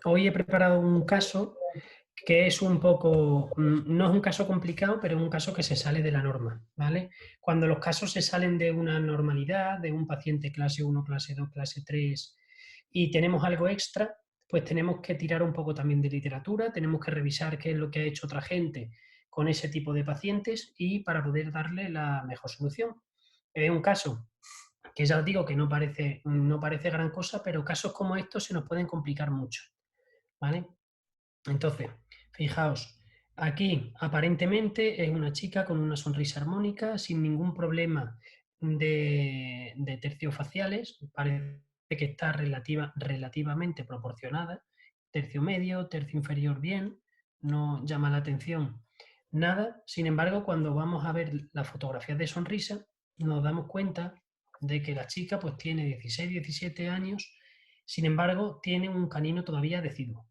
Hoy he preparado un caso que es un poco, no es un caso complicado, pero es un caso que se sale de la norma, ¿vale? Cuando los casos se salen de una normalidad, de un paciente clase 1, clase 2, clase 3, y tenemos algo extra, pues tenemos que tirar un poco también de literatura, tenemos que revisar qué es lo que ha hecho otra gente con ese tipo de pacientes y para poder darle la mejor solución. Es un caso que ya os digo que no parece gran cosa, pero casos como estos se nos pueden complicar mucho, ¿vale? Entonces, fijaos, aquí aparentemente es una chica con una sonrisa armónica, sin ningún problema de tercios faciales, parece que está relativamente proporcionada, tercio medio, tercio inferior bien, no llama la atención nada. Sin embargo, cuando vamos a ver las fotografías de sonrisa, nos damos cuenta de que la chica pues tiene 16, 17 años, sin embargo, tiene un canino todavía deciduo.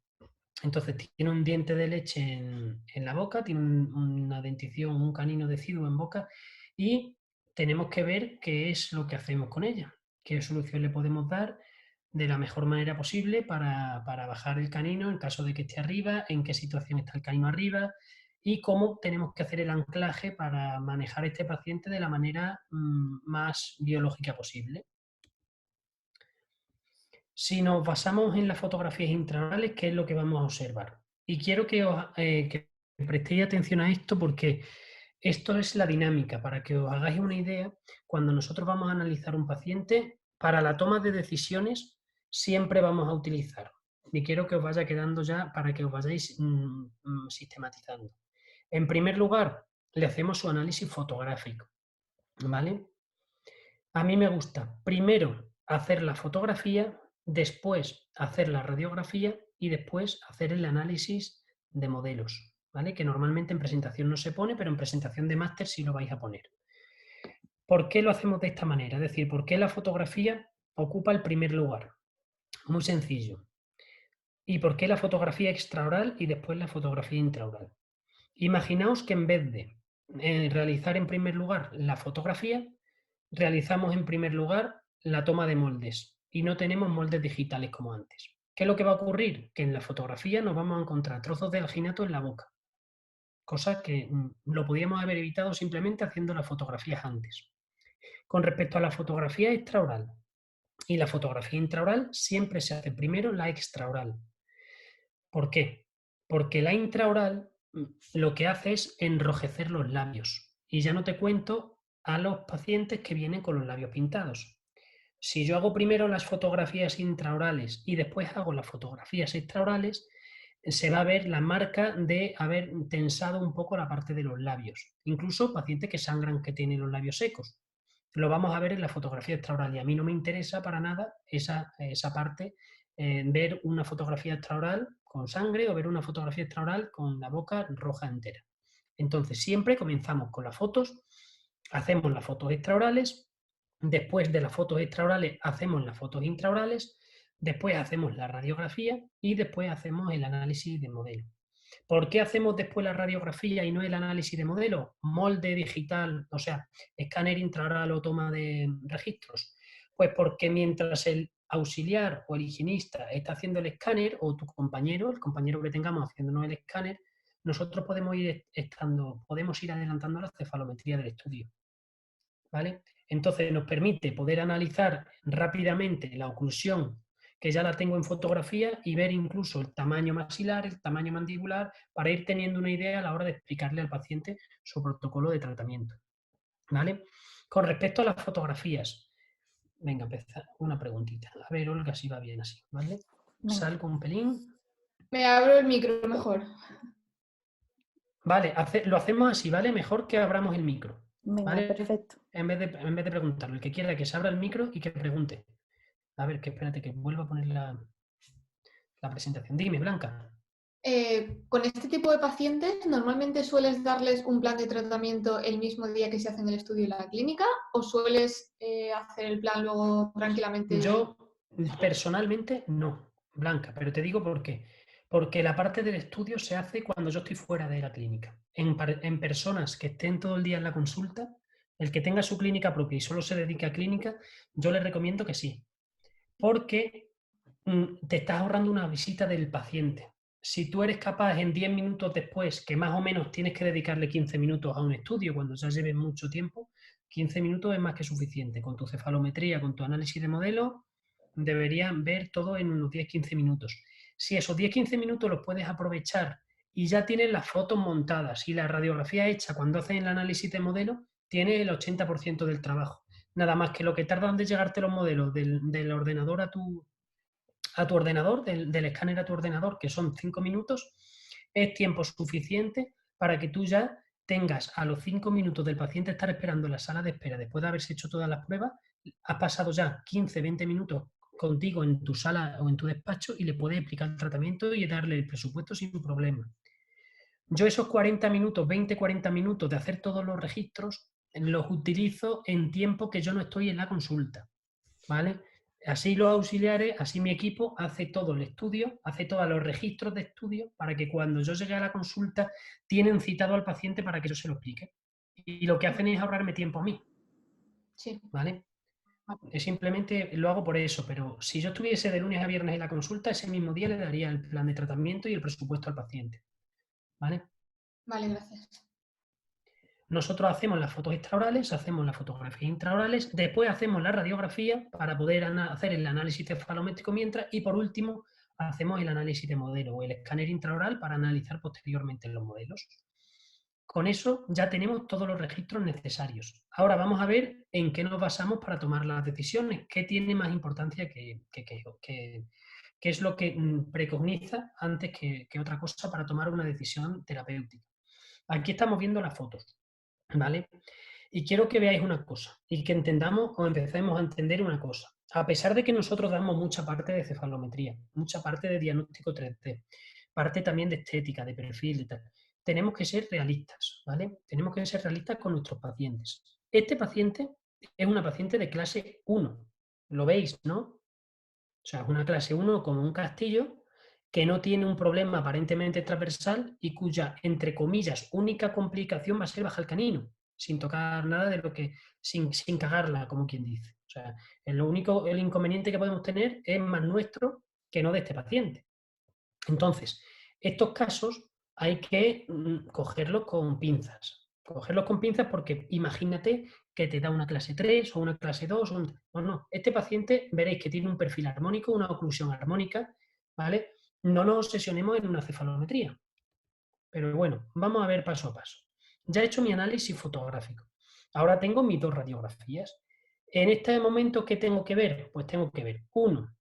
Entonces tiene un diente de leche en la boca, tiene una dentición, un canino deciduo en boca y tenemos que ver qué es lo que hacemos con ella, qué solución le podemos dar de la mejor manera posible para bajar el canino en caso de que esté arriba, en qué situación está el canino arriba y cómo tenemos que hacer el anclaje para manejar a este paciente de la manera más biológica posible. Si nos basamos en las fotografías intraorales, ¿qué es lo que vamos a observar? Y quiero que prestéis atención a esto porque esto es la dinámica, para que os hagáis una idea, cuando nosotros vamos a analizar un paciente, para la toma de decisiones siempre vamos a utilizar, y quiero que os vaya quedando ya para que os vayáis sistematizando. En primer lugar, le hacemos su análisis fotográfico, ¿vale? A mí me gusta primero hacer la fotografía, después hacer la radiografía y después hacer el análisis de modelos, ¿vale? Que normalmente en presentación no se pone, pero en presentación de máster sí lo vais a poner. ¿Por qué lo hacemos de esta manera? Es decir, ¿por qué la fotografía ocupa el primer lugar? Muy sencillo. ¿Y por qué la fotografía extraoral y después la fotografía intraoral? Imaginaos que en vez de realizar en primer lugar la fotografía, realizamos en primer lugar la toma de moldes y no tenemos moldes digitales como antes. ¿Qué es lo que va a ocurrir? Que en la fotografía nos vamos a encontrar trozos de alginato en la boca, cosas que lo podíamos haber evitado simplemente haciendo las fotografías antes. Con respecto a la fotografía extraoral y la fotografía intraoral, siempre se hace primero la extraoral. ¿Por qué? Porque la intraoral lo que hace es enrojecer los labios. Y ya no te cuento a los pacientes que vienen con los labios pintados. Si yo hago primero las fotografías intraorales y después hago las fotografías extraorales, se va a ver la marca de haber tensado un poco la parte de los labios. Incluso pacientes que sangran, que tienen los labios secos. Lo vamos a ver en la fotografía extraoral y a mí no me interesa para nada esa parte, ver una fotografía extraoral con sangre o ver una fotografía extraoral con la boca roja entera. Entonces siempre comenzamos con las fotos, hacemos las fotos extraorales, después de las fotos extraorales hacemos las fotos intraorales, después hacemos la radiografía y después hacemos el análisis de modelo. ¿Por qué hacemos después la radiografía y no el análisis de modelo? Molde digital, o sea, escáner intraoral o toma de registros. Pues porque mientras el auxiliar o el higienista está haciendo el escáner, o tu compañero, el compañero que tengamos haciéndonos el escáner, nosotros podemos ir adelantando la cefalometría del estudio, ¿vale? Entonces nos permite poder analizar rápidamente la oclusión, que ya la tengo en fotografía, y ver incluso el tamaño maxilar, el tamaño mandibular, para ir teniendo una idea a la hora de explicarle al paciente su protocolo de tratamiento, ¿vale? Con respecto a las fotografías, venga, empezar una preguntita. A ver, Olga, si va bien así, ¿vale? Venga. Salgo un pelín. Me abro el micro mejor. Vale, lo hacemos así, ¿vale? Mejor que abramos el micro, Venga, ¿vale? perfecto. En vez de preguntarlo, el que quiera que se abra el micro y que pregunte. A ver, que espérate, que vuelva a poner la presentación. Dime, Blanca. Con este tipo de pacientes, ¿normalmente sueles darles un plan de tratamiento el mismo día que se hace en el estudio y la clínica? ¿O sueles hacer el plan luego tranquilamente? Yo personalmente no, Blanca, pero te digo por qué. Porque la parte del estudio se hace cuando yo estoy fuera de la clínica. En personas que estén todo el día en la consulta, el que tenga su clínica propia y solo se dedique a clínica, yo le recomiendo que sí. Porque te estás ahorrando una visita del paciente. Si tú eres capaz en 10 minutos después, que más o menos tienes que dedicarle 15 minutos a un estudio cuando ya lleves mucho tiempo, 15 minutos es más que suficiente. Con tu cefalometría, con tu análisis de modelo, deberían ver todo en unos 10-15 minutos. Si esos 10-15 minutos los puedes aprovechar y ya tienes las fotos montadas y la radiografía hecha cuando haces el análisis de modelo, tienes el 80% del trabajo. Nada más que lo que tardan de llegarte los modelos del ordenador a tu ordenador, del escáner a tu ordenador, que son 5 minutos, es tiempo suficiente para que tú ya tengas a los 5 minutos del paciente estar esperando en la sala de espera después de haberse hecho todas las pruebas, has pasado ya 15-20 minutos contigo en tu sala o en tu despacho y le puedes explicar el tratamiento y darle el presupuesto sin problema. Yo esos 40 minutos, 20-40 minutos de hacer todos los registros, los utilizo en tiempo que yo no estoy en la consulta, ¿vale? Así los auxiliares, así mi equipo hace todo el estudio, hace todos los registros de estudio para que cuando yo llegue a la consulta tienen citado al paciente para que yo se lo explique. Y lo que hacen es ahorrarme tiempo a mí, Sí. ¿vale? Es simplemente lo hago por eso, pero si yo estuviese de lunes a viernes en la consulta, ese mismo día le daría el plan de tratamiento y el presupuesto al paciente, ¿vale? Vale, gracias. Nosotros hacemos las fotos extraorales, hacemos las fotografías intraorales, después hacemos la radiografía para poder hacer el análisis cefalométrico mientras, y por último hacemos el análisis de modelo o el escáner intraoral para analizar posteriormente los modelos. Con eso ya tenemos todos los registros necesarios. Ahora vamos a ver en qué nos basamos para tomar las decisiones, qué tiene más importancia qué es lo que preconiza antes que otra cosa para tomar una decisión terapéutica. Aquí estamos viendo las fotos, ¿vale? Y quiero que veáis una cosa y que entendamos o empecemos a entender una cosa. A pesar de que nosotros damos mucha parte de cefalometría, mucha parte de diagnóstico 3D, parte también de estética, de perfil, de tal, tenemos que ser realistas, ¿vale? Tenemos que ser realistas con nuestros pacientes. Este paciente es una paciente de clase 1, lo veis, ¿no? O sea, es una clase 1 como un castillo que no tiene un problema aparentemente transversal y cuya, entre comillas, única complicación va a ser bajar el canino, sin tocar nada de lo que, sin cagarla, como quien dice. O sea, el inconveniente que podemos tener es más nuestro que no de este paciente. Entonces, estos casos hay que cogerlos con pinzas. Cogerlos con pinzas porque imagínate que te da una clase 3 o una clase 2. No. Este paciente veréis que tiene un perfil armónico, una oclusión armónica, ¿vale? No nos obsesionemos en una cefalometría. Pero bueno, vamos a ver paso a paso. Ya he hecho mi análisis fotográfico. Ahora tengo mis dos radiografías. En este momento, ¿qué tengo que ver? Pues tengo que ver, uno,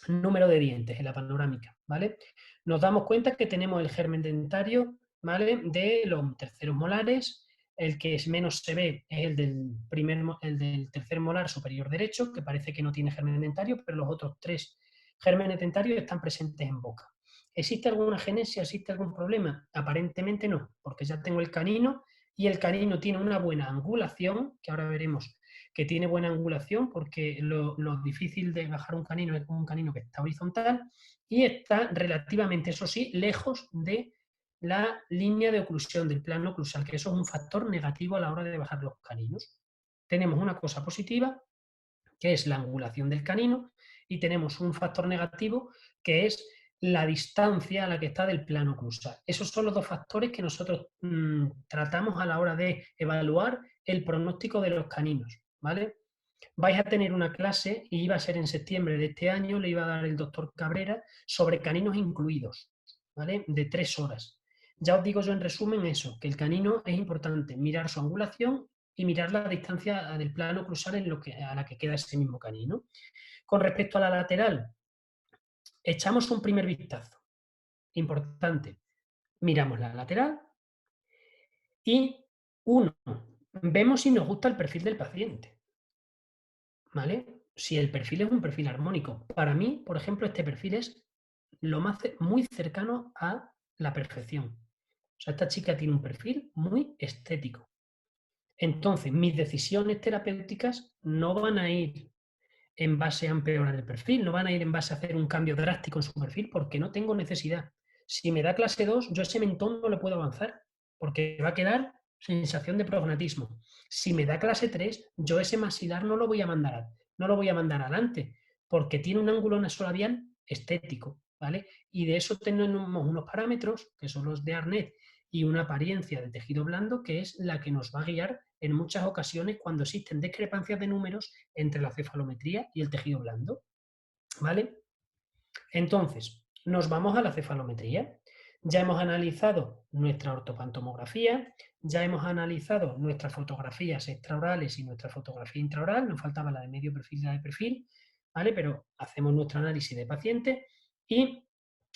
número de dientes en la panorámica, ¿vale? Nos damos cuenta que tenemos el germen dentario, ¿vale? De los terceros molares. El que menos se ve es el del tercer molar superior derecho, que parece que no tiene germen dentario, pero los otros tres gérmenes dentarios están presentes en boca. ¿Existe alguna genesia? ¿Existe algún problema? Aparentemente no, porque ya tengo el canino y el canino tiene una buena angulación, que ahora veremos que tiene buena angulación, porque lo difícil de bajar un canino es un canino que está horizontal y está relativamente, eso sí, lejos de la línea de oclusión, del plano oclusal, que eso es un factor negativo a la hora de bajar los caninos. Tenemos una cosa positiva, que es la angulación del canino, y tenemos un factor negativo, que es la distancia a la que está del plano oclusal. Esos son los dos factores que nosotros tratamos a la hora de evaluar el pronóstico de los caninos, ¿vale? Vais a tener una clase, y iba a ser en septiembre de este año, le iba a dar el doctor Cabrera, sobre caninos incluidos, ¿vale? De 3 horas. Ya os digo yo en resumen eso, que el canino es importante mirar su angulación y mirar la distancia del plano oclusal a la que queda ese mismo canino. Con respecto a la lateral, echamos un primer vistazo. Importante. Miramos la lateral y, uno, vemos si nos gusta el perfil del paciente, ¿vale? Si el perfil es un perfil armónico. Para mí, por ejemplo, este perfil es muy cercano a la perfección. O sea, esta chica tiene un perfil muy estético. Entonces, mis decisiones terapéuticas no van a ir en base a empeorar el perfil, no van a ir en base a hacer un cambio drástico en su perfil, porque no tengo necesidad. Si me da clase 2, yo ese mentón no le puedo avanzar, porque va a quedar sensación de prognatismo. Si me da clase 3, yo ese maxilar no lo voy a mandar adelante, porque tiene un ángulo nasolabial estético, ¿vale? Y de eso tenemos unos parámetros, que son los de Arnett, y una apariencia de tejido blando, que es la que nos va a guiar en muchas ocasiones cuando existen discrepancias de números entre la cefalometría y el tejido blando, ¿vale? Entonces, nos vamos a la cefalometría. Ya hemos analizado nuestra ortopantomografía, ya hemos analizado nuestras fotografías extraorales y nuestra fotografía intraoral, nos faltaba la de medio perfil y la de perfil, ¿vale? Pero hacemos nuestro análisis de paciente y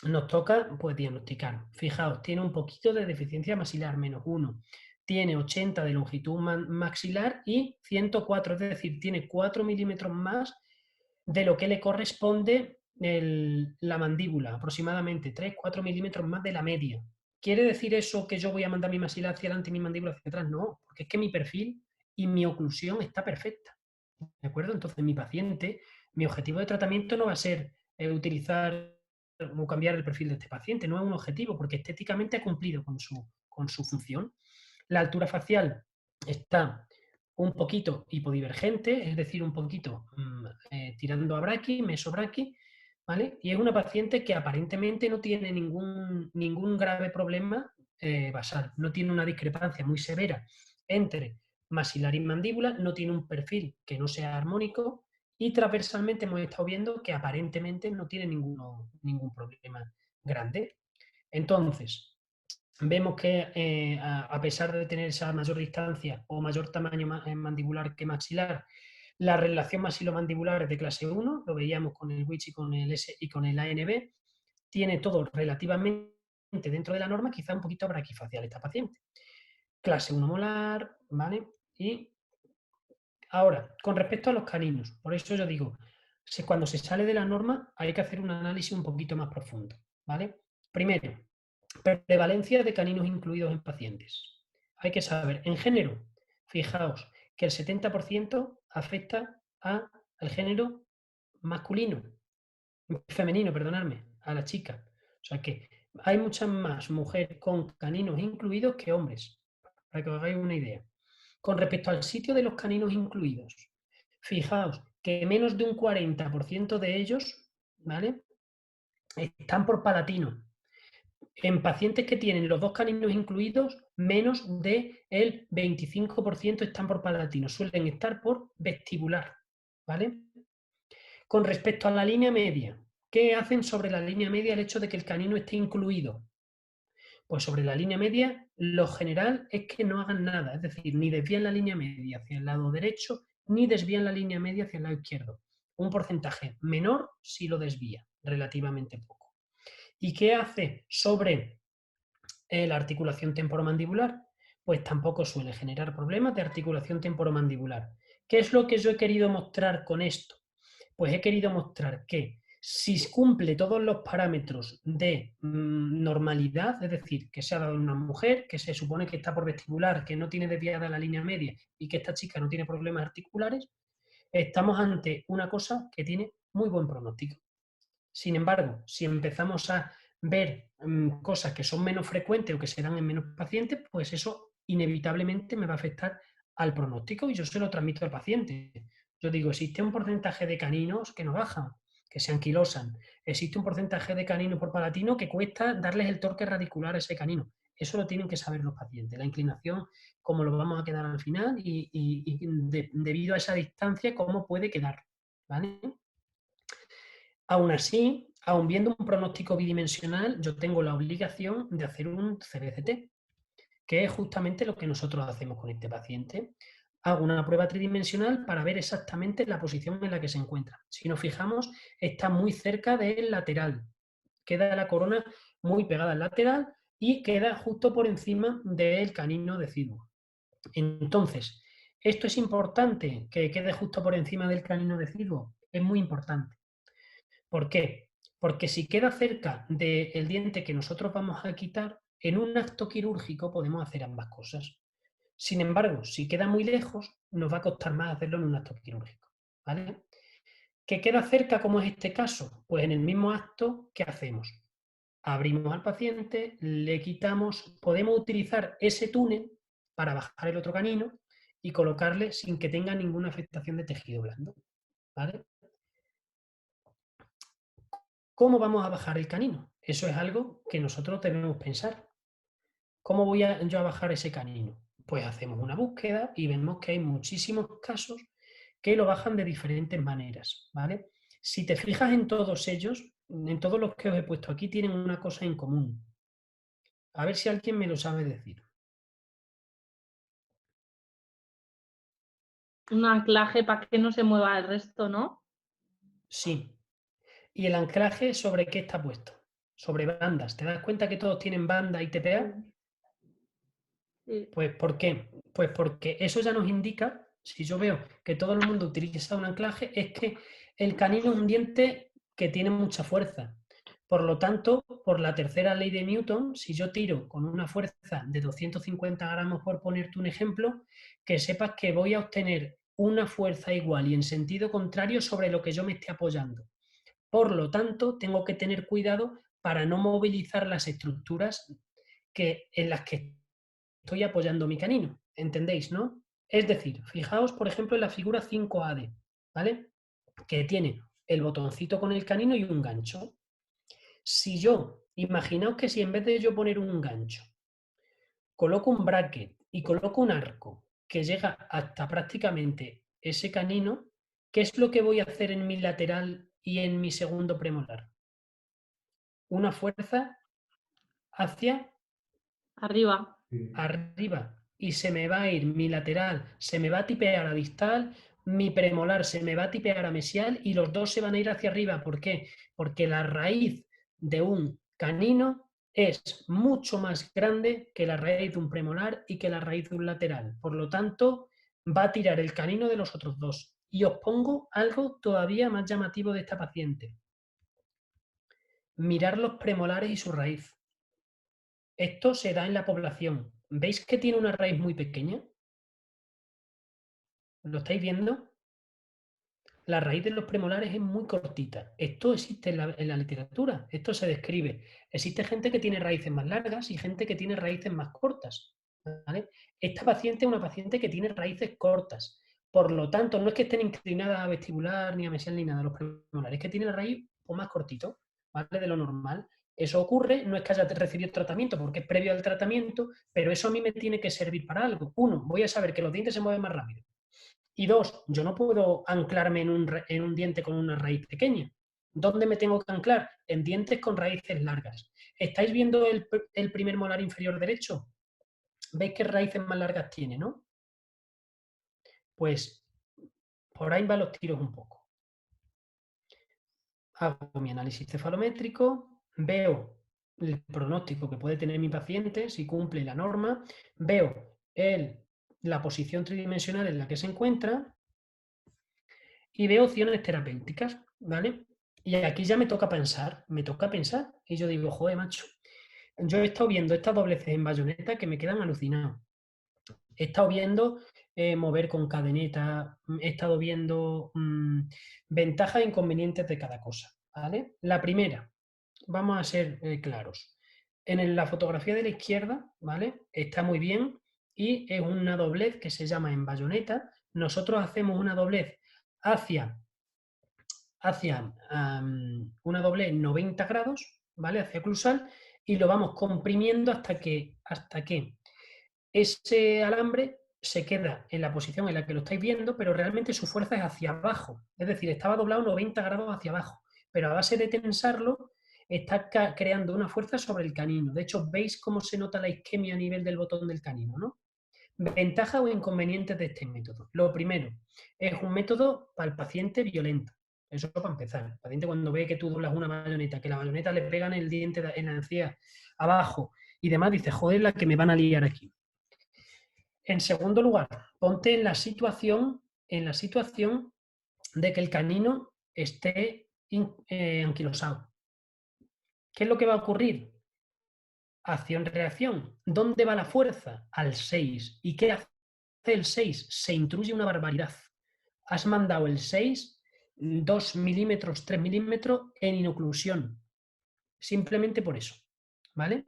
nos toca, pues, diagnosticar. Fijaos, tiene un poquito de deficiencia maxilar, -1. Tiene 80 de longitud maxilar y 104, es decir, tiene 4 milímetros más de lo que le corresponde la mandíbula, aproximadamente 3-4 milímetros más de la media. ¿Quiere decir eso que yo voy a mandar mi maxilar hacia adelante y mi mandíbula hacia atrás? No, porque es que mi perfil y mi oclusión está perfecta. ¿De acuerdo? Entonces, mi paciente, mi objetivo de tratamiento no va a ser utilizar o cambiar el perfil de este paciente, no es un objetivo, porque estéticamente ha cumplido con su función. La altura facial está un poquito hipodivergente, es decir, un poquito tirando a braqui, mesobraqui, ¿vale? Y es una paciente que aparentemente no tiene ningún grave problema basal, no tiene una discrepancia muy severa entre maxilar y mandíbula, no tiene un perfil que no sea armónico y transversalmente hemos estado viendo que aparentemente no tiene ningún problema grande. Entonces, vemos que a pesar de tener esa mayor distancia o mayor tamaño mandibular que maxilar, la relación maxilomandibular es de clase 1, lo veíamos con el WITCH y con el S y con el ANB, tiene todo relativamente dentro de la norma, quizá un poquito braquifacial esta paciente. Clase 1 molar, ¿vale? Y ahora, con respecto a los caninos, por eso yo digo, cuando se sale de la norma hay que hacer un análisis un poquito más profundo, ¿vale? Primero, prevalencia de caninos incluidos en pacientes. Hay que saber, en género, fijaos que el 70% afecta al género masculino, femenino, perdonadme, a la chica. O sea que hay muchas más mujeres con caninos incluidos que hombres, para que os hagáis una idea. Con respecto al sitio de los caninos incluidos, fijaos que menos de un 40% de ellos, ¿vale?, están por palatino. En pacientes que tienen los dos caninos incluidos, menos del 25% están por palatino, suelen estar por vestibular, ¿vale? Con respecto a la línea media, ¿qué hacen sobre la línea media el hecho de que el canino esté incluido? Pues sobre la línea media, lo general es que no hagan nada, es decir, ni desvían la línea media hacia el lado derecho, ni desvían la línea media hacia el lado izquierdo. Un porcentaje menor si lo desvía, relativamente poco. ¿Y qué hace sobre la articulación temporomandibular? Pues tampoco suele generar problemas de articulación temporomandibular. ¿Qué es lo que yo he querido mostrar con esto? Pues he querido mostrar que si cumple todos los parámetros de normalidad, es decir, que se ha dado en una mujer, que se supone que está por vestibular, que no tiene desviada la línea media y que esta chica no tiene problemas articulares, estamos ante una cosa que tiene muy buen pronóstico. Sin embargo, si empezamos a ver cosas que son menos frecuentes o que se dan en menos pacientes, pues eso inevitablemente me va a afectar al pronóstico y yo se lo transmito al paciente. Yo digo, existe un porcentaje de caninos que no bajan, que se anquilosan. Existe un porcentaje de caninos por palatino que cuesta darles el torque radicular a ese canino. Eso lo tienen que saber los pacientes. La inclinación, cómo lo vamos a quedar al final y debido a esa distancia, cómo puede quedar. ¿Vale? Aún así, aun viendo un pronóstico bidimensional, yo tengo la obligación de hacer un CBCT, que es justamente lo que nosotros hacemos con este paciente. Hago una prueba tridimensional para ver exactamente la posición en la que se encuentra. Si nos fijamos, está muy cerca del lateral. Queda la corona muy pegada al lateral y queda justo por encima del canino deciduo. Entonces, ¿esto es importante que quede justo por encima del canino deciduo? Es muy importante. ¿Por qué? Porque si queda cerca del diente que nosotros vamos a quitar, en un acto quirúrgico podemos hacer ambas cosas. Sin embargo, si queda muy lejos, nos va a costar más hacerlo en un acto quirúrgico. ¿Vale? ¿Qué queda cerca, como es este caso? Pues en el mismo acto, ¿qué hacemos? Abrimos al paciente, le quitamos, podemos utilizar ese túnel para bajar el otro canino y colocarle sin que tenga ninguna afectación de tejido blando. ¿Vale? ¿Cómo vamos a bajar el canino? Eso es algo que nosotros debemos pensar. ¿Cómo voy yo a bajar ese canino? Pues hacemos una búsqueda y vemos que hay muchísimos casos que lo bajan de diferentes maneras, ¿vale? Si te fijas en todos ellos, en todos los que os he puesto aquí, tienen una cosa en común. A ver si alguien me lo sabe decir. Un anclaje para que no se mueva el resto, ¿no? Sí. ¿Y el anclaje sobre qué está puesto? Sobre bandas. ¿Te das cuenta que todos tienen banda y TPA? Sí. Pues ¿por qué? Pues porque eso ya nos indica, si yo veo que todo el mundo utiliza un anclaje, es que el canino es un diente que tiene mucha fuerza. Por lo tanto, por la tercera ley de Newton, si yo tiro con una fuerza de 250 gramos, por ponerte un ejemplo, que sepas que voy a obtener una fuerza igual y en sentido contrario sobre lo que yo me esté apoyando. Por lo tanto, tengo que tener cuidado para no movilizar las estructuras en las que estoy apoyando mi canino. ¿Entendéis, no? Es decir, fijaos, por ejemplo, en la figura 5AD, ¿vale? Que tiene el botoncito con el canino y un gancho. Si yo, imaginaos que si en vez de yo poner un gancho, coloco un bracket y coloco un arco que llega hasta prácticamente ese canino, ¿qué es lo que voy a hacer en mi lateral y en mi segundo premolar? Una fuerza hacia Arriba. arriba y se me va a ir mi lateral, se me va a tipear a distal, mi premolar se me va a tipear a mesial y los dos se van a ir hacia arriba. ¿Por qué? Porque la raíz de un canino es mucho más grande que la raíz de un premolar y que la raíz de un lateral. Por lo tanto, va a tirar el canino de los otros dos. Y os pongo algo todavía más llamativo de esta paciente. Mirar los premolares y su raíz. Esto se da en la población. ¿Veis que tiene una raíz muy pequeña? ¿Lo estáis viendo? La raíz de los premolares es muy cortita. Esto existe en la literatura, esto se describe. Existe gente que tiene raíces más largas y gente que tiene raíces más cortas. ¿Vale? Esta paciente es una paciente que tiene raíces cortas. Por lo tanto, no es que estén inclinadas a vestibular, ni a mesial, ni nada los premolares, es que tiene la raíz un poco más cortito, ¿vale? De lo normal. Eso ocurre, no es que haya recibido tratamiento porque es previo al tratamiento, pero eso a mí me tiene que servir para algo. Uno, voy a saber que los dientes se mueven más rápido. Y dos, yo no puedo anclarme en un diente con una raíz pequeña. ¿Dónde me tengo que anclar? En dientes con raíces largas. ¿Estáis viendo el primer molar inferior derecho? ¿Veis qué raíces más largas tiene, no? Pues por ahí van los tiros un poco. Hago mi análisis cefalométrico, veo el pronóstico que puede tener mi paciente, si cumple la norma, veo la posición tridimensional en la que se encuentra y veo opciones terapéuticas, ¿vale? Y aquí ya me toca pensar, y yo digo, joder, macho, yo he estado viendo estas dobleces en bayoneta que me quedan alucinados. He estado viendo mover con cadeneta, he estado viendo ventajas e inconvenientes de cada cosa, ¿vale? La primera, vamos a ser claros. En la fotografía de la izquierda, ¿vale? Está muy bien y es una doblez que se llama en bayoneta. Nosotros hacemos una doblez hacia una doble en 90 grados, ¿vale? Hacia oclusal, y lo vamos comprimiendo hasta que ese alambre se queda en la posición en la que lo estáis viendo, pero realmente su fuerza es hacia abajo. Es decir, estaba doblado 90 grados hacia abajo, pero a base de tensarlo está creando una fuerza sobre el canino. De hecho, veis cómo se nota la isquemia a nivel del botón del canino, ¿no? Ventajas o inconvenientes de este método. Lo primero, es un método para el paciente violento. Eso para empezar. El paciente cuando ve que tú doblas una bayoneta, que la bayoneta le pega en el diente, en la encía, abajo y demás, dice, joder, la que me van a liar aquí. En segundo lugar, ponte en la situación de que el canino esté anquilosado. ¿Qué es lo que va a ocurrir? Acción-reacción. ¿Dónde va la fuerza? Al 6. ¿Y qué hace el 6? Se intruye una barbaridad. Has mandado el 6, 2 milímetros, 3 milímetros en inoclusión. Simplemente por eso. ¿Vale?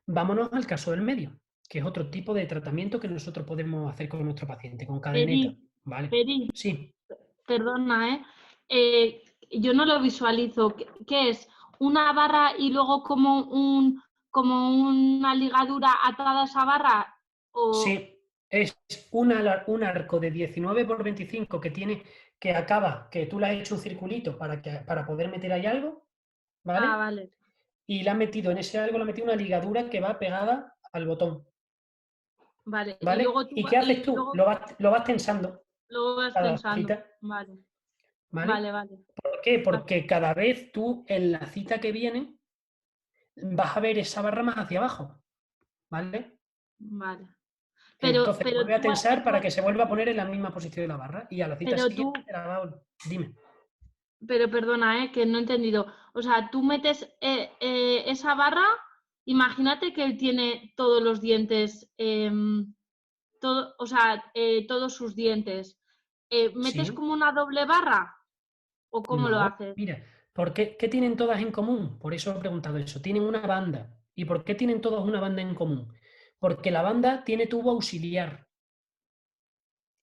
Vámonos al caso del medio, que es otro tipo de tratamiento que nosotros podemos hacer con nuestro paciente, con cadeneta. ¿Vale? Peri, Sí. perdona, yo no lo visualizo. ¿Qué es? una barra y luego como una ligadura atada a esa barra? O... Sí, es un arco de 19 por 25 que acaba, que tú le has hecho un circulito para poder meter ahí algo, Ah, ¿vale? vale, Y le has metido en ese algo, le has metido una ligadura que va pegada al botón, vale. Y ¿vale? luego ¿Y qué haces y tú? Lo vas tensando luego vas cada tensando. cita, Vale, ¿vale? vale, vale. ¿Por qué? Ah, Porque cada vez tú en la cita que viene vas a ver esa barra más hacia abajo, ¿vale? vale. Entonces Pero vuelve a tensar para que se vuelva a poner en la misma posición de la barra y a la cita pero siguiente tú, dime. pero perdona, que no he entendido. O sea, tú metes esa barra, imagínate que él tiene todos los dientes, o sea, todos sus dientes. ¿Metes Sí, como una doble barra o cómo lo no, haces? mira, ¿qué tienen todas en común? Por eso he preguntado eso. Tienen una banda. ¿Y por qué tienen todas una banda en común? Porque la banda tiene tubo auxiliar.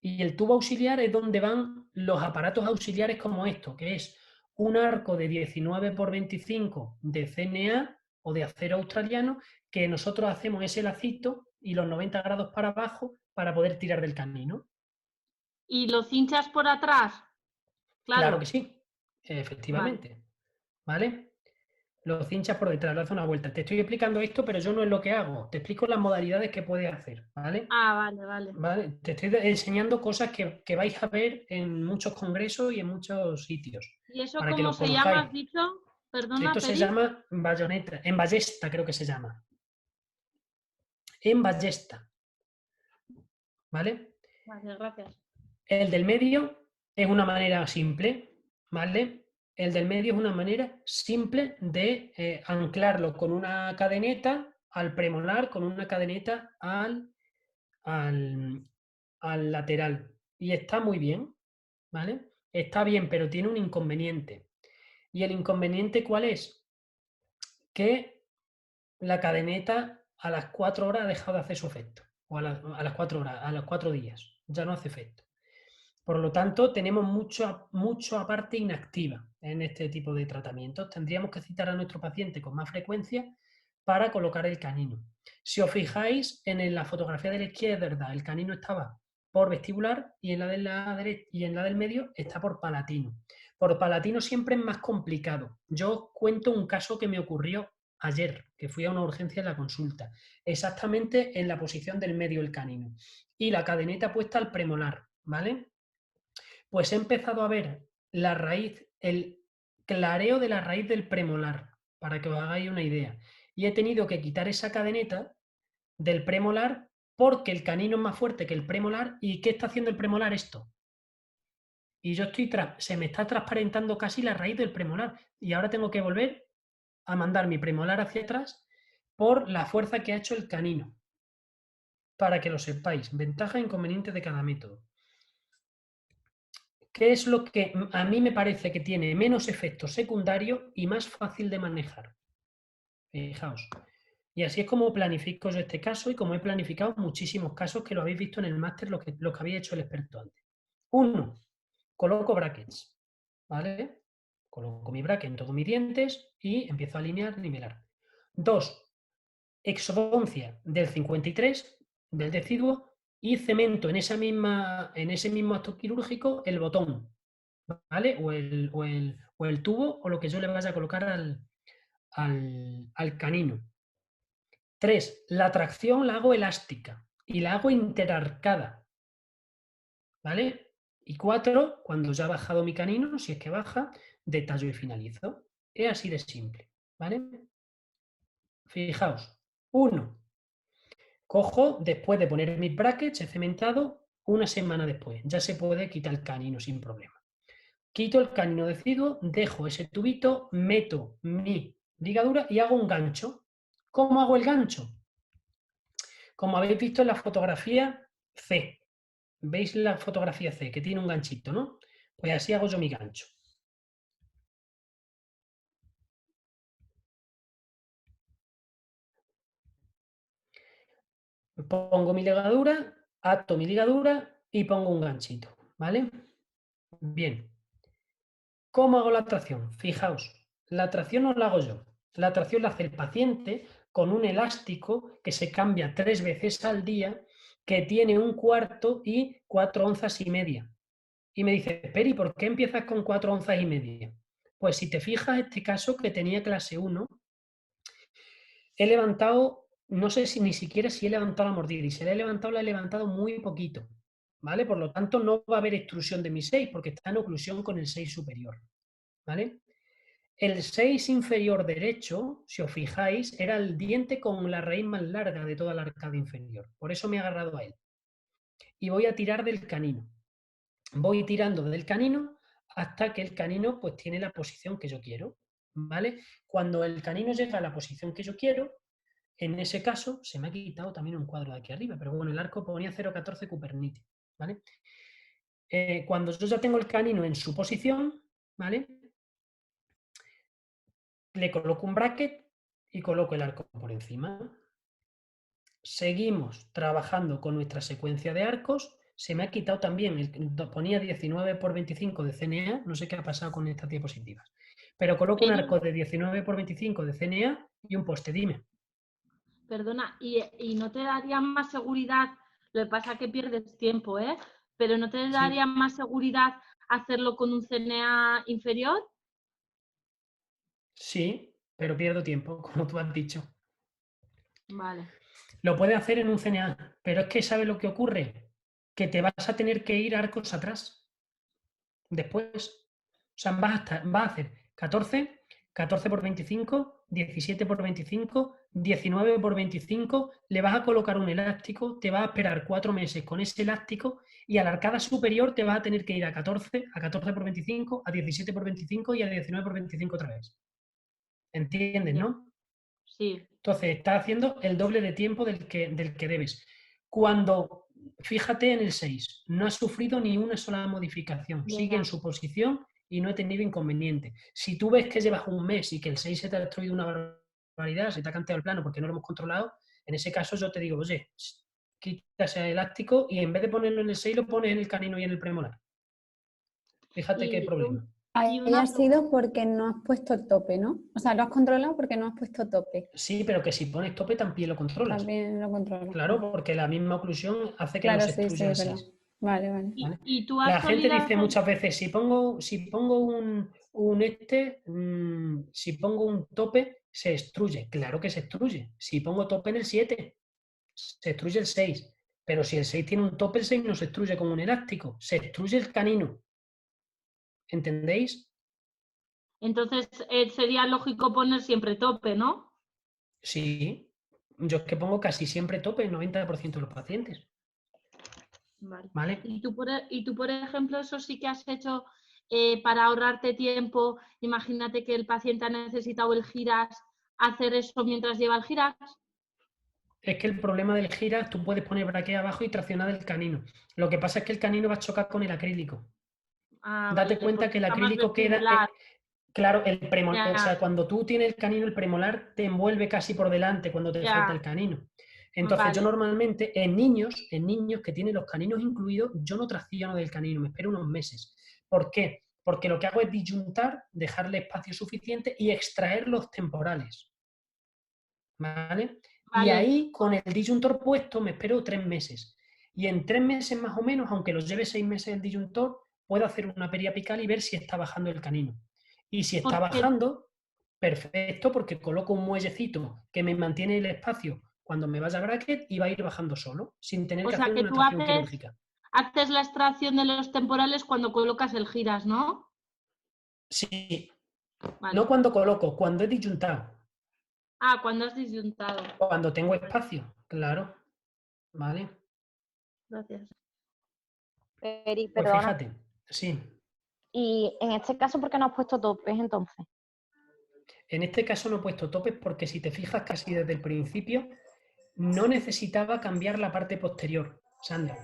Y el tubo auxiliar es donde van los aparatos auxiliares como esto, que es un arco de 19 por 25 de CNA o de acero australiano, que nosotros hacemos ese lacito y los 90 grados para abajo para poder tirar del camino. ¿Y lo cinchas por atrás? Claro que Claro, sí, vale. efectivamente. ¿Vale? Los cinchas por detrás, le haces una vuelta. Te estoy explicando esto, pero yo no es lo que hago. Te explico las modalidades que puedes hacer, ¿vale? Ah, vale, vale. ¿Vale? Te estoy enseñando cosas que vais a ver en muchos congresos y en muchos sitios, ¿Y eso para que cómo lo se llama, conozcáis. has dicho? Perdona, Esto se Peri. llama bayoneta, en ballesta creo que se llama. En ballesta, ¿vale? Vale, gracias. El del medio es una manera simple, ¿vale? El del medio es una manera simple de anclarlo con una cadeneta al premolar, con una cadeneta al, al lateral. Y está muy bien, ¿vale? Está bien, pero tiene un inconveniente. ¿Y el inconveniente cuál es? Que la cadeneta a las 4 horas ha dejado de hacer su efecto. O a las 4 horas, a los 4 días. Ya no hace efecto. Por lo tanto, tenemos mucho aparte inactiva en este tipo de tratamientos. Tendríamos que citar a nuestro paciente con más frecuencia para colocar el canino. Si os fijáis, en la fotografía de la izquierda el canino estaba por vestibular y en la de la derecha y en la del medio está por palatino. Por palatino siempre es más complicado. Yo os cuento un caso que me ocurrió ayer, que fui a una urgencia en la consulta, exactamente en la posición del medio del canino y la cadeneta puesta al premolar, ¿vale? Pues he empezado a ver la raíz, el clareo de la raíz del premolar, para que os hagáis una idea. Y he tenido que quitar esa cadeneta del premolar porque el canino es más fuerte que el premolar. ¿Y qué está haciendo el premolar esto? Y yo se me está transparentando casi la raíz del premolar. Y ahora tengo que volver a mandar mi premolar hacia atrás por la fuerza que ha hecho el canino. Para que lo sepáis. Ventaja e inconveniente de cada método. ¿Qué es lo que a mí me parece que tiene menos efecto secundario y más fácil de manejar? Fijaos. Y así es como planifico yo este caso y como he planificado muchísimos casos que lo habéis visto en el máster, lo que había hecho el experto antes. 1. Coloco brackets. ¿Vale? Coloco mi bracket en todos mis dientes y empiezo a alinear, nivelar. 2. Exodoncia del 53 del deciduo y cemento en ese mismo acto quirúrgico el botón, ¿vale? O el tubo o lo que yo le vaya a colocar al canino. 3. La tracción la hago elástica y la hago interarcada, ¿vale? Y 4. Cuando ya ha bajado mi canino, si es que baja, detallo y finalizo. Es así de simple, ¿vale? Fijaos. 1. Cojo, después de poner mis brackets, he cementado una semana después. Ya se puede quitar el canino sin problema. Quito el canino deciduo, dejo ese tubito, meto mi ligadura y hago un gancho. ¿Cómo hago el gancho? Como habéis visto en la fotografía C. ¿Veis la fotografía C? Que tiene un ganchito, ¿no? Pues así hago yo mi gancho. Pongo mi ligadura, ato mi ligadura y pongo un ganchito, ¿vale? Bien. ¿Cómo hago la tracción? Fijaos. La tracción no la hago yo. La tracción la hace el paciente con un elástico que se cambia 3 veces al día, que tiene 1/4 y 4 onzas y media. Y me dice, Peri, ¿por qué empiezas con 4 onzas y media? Pues si te fijas, este caso que tenía clase 1, he levantado, no sé si ni siquiera si he levantado la mordida, y si la he levantado muy poquito, ¿vale? Por lo tanto, no va a haber extrusión de mi 6 porque está en oclusión con el 6 superior, ¿vale? El 6 inferior derecho, si os fijáis, era el diente con la raíz más larga de toda la arcada inferior. Por eso me he agarrado a él. Y voy a tirar del canino. Voy tirando del canino hasta que el canino pues tiene la posición que yo quiero, ¿vale? Cuando el canino llega a la posición que yo quiero, en ese caso se me ha quitado también un cuadro de aquí arriba, pero bueno, el arco ponía 0,14 Cupernitis, ¿vale? Cuando yo ya tengo el canino en su posición, ¿vale? Le coloco un bracket y coloco el arco por encima. Seguimos trabajando con nuestra secuencia de arcos. Se me ha quitado también, ponía 19×25 de CNA, no sé qué ha pasado con estas diapositivas, pero coloco un arco de 19×25 de CNA y un poste, dime. Perdona, ¿y no te daría más seguridad? Lo que pasa es que pierdes tiempo, ¿eh? Pero ¿no te daría más seguridad hacerlo con un CNA inferior? Sí, pero pierdo tiempo, como tú has dicho. Vale. Lo puedes hacer en un CNA, pero es que ¿sabes lo que ocurre? Que te vas a tener que ir arcos atrás. Después, o sea, vas a hacer 14, 14×25, 17×25, 19×25, le vas a colocar un elástico, te vas a esperar 4 meses con ese elástico y a la arcada superior te vas a tener que ir a 14, a 14×25, a 17×25 y a 19×25 otra vez. ¿Entiendes, Ya. no? Sí. Entonces, estás haciendo el doble de tiempo del que debes. Cuando, fíjate en el 6, no ha sufrido ni una sola modificación, sigue en su posición y no he tenido inconveniente. Si tú ves que llevas un mes y que el 6 se te ha destruido una barbaridad, se te ha canteado el plano porque no lo hemos controlado, en ese caso yo te digo, oye, quita ese elástico y en vez de ponerlo en el 6 lo pones en el canino y en el premolar. Fíjate qué problema. Ahí ha sido porque no has puesto tope, ¿no? O sea, lo has controlado porque no has puesto tope. Sí, pero que si pones tope también lo controlas. También lo controlas. Claro, porque la misma oclusión hace que claro, no se sí, extruya el sí, 6. Vale, vale. ¿Vale? ¿Y tú has La gente solido dice hacer- muchas veces, si pongo si pongo un tope, se extruye. Claro que se extruye. Si pongo tope en el 7, se extruye el 6. Pero si el 6 tiene un tope, el 6 no se extruye con un elástico. Se extruye el canino. ¿Entendéis? Entonces sería lógico poner siempre tope, ¿no? Sí. Yo es que pongo casi siempre tope, el 90% de los pacientes. Vale. ¿Vale? ¿Y tú, por ejemplo, eso sí que has hecho para ahorrarte tiempo? Imagínate que el paciente ha necesitado el giras, hacer eso mientras lleva el giras. Es que el problema del giras, tú puedes poner braquea abajo y traccionar el canino. Lo que pasa es que el canino va a chocar con el acrílico. Ah, Date vale, cuenta porque que el está más acrílico queda... vestibular. claro, el premolar, o sea, Ya, cuando tú tienes el canino, el premolar te envuelve casi por delante cuando te falta el ya, canino. Entonces yo vale. normalmente en niños que tienen los caninos incluidos, yo no tracciono del canino, me espero unos meses. ¿Por qué? Porque lo que hago es disyuntar, dejarle espacio suficiente y extraer los temporales. ¿Vale? Y Vale. ahí, con el disyuntor puesto, me espero 3 meses. Y en 3 meses más o menos, aunque los lleve 6 meses el disyuntor, puedo hacer una periapical y ver si está bajando el canino. Y si está Porque, bajando, perfecto, porque coloco un muellecito que me mantiene el espacio cuando me vaya a bracket y va a ir bajando solo, sin tener o que sea, hacer que una tú tracción quirúrgica. haces la extracción de los temporales cuando colocas el giras, ¿no? Sí, Vale. no cuando coloco, cuando he disyuntado. Ah, cuando has disyuntado. Cuando tengo espacio, claro. ¿Vale? Gracias. Peri, Pues perdona. fíjate, sí. Y en este caso, ¿por qué no has puesto topes entonces? En este caso no he puesto topes porque si te fijas casi desde el principio, no necesitaba cambiar la parte posterior, Sandra.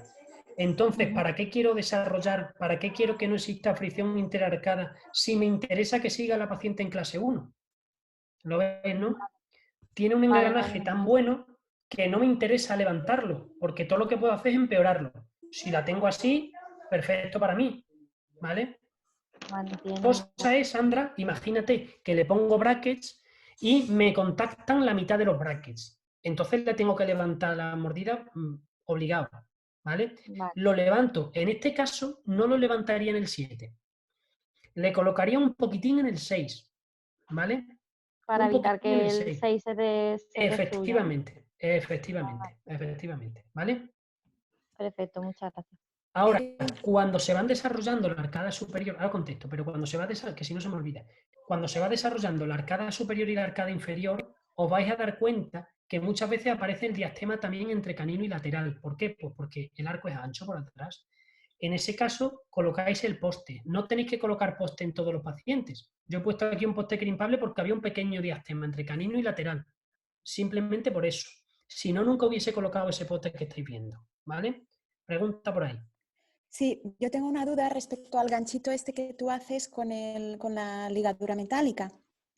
Entonces, ¿para qué quiero desarrollar, para qué quiero que no exista fricción interarcada si me interesa que siga la paciente en clase 1? ¿Lo ves, no? Tiene un engranaje tan bueno que no me interesa levantarlo, porque todo lo que puedo hacer es empeorarlo. Si la tengo así, perfecto para mí, ¿vale? Mantiene. Cosa es, Sandra, imagínate que le pongo brackets y me contactan la mitad de los brackets. Entonces le tengo que levantar la mordida obligado, ¿vale? Vale. Lo levanto. En este caso no lo levantaría en el 7. Le colocaría un poquitín en el 6, ¿vale? Para Un evitar poquitín en que el el 6. 6 se destruya. Efectivamente, efectivamente, ¿vale? Perfecto, muchas gracias. Ahora, cuando se van desarrollando la arcada superior, ahora contesto, pero cuando se va que si no se me olvida, cuando se va desarrollando la arcada superior y la arcada inferior, os vais a dar cuenta que muchas veces aparece el diastema también entre canino y lateral. ¿Por qué? Pues porque el arco es ancho por atrás. En ese caso, colocáis el poste. No tenéis que colocar poste en todos los pacientes. Yo he puesto aquí un poste crimpable porque había un pequeño diastema entre canino y lateral. Simplemente por eso. Si no, nunca hubiese colocado ese poste que estáis viendo. ¿Vale? Pregunta por ahí. Sí, yo tengo una duda respecto al ganchito este que tú haces con la ligadura metálica.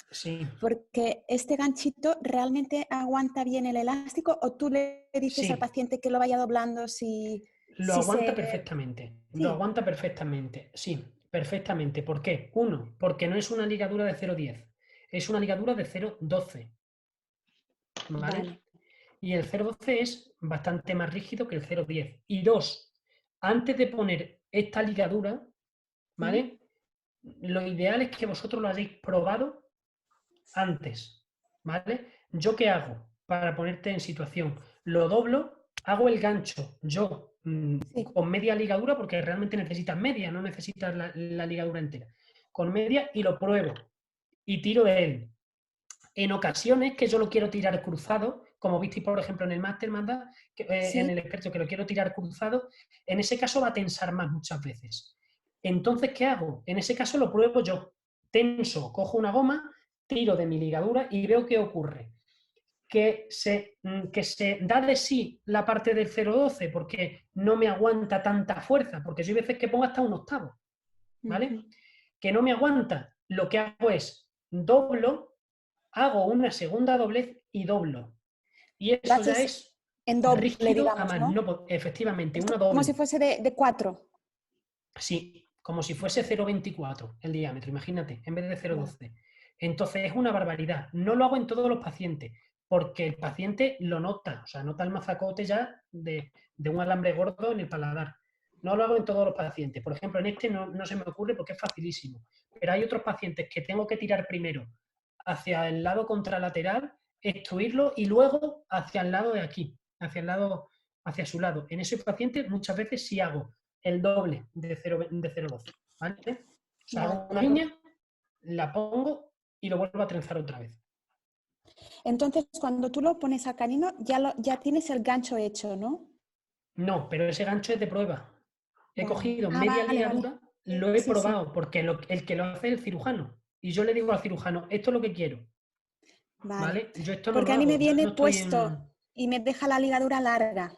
Sí. Porque este ganchito realmente aguanta bien el elástico, o tú le dices Sí. al paciente que lo vaya doblando si... Lo aguanta perfectamente. Sí. Lo aguanta perfectamente. Sí, perfectamente. ¿Por qué? Uno, porque no es una ligadura de 0,10. Es una ligadura de 0,12. ¿Vale? Y el 0,12 es bastante más rígido que el 0,10. Y dos, antes de poner esta ligadura, ¿vale? Lo ideal es que vosotros lo hayáis probado antes, ¿vale? ¿Yo qué hago? Para ponerte en situación, lo doblo, hago el gancho, yo con media ligadura, porque realmente necesitas media, no necesitas la ligadura entera, con media, y lo pruebo, y tiro de él. En ocasiones que yo lo quiero tirar cruzado, como visteis por ejemplo en el máster, en el experto, que lo quiero tirar cruzado, en ese caso va a tensar más muchas veces. Entonces, ¿qué hago? En ese caso lo pruebo yo. Tenso, cojo una goma, tiro de mi ligadura y veo qué ocurre. Que se da de sí la parte del 0,12 porque no me aguanta tanta fuerza, porque yo hay veces que pongo hasta un octavo, ¿vale? Que no me aguanta. Lo que hago es doblo, hago una segunda doblez y doblo. Y eso ya es en doble, rígido, digamos, a más, ¿no? Efectivamente, es una doble. como si fuese de 4. Sí, como si fuese 0,24 el diámetro, imagínate, en vez de 0,12. Entonces es una barbaridad. No lo hago en todos los pacientes, porque el paciente lo nota, o sea, nota el mazacote ya de un alambre gordo en el paladar. No lo hago en todos los pacientes. Por ejemplo, en este no se me ocurre porque es facilísimo. Pero hay otros pacientes que tengo que tirar primero hacia el lado contralateral, extruirlo y luego hacia el lado de aquí, hacia su lado. En esos pacientes muchas veces sí hago el doble de 0,12, ¿vale? O sea, hago una línea, la pongo y lo vuelvo a trenzar otra vez. Entonces, cuando tú lo pones a canino, ya tienes el gancho hecho, ¿no? No, pero ese gancho es de prueba. He cogido media ligadura, lo he probado, porque el que lo hace es el cirujano. Y yo le digo al cirujano, esto es lo que quiero. ¿Vale? Yo esto no porque lo a mí hago. me viene No puesto y me deja la ligadura larga.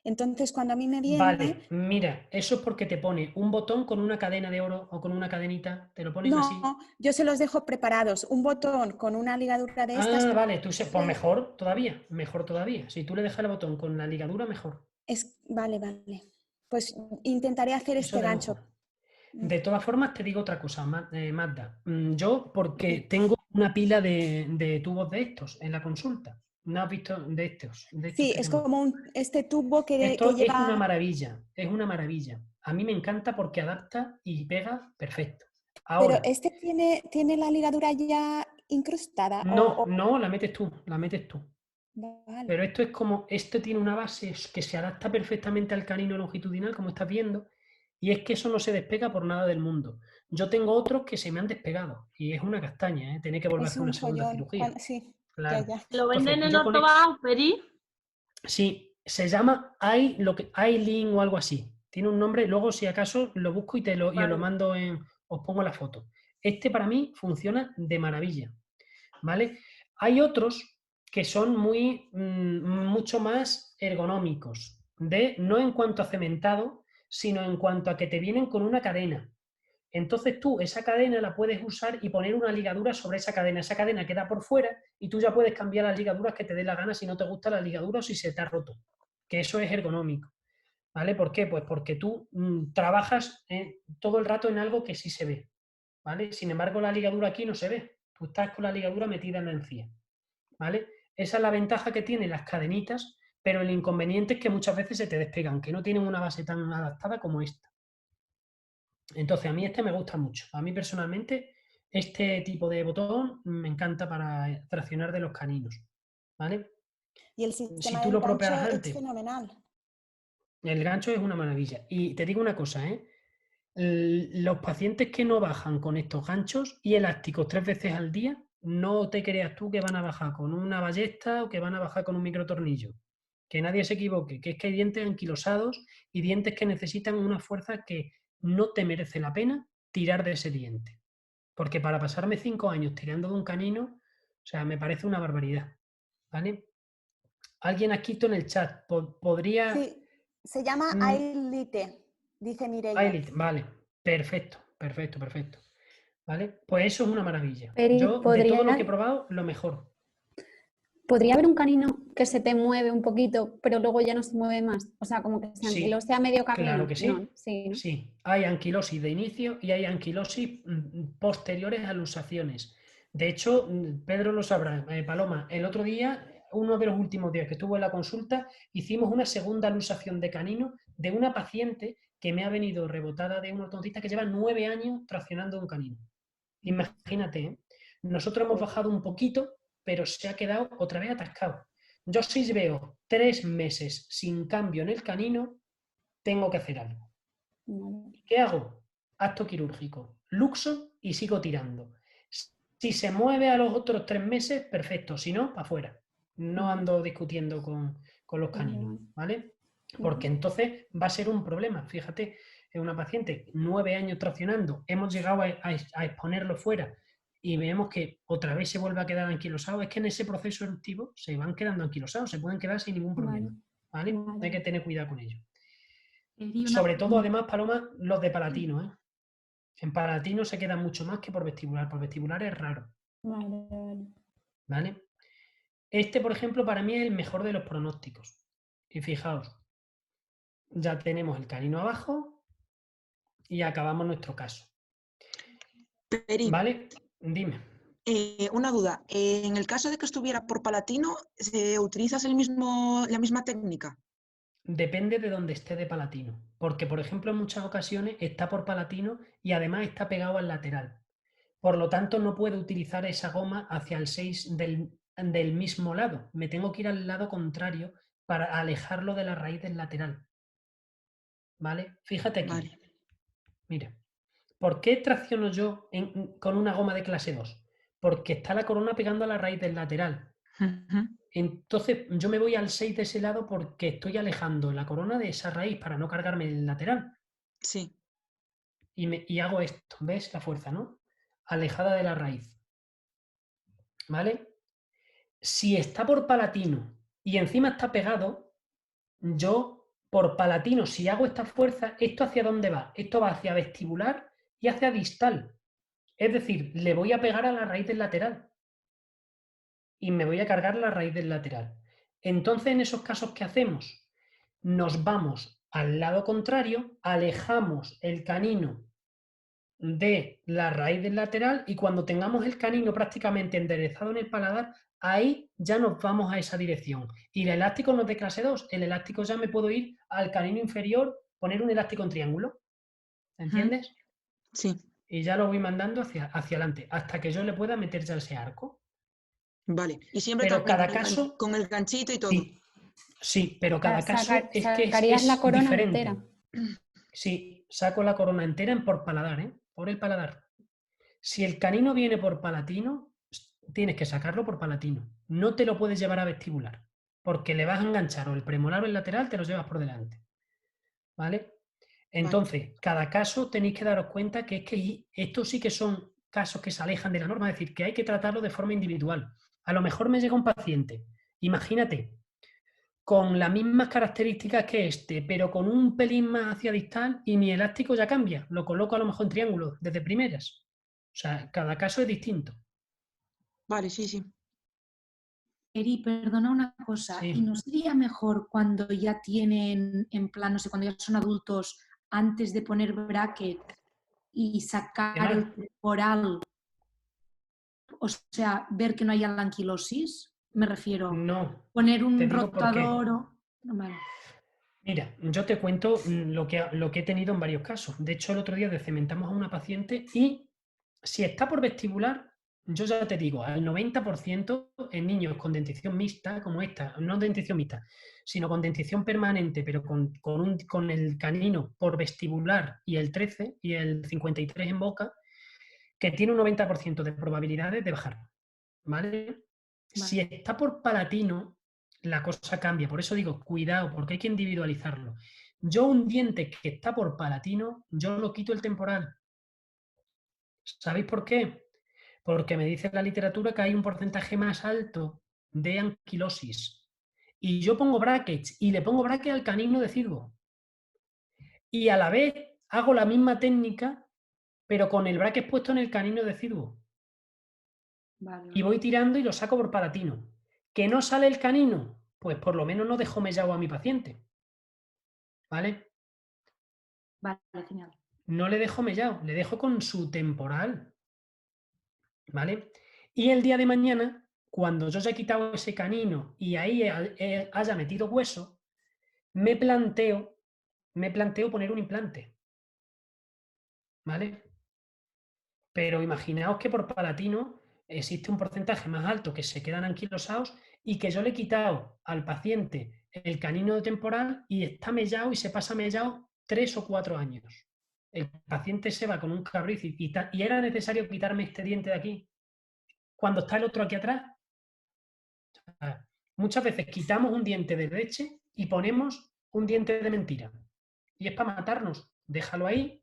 Entonces, cuando a mí me viene... Vale, mira, eso es porque te pone un botón con una cadena de oro o con una cadenita, te lo ponen así. No, yo se los dejo preparados. Un botón con una ligadura de estas... Ah, vale, pues mejor todavía. Si tú le dejas el botón con la ligadura, mejor. Vale. Pues intentaré hacer este gancho. De todas formas, te digo otra cosa, Magda. Yo, porque tengo una pila de tubos de estos en la consulta. ¿No has visto de estos? Sí, es como este tubo que Esto lleva... es una maravilla, es una maravilla. A mí me encanta porque adapta y pega perfecto. Ahora, Pero este tiene la ligadura ya incrustada. No, la metes tú. Vale. Pero esto tiene una base que se adapta perfectamente al canino longitudinal, como estás viendo, y es que eso no se despega por nada del mundo. Yo tengo otros que se me han despegado y es una castaña, ¿eh? Tener que volver a hacer una segunda cirugía. Sí, claro. ya. ¿Lo venden en Ortobao, Peri? Sí, se llama iLink o algo así. Tiene un nombre, luego si acaso lo busco y os lo mando os pongo la foto. Este para mí funciona de maravilla, ¿vale? Hay otros que son mucho más ergonómicos, no en cuanto a cementado, sino en cuanto a que te vienen con una cadena. Entonces tú esa cadena la puedes usar y poner una ligadura sobre esa cadena. Esa cadena queda por fuera y tú ya puedes cambiar las ligaduras que te dé la gana si no te gusta la ligadura o si se te ha roto. Que eso es ergonómico. ¿Vale? ¿Por qué? Pues porque tú trabajas todo el rato en algo que sí se ve. ¿vale? Sin embargo, la ligadura aquí no se ve. Tú estás con la ligadura metida en la encía, ¿vale? Esa es la ventaja que tienen las cadenitas, pero el inconveniente es que muchas veces se te despegan, que no tienen una base tan adaptada como esta. Entonces, a mí este me gusta mucho. A mí personalmente, este tipo de botón me encanta para traccionar de los caninos, ¿vale? Y el Si sistema tú del lo preparas gancho es antes, fenomenal. el gancho es una maravilla. Y te digo una cosa, los pacientes que no bajan con estos ganchos y elásticos 3 veces al día, no te creas tú que van a bajar con una ballesta o que van a bajar con un microtornillo. Que nadie se equivoque, que es que hay dientes anquilosados y dientes que necesitan una fuerza que no te merece la pena tirar de ese diente. Porque para pasarme 5 años tirando de un canino, o sea, me parece una barbaridad. ¿Vale? Alguien ha escrito en el chat, podría... Sí, se llama Ailite, dice Mireia. Vale, perfecto. ¿Vale? Pues eso es una maravilla. Peri, Yo, de todo lo que he probado, lo mejor. ¿Podría haber un canino que se te mueve un poquito, pero luego ya no se mueve más? O sea, como que se anquilose a medio camino. Claro que sí. No, sí, ¿no? Sí, hay anquilosis de inicio y hay anquilosis posteriores a luxaciones. De hecho, Pedro lo sabrá, Paloma, el otro día, uno de los últimos días que estuvo en la consulta, hicimos una segunda luxación de canino de una paciente que me ha venido rebotada de un ortodoncista que lleva 9 años traccionando un canino. Imagínate, ¿eh? Nosotros hemos bajado un poquito, pero se ha quedado otra vez atascado. Yo si veo 3 meses sin cambio en el canino, tengo que hacer algo. ¿Qué hago? Acto quirúrgico. Luxo y sigo tirando. Si se mueve a los otros 3 meses, perfecto. Si no, para afuera. No ando discutiendo con los caninos, ¿vale? Porque entonces va a ser un problema. Fíjate, es una paciente 9 años traccionando, hemos llegado a exponerlo fuera y vemos que otra vez se vuelve a quedar anquilosado. Es que en ese proceso eruptivo se van quedando anquilosados, se pueden quedar sin ningún problema, ¿vale? Hay que tener cuidado con ello. Sobre todo, además, Paloma, los de palatino, ¿eh? En palatino se queda mucho más que por vestibular es raro. ¿Vale? Este, por ejemplo, para mí es el mejor de los pronósticos. Y fijaos, ya tenemos el canino abajo y acabamos nuestro caso. Peri, ¿Vale? Dime. Una duda. En el caso de que estuviera por palatino, ¿utilizas la misma técnica? Depende de dónde esté de palatino. Porque, por ejemplo, en muchas ocasiones está por palatino y además está pegado al lateral. Por lo tanto, no puedo utilizar esa goma hacia el 6 del mismo lado. Me tengo que ir al lado contrario para alejarlo de la raíz del lateral. ¿Vale? Fíjate aquí. Vale. Mira. ¿Por qué tracciono yo con una goma de clase 2? Porque está la corona pegando a la raíz del lateral. Entonces yo me voy al 6 de ese lado porque estoy alejando la corona de esa raíz para no cargarme el lateral. Sí. Y hago esto, ¿ves? La fuerza, ¿no? Alejada de la raíz. ¿Vale? Si está por palatino y encima está pegado, yo por palatino, si hago esta fuerza, ¿esto hacia dónde va? Esto va hacia vestibular y hacia distal. Es decir, le voy a pegar a la raíz del lateral y me voy a cargar la raíz del lateral. Entonces, en esos casos, ¿qué hacemos? Nos vamos al lado contrario, alejamos el canino de la raíz del lateral y cuando tengamos el canino prácticamente enderezado en el paladar, ahí ya nos vamos a esa dirección. Y el elástico no es de clase 2, el elástico ya me puedo ir al canino inferior, poner un elástico en triángulo. ¿Entiendes? Sí. Y ya lo voy mandando hacia adelante, hasta que yo le pueda meter ya ese arco. Vale. Y siempre pero cada caso, con el ganchito y todo. Sí, pero cada caso es que ¿Sacarías la corona diferente. entera? Sí, saco la corona entera por paladar, ¿eh? Por el paladar. Si el canino viene por palatino, tienes que sacarlo por palatino. No te lo puedes llevar a vestibular, porque le vas a enganchar o el premolar o el lateral, te lo llevas por delante. ¿Vale? Entonces, cada caso tenéis que daros cuenta que es que estos sí que son casos que se alejan de la norma, es decir, que hay que tratarlo de forma individual. A lo mejor me llega un paciente, imagínate, con las mismas características que este, pero con un pelín más hacia distal y mi elástico ya cambia, lo coloco a lo mejor en triángulo desde primeras. O sea, cada caso es distinto. Vale, sí, sí. Eri, perdona una cosa, Sí. ¿y no sería mejor cuando ya tienen en plan, no sé, cuando ya son adultos, antes de poner bracket y sacar ¿Qué más? el temporal, o sea, ver que no haya la anquilosis, me refiero, No, poner te un digo por qué. rotador o... Vale. Mira, yo te cuento lo que he tenido en varios casos. De hecho, el otro día descementamos a una paciente y si está por vestibular, yo ya te digo, al 90% en niños con dentición mixta, como esta, no dentición mixta, sino con dentición permanente, pero con el canino por vestibular y el 13 y el 53 en boca, que tiene un 90% de probabilidades de bajar. ¿Vale? Si está por palatino, la cosa cambia. Por eso digo, cuidado, porque hay que individualizarlo. Yo un diente que está por palatino, yo lo quito el temporal. ¿Sabéis por qué? Porque me dice la literatura que hay un porcentaje más alto de anquilosis. Y yo pongo brackets y le pongo bracket al canino de Cirgo. Y a la vez hago la misma técnica, pero con el bracket puesto en el canino de Cirgo. Vale. Y voy tirando y lo saco por palatino. ¿Que no sale el canino? Pues por lo menos no dejo mellado a mi paciente. ¿Vale? Vale, genial. No le dejo mellado, le dejo con su temporal. ¿Vale? Y el día de mañana, cuando yo ya he quitado ese canino y ahí haya metido hueso, me planteo poner un implante. ¿Vale? Pero imaginaos que por palatino existe un porcentaje más alto que se quedan anquilosados y que yo le he quitado al paciente el canino temporal y está mellado y se pasa mellado 3 o 4 años. El paciente se va con un cabriz y era necesario quitarme este diente de aquí cuando está el otro aquí atrás. Muchas veces quitamos un diente de leche y ponemos un diente de mentira. Y es para matarnos. Déjalo ahí,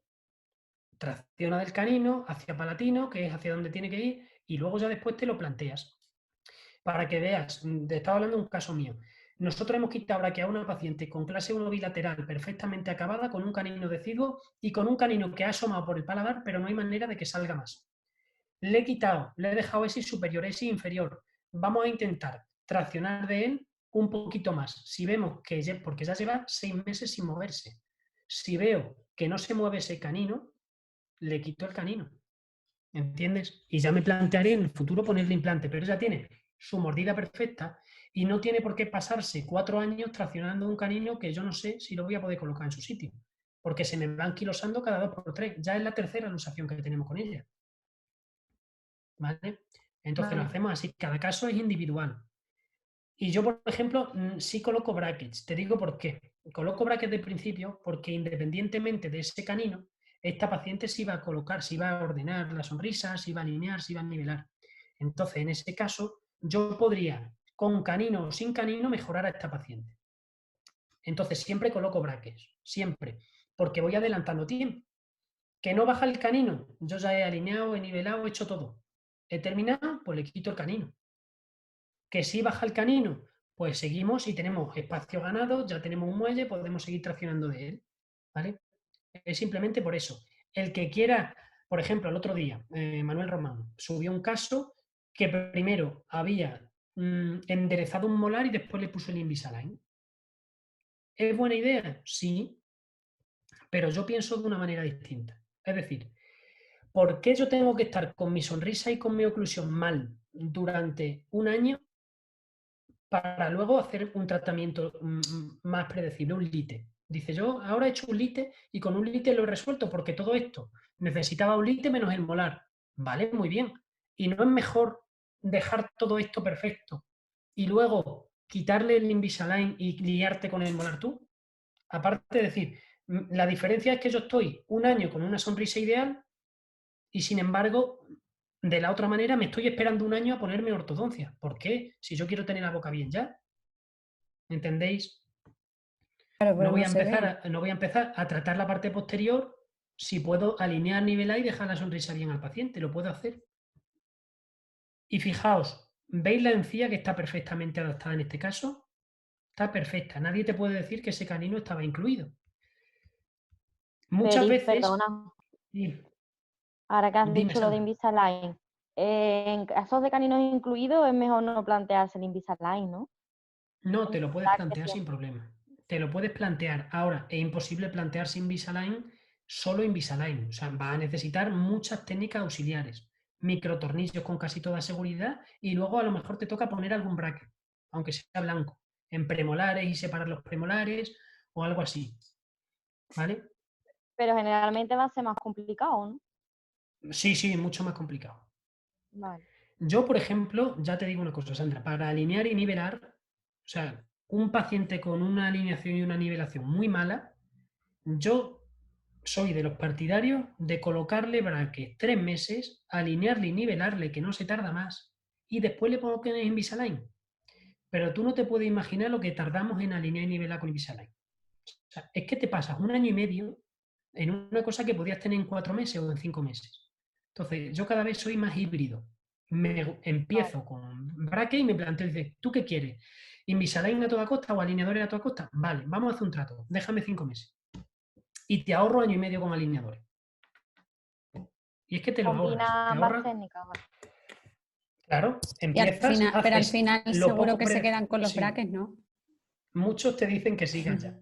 tracciona del canino hacia palatino, que es hacia donde tiene que ir, y luego ya después te lo planteas. Para que veas, te estaba hablando de un caso mío. Nosotros hemos quitado braquia a una paciente con clase 1 bilateral perfectamente acabada, con un canino deciduo y con un canino que ha asomado por el paladar, pero no hay manera de que salga más. Le he quitado, le he dejado ese superior, ese inferior. Vamos a intentar traccionar de él un poquito más. Si vemos que, porque ya lleva 6 meses sin moverse, si veo que no se mueve ese canino, le quito el canino. ¿Entiendes? Y ya me plantearé en el futuro ponerle implante, pero ya tiene su mordida perfecta y no tiene por qué pasarse 4 años traccionando un canino que yo no sé si lo voy a poder colocar en su sitio, porque se me va anquilosando cada 2 por 3. Ya es la tercera luxación que tenemos con ella. ¿Vale? Entonces lo hacemos así, cada caso es individual. Y yo, por ejemplo, sí coloco brackets. Te digo por qué. Coloco brackets de principio porque independientemente de ese canino, esta paciente se iba a colocar, se iba a ordenar la sonrisa, se iba a alinear, se iba a nivelar. Entonces, en ese caso, yo podría, con canino o sin canino, mejorar a esta paciente. Entonces, siempre coloco brackets, siempre, porque voy adelantando tiempo. ¿Que no baja el canino? Yo ya he alineado, he nivelado, he hecho todo. He terminado, pues le quito el canino. ¿Que sí baja el canino? Pues seguimos y tenemos espacio ganado, ya tenemos un muelle, podemos seguir traccionando de él. ¿Vale? Es simplemente por eso. El que quiera, por ejemplo, el otro día, Manuel Román subió un caso que primero había enderezado un molar y después le puso el Invisalign. ¿Es buena idea? Sí, pero yo pienso de una manera distinta. Es decir, ¿por qué yo tengo que estar con mi sonrisa y con mi oclusión mal durante un año para luego hacer un tratamiento más predecible, un lite? Dice, yo ahora he hecho un lite y con un lite lo he resuelto porque todo esto necesitaba un lite menos el molar. Vale, muy bien. ¿Y no es mejor dejar todo esto perfecto y luego quitarle el Invisalign y liarte con el molar tú? Aparte de decir, la diferencia es que yo estoy un año con una sonrisa ideal y sin embargo, de la otra manera, me estoy esperando un año a ponerme ortodoncia. ¿Por qué? Si yo quiero tener la boca bien ya. ¿Entendéis? Claro, No pero voy no a se ve. empezar a tratar la parte posterior si puedo alinear, nivelar y dejar la sonrisa bien al paciente. Lo puedo hacer. Y fijaos, ¿veis la encía que está perfectamente adaptada en este caso? Está perfecta. Nadie te puede decir que ese canino estaba incluido. Muchas Feliz, veces... perdona, Sí, ahora que has dime, dicho lo de Sandra. Invisalign, en casos de caninos incluidos es mejor no plantearse el Invisalign, ¿no? No, te lo puedes Intentar que plantear sin siempre. problema. Te lo puedes plantear. Ahora, es imposible plantearse Invisalign solo Invisalign. O sea, va a necesitar muchas técnicas auxiliares, microtornillos con casi toda seguridad y luego a lo mejor te toca poner algún bracket, aunque sea blanco, en premolares y separar los premolares o algo así. ¿Vale? Pero generalmente va a ser más complicado, ¿no? Sí, sí, mucho más complicado. Vale. Yo, por ejemplo, ya te digo una cosa, Sandra, para alinear y nivelar, o sea, un paciente con una alineación y una nivelación muy mala, yo soy de los partidarios de colocarle brackets 3 meses, alinearle y nivelarle, que no se tarda más, y después le pongo que es Invisalign. Pero tú no te puedes imaginar lo que tardamos en alinear y nivelar con Invisalign. O sea, es que te pasas 1 año y medio en una cosa que podías tener en 4 meses o en 5 meses. Entonces, yo cada vez soy más híbrido. Empiezo con bracket y me planteo, dice, ¿tú qué quieres? ¿Invisalign a toda costa o alineadores a toda costa? Vale, vamos a hacer un trato, déjame 5 meses. Y te ahorro año y medio con alineadores. Y es que te lo ahorras. Combina Te ambas ahorras. técnicas. Vale. Claro, Y empiezas, pero al haces final lo seguro poco que se quedan con los sí. brackets, ¿no? Muchos te dicen que sigan ya.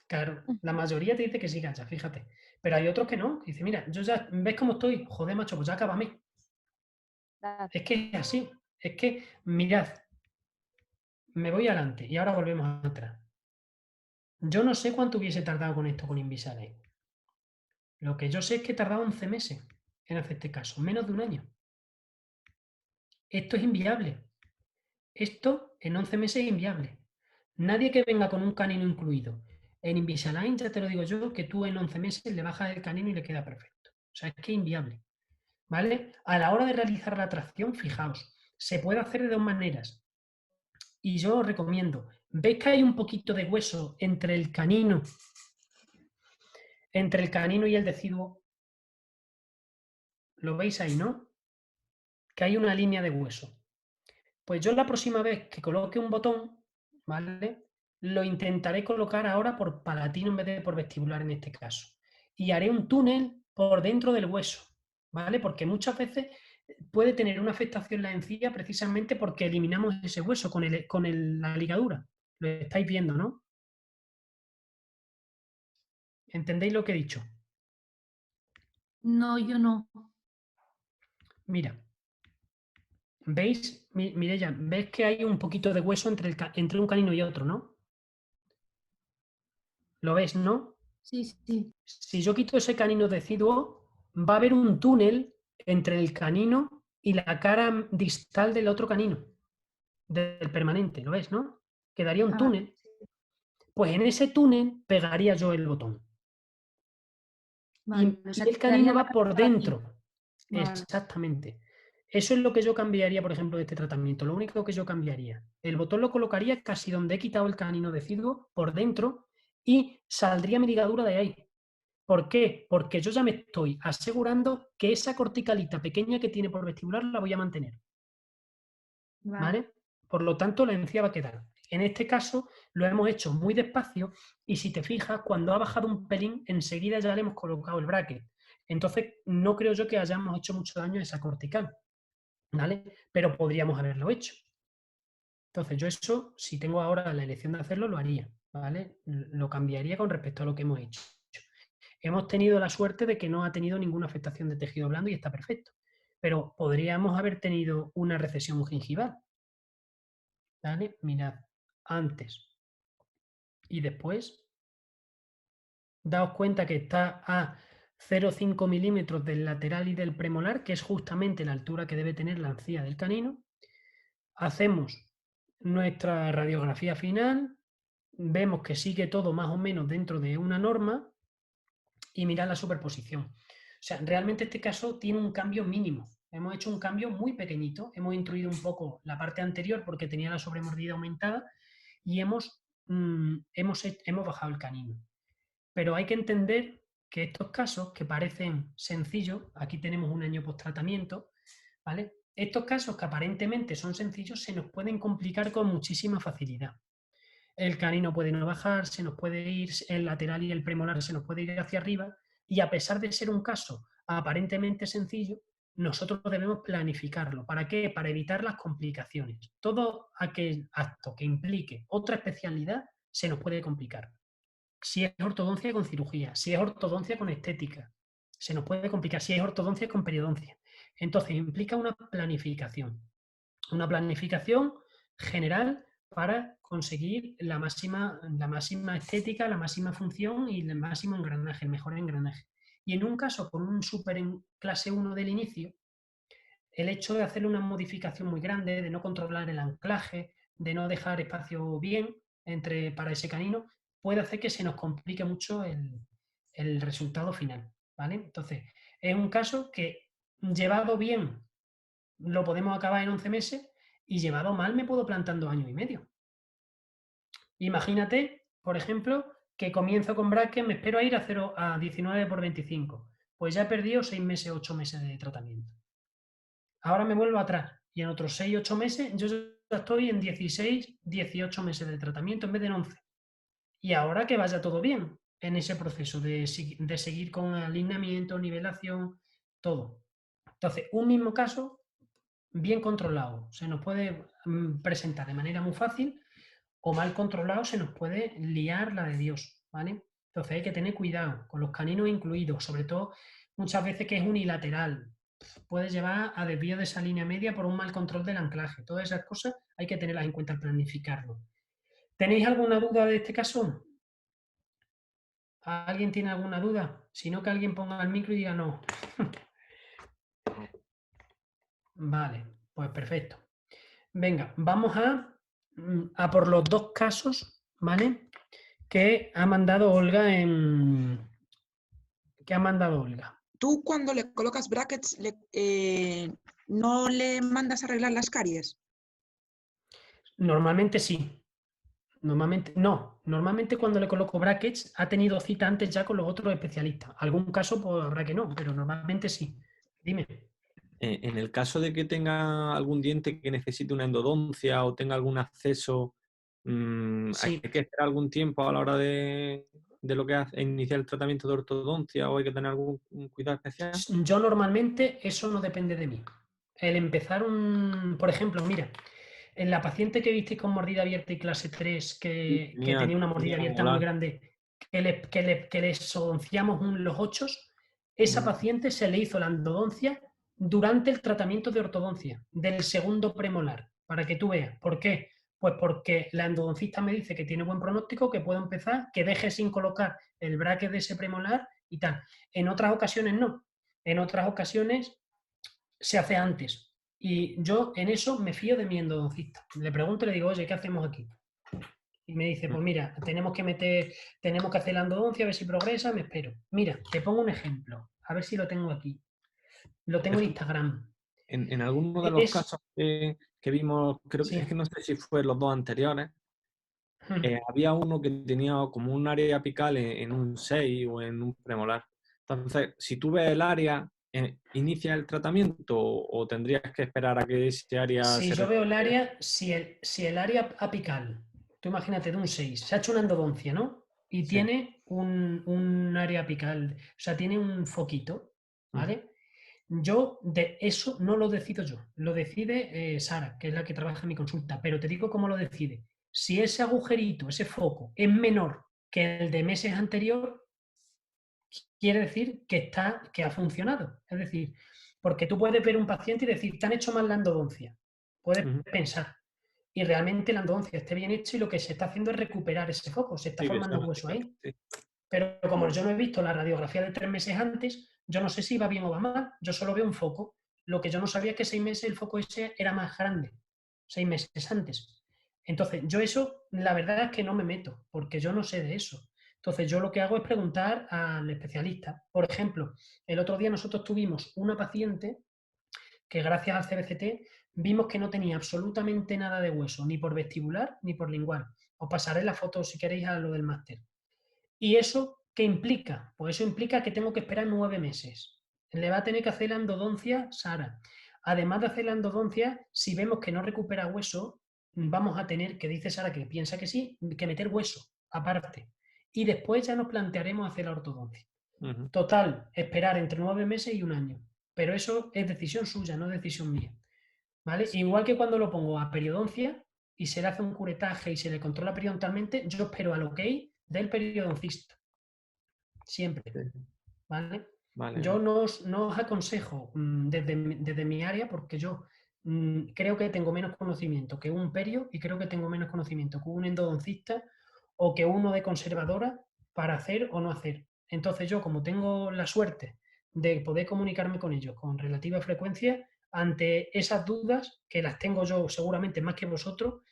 Claro, la mayoría te dice que sigan ya, fíjate. Pero hay otros que no. Dice, mira, yo ya, ¿ves cómo estoy? Joder, macho, pues ya acábame. Claro. Es que es así. Es que, mirad, me voy adelante y ahora volvemos atrás. Yo no sé cuánto hubiese tardado con esto con Invisalign. Lo que yo sé es que he tardado 11 meses en hacer este caso, menos de un año. Esto es inviable. Esto en 11 meses es inviable. Nadie que venga con un canino incluido. En Invisalign, ya te lo digo yo, que tú en 11 meses le bajas el canino y le queda perfecto. O sea, es que es inviable. ¿Vale? A la hora de realizar la tracción, fijaos, se puede hacer de dos maneras. Y yo os recomiendo, ¿veis que hay un poquito de hueso entre el canino y el deciduo? ¿Lo veis ahí, no? Que hay una línea de hueso. Pues yo la próxima vez que coloque un botón, ¿vale? Lo intentaré colocar ahora por palatino en vez de por vestibular en este caso. Y haré un túnel por dentro del hueso, ¿vale? Porque muchas veces puede tener una afectación la encía precisamente porque eliminamos ese hueso con la ligadura. Lo estáis viendo, ¿no? ¿Entendéis lo que he dicho? No, yo no. Mira, ¿veis? Mireia, ¿ves que hay un poquito de hueso entre un canino y otro, no? ¿Lo ves, no? Sí, sí. Si yo quito ese canino deciduo, va a haber un túnel entre el canino y la cara distal del otro canino, del permanente, ¿lo ves, no? Quedaría un túnel. Pues en ese túnel pegaría yo el botón. Vale, o sea, y el quedaría canino la va por cara aquí. dentro. Vale. Exactamente. Eso es lo que yo cambiaría, por ejemplo, de este tratamiento. Lo único que yo cambiaría. El botón lo colocaría casi donde he quitado el canino deciduo, por dentro, y saldría mi ligadura de ahí. ¿Por qué? Porque yo ya me estoy asegurando que esa corticalita pequeña que tiene por vestibular la voy a mantener. ¿Vale? Por lo tanto, la encía va a quedar. En este caso, lo hemos hecho muy despacio y si te fijas, cuando ha bajado un pelín, enseguida ya le hemos colocado el bracket. Entonces, no creo yo que hayamos hecho mucho daño a esa cortical. ¿Vale? Pero podríamos haberlo hecho. Entonces, yo eso, si tengo ahora la elección de hacerlo, lo haría. ¿Vale? Lo cambiaría con respecto a lo que hemos hecho. Hemos tenido la suerte de que no ha tenido ninguna afectación de tejido blando y está perfecto. Pero podríamos haber tenido una recesión gingival. ¿Vale? Mirad, antes y después. Daos cuenta que está a 0,5 milímetros del lateral y del premolar, que es justamente la altura que debe tener la encía del canino. Hacemos nuestra radiografía final, vemos que sigue todo más o menos dentro de una norma y mirad la superposición. O sea, realmente este caso tiene un cambio mínimo. Hemos hecho un cambio muy pequeñito, hemos introducido un poco la parte anterior porque tenía la sobremordida aumentada y hemos bajado el canino. Pero hay que entender que estos casos que parecen sencillos, aquí tenemos un año post-tratamiento, ¿vale? Estos casos que aparentemente son sencillos se nos pueden complicar con muchísima facilidad. El canino puede no bajar, se nos puede ir el lateral y el premolar se nos puede ir hacia arriba y a pesar de ser un caso aparentemente sencillo, nosotros debemos planificarlo. ¿Para qué? Para evitar las complicaciones. Todo aquel acto que implique otra especialidad se nos puede complicar. si es ortodoncia con cirugía, si es ortodoncia con estética. Se nos puede complicar si es ortodoncia con periodoncia. Entonces, implica una planificación general para conseguir la máxima estética, la máxima función y el máximo engranaje, el mejor engranaje. Y en un caso con un súper en clase 1 del inicio, el hecho de hacerle una modificación muy grande, de no controlar el anclaje, de no dejar espacio bien para ese canino, puede hacer que se nos complique mucho el resultado final, ¿vale? Entonces, es un caso que llevado bien lo podemos acabar en 11 meses y llevado mal me puedo plantar 2 años y medio. Imagínate, por ejemplo, que comienzo con brackets, me espero a ir a 19 por 25. Pues ya he perdido 6 meses, 8 meses de tratamiento. Ahora me vuelvo atrás y en otros 6, 8 meses yo ya estoy en 16, 18 meses de tratamiento en vez de en 11. Y ahora que vaya todo bien en ese proceso de seguir con alineamiento, nivelación, todo. Entonces, un mismo caso, bien controlado, se nos puede presentar de manera muy fácil, o mal controlado se nos puede liar la de Dios, ¿vale? Entonces hay que tener cuidado con los caninos incluidos, sobre todo muchas veces que es unilateral, puede llevar a desvío de esa línea media por un mal control del anclaje. Todas esas cosas hay que tenerlas en cuenta al planificarlo. ¿Tenéis alguna duda de este caso? ¿Alguien tiene alguna duda? Si no, que alguien ponga el micro y diga no. Vale, pues perfecto. Venga, vamos a por los 2 casos, ¿vale? Que ha mandado Olga ¿Tú cuando le colocas brackets no le mandas a arreglar las caries? Normalmente sí. Normalmente cuando le coloco brackets ha tenido cita antes ya con los otros especialistas. Algún caso pues habrá que no, pero normalmente sí. Dime. En el caso de que tenga algún diente que necesite una endodoncia o tenga algún acceso, ¿hay que esperar algún tiempo a la hora de lo que hace, iniciar el tratamiento de ortodoncia o hay que tener algún cuidado especial? Yo normalmente eso no depende de mí. El empezar por ejemplo, mira, en la paciente que visteis con mordida abierta y clase 3, que tenía una mordida abierta muy grande, que le exodonciamos los 8, esa paciente se le hizo la endodoncia durante el tratamiento de ortodoncia del segundo premolar, para que tú veas. ¿Por qué? Pues porque la endodoncista me dice que tiene buen pronóstico, que puedo empezar, que deje sin colocar el bracket de ese premolar y tal. En otras ocasiones no. En otras ocasiones se hace antes. Y yo en eso me fío de mi endodoncista. Le pregunto y le digo, oye, ¿qué hacemos aquí? Y me dice, pues mira, tenemos que hacer la endodoncia, a ver si progresa, me espero. Mira, te pongo un ejemplo, a ver si lo tengo aquí. Lo tengo en Instagram. En alguno de los casos que vimos, creo que es que no sé si fue los 2 anteriores, había uno que tenía como un área apical en un 6 o en un premolar. Entonces, si tú ves el área, ¿inicia el tratamiento o tendrías que esperar a que ese área si yo veo el área, si el área apical, tú imagínate de un 6, se ha hecho una endodoncia, ¿no? Y tiene un área apical, o sea, tiene un foquito, ¿vale? Yo de eso no lo decido yo, lo decide Sara, que es la que trabaja en mi consulta, pero te digo cómo lo decide. Si ese agujerito, ese foco, es menor que el de meses anterior, quiere decir que ha funcionado. Es decir, porque tú puedes ver un paciente y decir, te han hecho mal la endodoncia. Puedes pensar. Y realmente la endodoncia esté bien hecha y lo que se está haciendo es recuperar ese foco, se está formando hueso ahí. Pero como yo no he visto la radiografía de 3 meses antes, yo no sé si va bien o va mal, yo solo veo un foco. Lo que yo no sabía es que 6 meses el foco ese era más grande, 6 meses antes. Entonces, yo eso, la verdad es que no me meto, porque yo no sé de eso. Entonces, yo lo que hago es preguntar al especialista. Por ejemplo, el otro día nosotros tuvimos una paciente que gracias al CBCT vimos que no tenía absolutamente nada de hueso, ni por vestibular ni por lingual. Os pasaré la foto si queréis a lo del máster. ¿Y eso qué implica? Pues eso implica que tengo que esperar 9 meses. Le va a tener que hacer la endodoncia Sara. Además de hacer la endodoncia, si vemos que no recupera hueso, vamos a tener, que dice Sara que piensa que sí, que meter hueso aparte. Y después ya nos plantearemos hacer la ortodoncia. Total, esperar entre 9 meses y 1 año. Pero eso es decisión suya, no decisión mía. ¿Vale? Igual que cuando lo pongo a periodoncia y se le hace un curetaje y se le controla periodontalmente, yo espero al OK del periodoncista. Siempre. ¿Vale? Vale. Yo no os aconsejo desde mi área, porque yo creo que tengo menos conocimiento que un perio y creo que tengo menos conocimiento que un endodoncista o que uno de conservadora para hacer o no hacer. Entonces yo, como tengo la suerte de poder comunicarme con ellos con relativa frecuencia, ante esas dudas, que las tengo yo seguramente más que vosotros,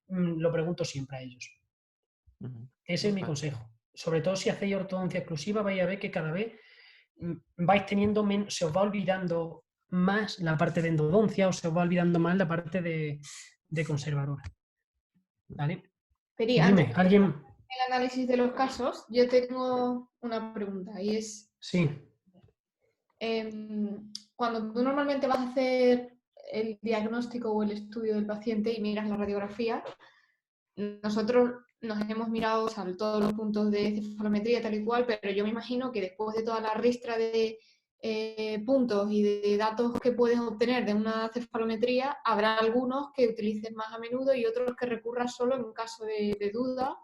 lo pregunto siempre a ellos. Ese es mi consejo. Sobre todo si hacéis ortodoncia exclusiva, vais a ver que cada vez vais teniendo menos, se os va olvidando más la parte de endodoncia o se os va olvidando más la parte de conservadora. ¿Vale? Peri, dime, alguien... El análisis de los casos, yo tengo una pregunta y es... Sí. Cuando tú normalmente vas a hacer el diagnóstico o el estudio del paciente y miras la radiografía, nosotros nos hemos mirado, o sea, todos los puntos de cefalometría tal y cual, pero yo me imagino que después de toda la ristra de puntos y de datos que puedes obtener de una cefalometría, habrá algunos que utilices más a menudo y otros que recurras solo en caso de duda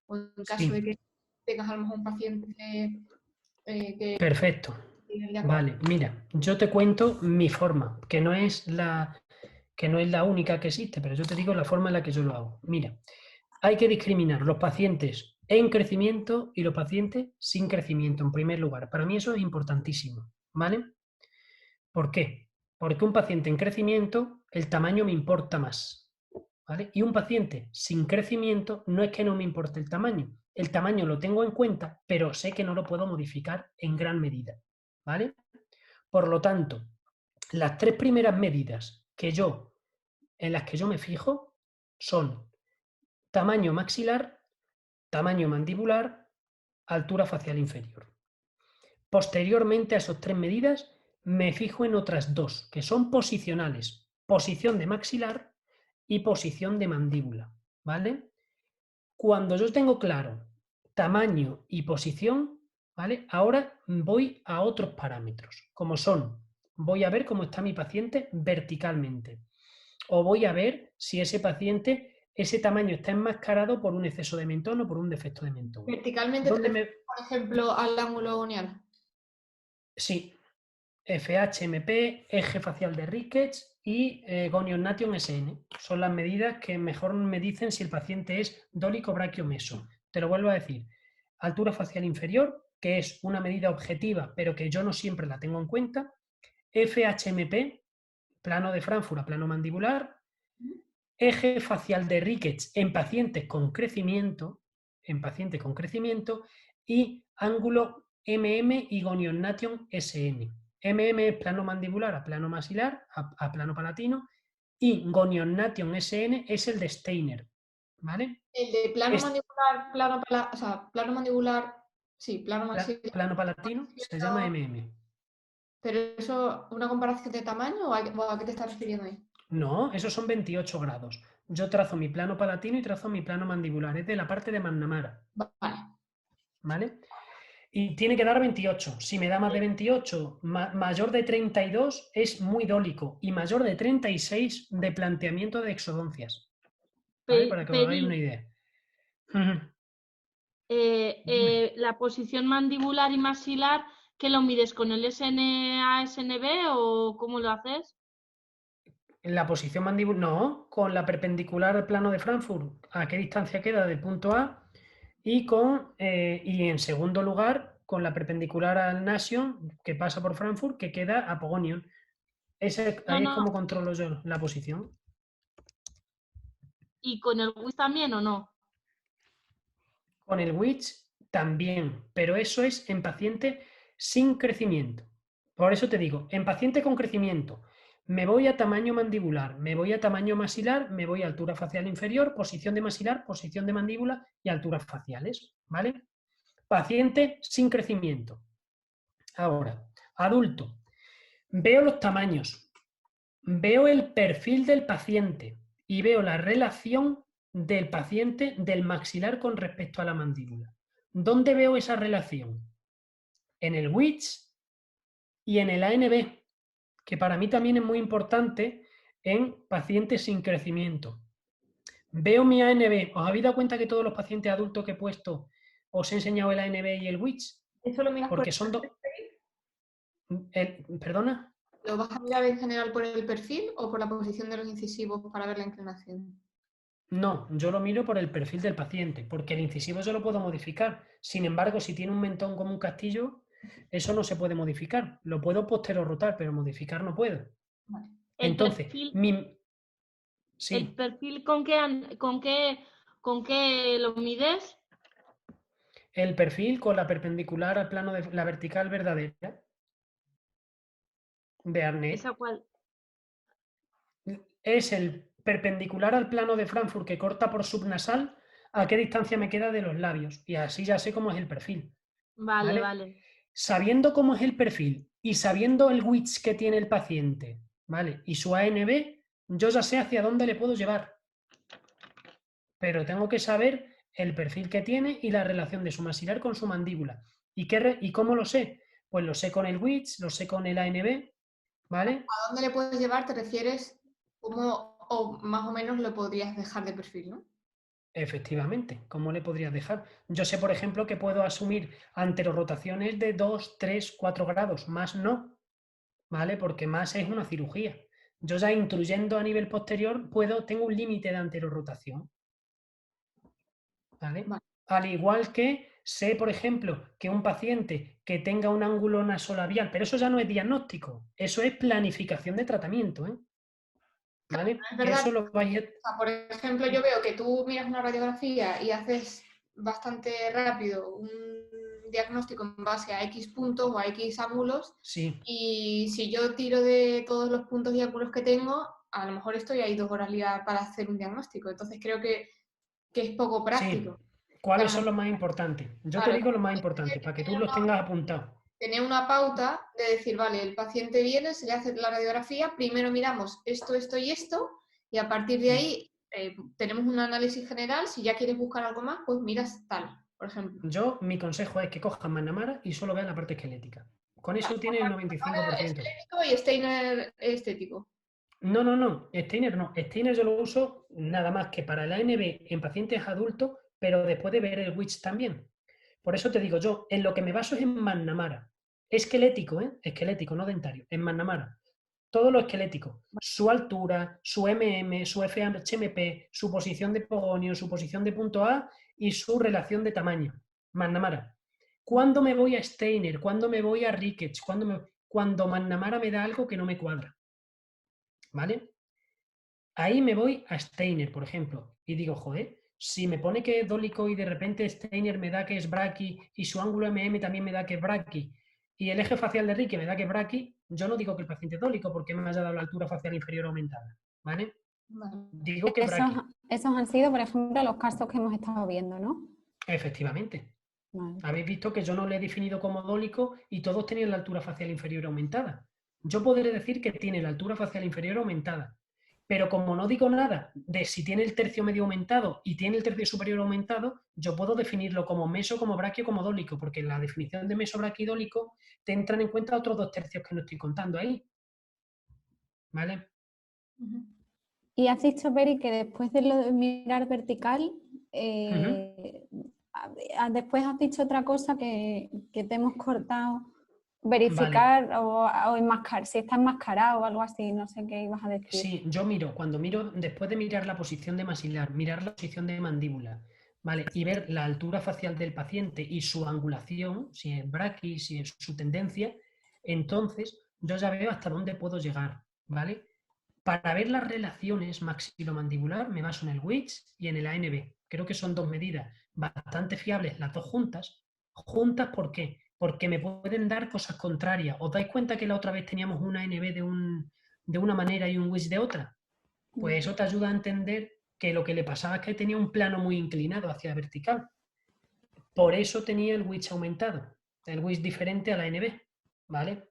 o en caso de que tengas a lo mejor un paciente que... Perfecto. Vale, mira, yo te cuento mi forma, que no es la única que existe, pero yo te digo la forma en la que yo lo hago. Mira, hay que discriminar los pacientes en crecimiento y los pacientes sin crecimiento, en primer lugar. Para mí eso es importantísimo, ¿vale? ¿Por qué? Porque un paciente en crecimiento, el tamaño me importa más, ¿vale? Y un paciente sin crecimiento no es que no me importe el tamaño lo tengo en cuenta, pero sé que no lo puedo modificar en gran medida, ¿vale? Por lo tanto, las 3 primeras medidas en las que yo me fijo son tamaño maxilar, tamaño mandibular, altura facial inferior. Posteriormente a esas 3 medidas me fijo en otras 2, que son posicionales. Posición de maxilar y posición de mandíbula, ¿vale? Cuando yo tengo claro tamaño y posición, ¿vale? Ahora voy a otros parámetros, como son, voy a ver cómo está mi paciente verticalmente, o voy a ver si ese paciente, ese tamaño está enmascarado por un exceso de mentón o por un defecto de mentón. Verticalmente, por ejemplo, al ángulo gonial. Sí, FHMP, eje facial de Ricketts y Gonion Nation SN. Son las medidas que mejor me dicen si el paciente es dólico, braquio, meso. Te lo vuelvo a decir. Altura facial inferior, que es una medida objetiva, pero que yo no siempre la tengo en cuenta. FHMP, plano de Frankfurt a plano mandibular. Eje facial de Ricketts en pacientes con crecimiento, y ángulo MM y Gonion Nation SN. MM es plano mandibular a plano maxilar, a plano palatino, y Gonion Nation SN es el de Steiner, ¿vale? El de plano mandibular, plano mandibular, sí, plano maxilar. Plano palatino se llama MM. ¿Pero eso, una comparación de tamaño o a qué te estás refiriendo ahí? No, esos son 28 grados. Yo trazo mi plano palatino y trazo mi plano mandibular, es de la parte de McNamara. ¿Vale? Y tiene que dar 28. Si me da más de 28, mayor de 32 es muy dólico y mayor de 36 de planteamiento de exodoncias. ¿Vale? Para que os hagáis una idea. La posición mandibular y maxilar, ¿qué lo mides con el SNA-SNB o cómo lo haces? La posición mandibular, no, con la perpendicular al plano de Frankfurt, a qué distancia queda del punto A, y en segundo lugar, con la perpendicular al Nation, que pasa por Frankfurt, que queda a Pogonion. Ahí es como controlo yo la posición. ¿Y con el WITCH también o no? Con el WITCH también, pero eso es en paciente sin crecimiento. Por eso te digo, en paciente con crecimiento, me voy a tamaño mandibular, me voy a tamaño maxilar, me voy a altura facial inferior, posición de maxilar, posición de mandíbula y alturas faciales, ¿vale? Paciente sin crecimiento. Ahora, adulto. Veo los tamaños, veo el perfil del paciente y veo la relación del paciente del maxilar con respecto a la mandíbula. ¿Dónde veo esa relación? En el WITCH y en el ANB, que para mí también es muy importante en pacientes sin crecimiento. Veo mi ANB. ¿Os habéis dado cuenta que todos los pacientes adultos que he puesto os he enseñado el ANB y el width. ¿Eso lo miras Porque por son el dos... perfil? ¿Perdona? ¿Lo vas a mirar en general por el perfil o por la posición de los incisivos para ver la inclinación? No, yo lo miro por el perfil del paciente, porque el incisivo yo lo puedo modificar. Sin embargo, si tiene un mentón como un castillo, eso no se puede modificar. Lo puedo posterorrotar, pero modificar no puedo. Vale. Entonces, ¿El sí, perfil con qué lo mides? el perfil con la perpendicular al plano de la vertical verdadera de Arnett ¿Esa cuál? es el perpendicular al plano de Frankfurt que corta por subnasal, a qué distancia me queda de los labios. Y así ya sé cómo es el perfil. Vale, ¿Vale? vale. Sabiendo cómo es el perfil y sabiendo el width que tiene el paciente, ¿vale? Y su ANB, yo ya sé hacia dónde le puedo llevar. Pero tengo que saber el perfil que tiene y la relación de su maxilar con su mandíbula. ¿Y cómo lo sé? Pues lo sé con el width, lo sé con el ANB, ¿vale? ¿A dónde le puedes llevar? Te refieres cómo o más o menos lo podrías dejar de perfil, ¿no? Efectivamente, ¿cómo le podrías dejar? Yo sé, por ejemplo, que puedo asumir anterorrotaciones de 2, 3, 4 grados, más no, ¿vale? Porque más es una cirugía. Yo ya intruyendo a nivel posterior tengo un límite de anterorrotación, ¿vale? Vale. Al igual que sé, por ejemplo, que un paciente que tenga un ángulo nasolabial, pero eso ya no es diagnóstico, eso es planificación de tratamiento, ¿eh? ¿Vale? Es Que verdad. eso lo vais a... O sea, por ejemplo, yo veo que tú miras una radiografía y haces bastante rápido un diagnóstico en base a X puntos o a X ángulos. Sí. Y si yo tiro de todos los puntos y ángulos que tengo, a lo mejor estoy ahí 2 horas liadas para hacer un diagnóstico. Entonces creo que es poco práctico. Sí. ¿Cuáles Claro, son los más importantes? Yo te claro, digo los más importantes, para que tú los tengas apuntados. tener una pauta de decir, vale, el paciente viene, se le hace la radiografía, primero miramos esto, esto y esto, y a partir de ahí tenemos un análisis general. Si ya quieres buscar algo más, pues miras tal, por ejemplo. Mi consejo es que cojan McNamara y solo vean la parte esquelética. Con eso Claro, tiene el McNamara 95%. esquelético y Steiner estético. No. Steiner no. Steiner yo lo uso nada más que para el ANB en pacientes adultos, pero después de ver el WITCH también. Por eso te digo yo, en lo que me baso es en McNamara. Esquelético, ¿eh? Esquelético, no dentario. En McNamara. Todo lo esquelético. Su altura, su su FHMP, su posición de pogonio, su posición de punto A y su relación de tamaño. McNamara. ¿Cuándo me voy a Steiner? ¿Cuándo me voy a Ricketts? Cuando McNamara me da algo que no me cuadra. ¿Vale? Ahí me voy a Steiner, por ejemplo, y digo, joder, si me pone que es dólico y de repente Steiner me da que es braqui y su ángulo MM también me da que es braqui y el eje facial de Rique me da que es braqui, yo no digo que el paciente es dólico porque me haya dado la altura facial inferior aumentada, ¿vale? Digo que es braqui. Esos han sido, por ejemplo, los casos que hemos estado viendo, ¿no? Efectivamente. Vale. Habéis visto que yo no le he definido como dólico y todos tenían la altura facial inferior aumentada. Yo podré decir que tiene la altura facial inferior aumentada, pero como no digo nada de si tiene el tercio medio aumentado y tiene el tercio superior aumentado, yo puedo definirlo como meso, como braquio, como dólico, porque en la definición de meso, braquio y dólico te entran en cuenta otros 2 tercios que no estoy contando ahí. ¿Vale? Y has dicho, Peri, que después de lo de mirar vertical, después has dicho otra cosa que te hemos cortado. Verificar o enmascarar, si está enmascarado o algo así, no sé qué ibas a decir. Sí, cuando miro, después de mirar la posición de maxilar, mirar la posición de mandíbula, ¿vale? Y ver la altura facial del paciente y su angulación, si es braqui, si es su tendencia, entonces yo ya veo hasta dónde puedo llegar, ¿vale? Para ver las relaciones maxilomandibular me baso en el WITCH y en el ANB. Creo que son 2 medidas bastante fiables, las dos juntas. ¿Juntas por qué? Porque me pueden dar cosas contrarias. ¿Os dais cuenta que la otra vez teníamos una ANB de una manera y un WITCH de otra? Pues eso te ayuda a entender que lo que le pasaba es que tenía un plano muy inclinado hacia vertical. Por eso tenía el WITCH aumentado, el WITCH diferente a la ANB, ¿vale?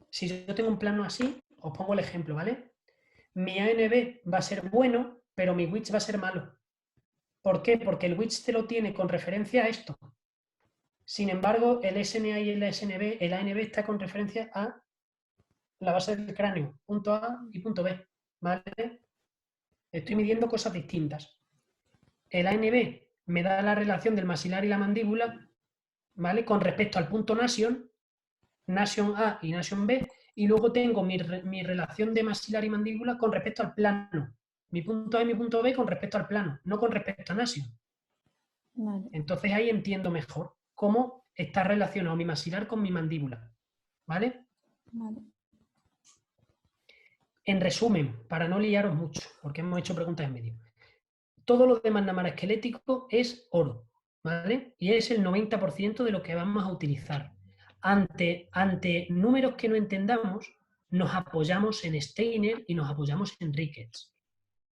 Si yo tengo un plano así, os pongo el ejemplo, ¿vale? Mi ANB va a ser bueno, pero mi WITCH va a ser malo. ¿Por qué? Porque el WITCH te lo tiene con referencia a esto. Sin embargo, el SMA y el SNB, el ANB está con referencia a la base del cráneo, punto A y punto B, ¿vale? Estoy midiendo cosas distintas. El ANB me da la relación del maxilar y la mandíbula, ¿vale? Con respecto al punto Nation A y Nation B, y luego tengo mi relación de maxilar y mandíbula con respecto al plano. Mi punto A y mi punto B con respecto al plano, no con respecto a Nation. Vale. Entonces ahí entiendo mejor cómo está relacionado mi maxilar con mi mandíbula, ¿vale? Vale. En resumen, para no liaros mucho, porque hemos hecho preguntas en medio, todo lo de McNamara esquelético es oro, ¿vale? Y es el 90% de lo que vamos a utilizar. Ante números que no entendamos, nos apoyamos en Steiner y nos apoyamos en Ricketts,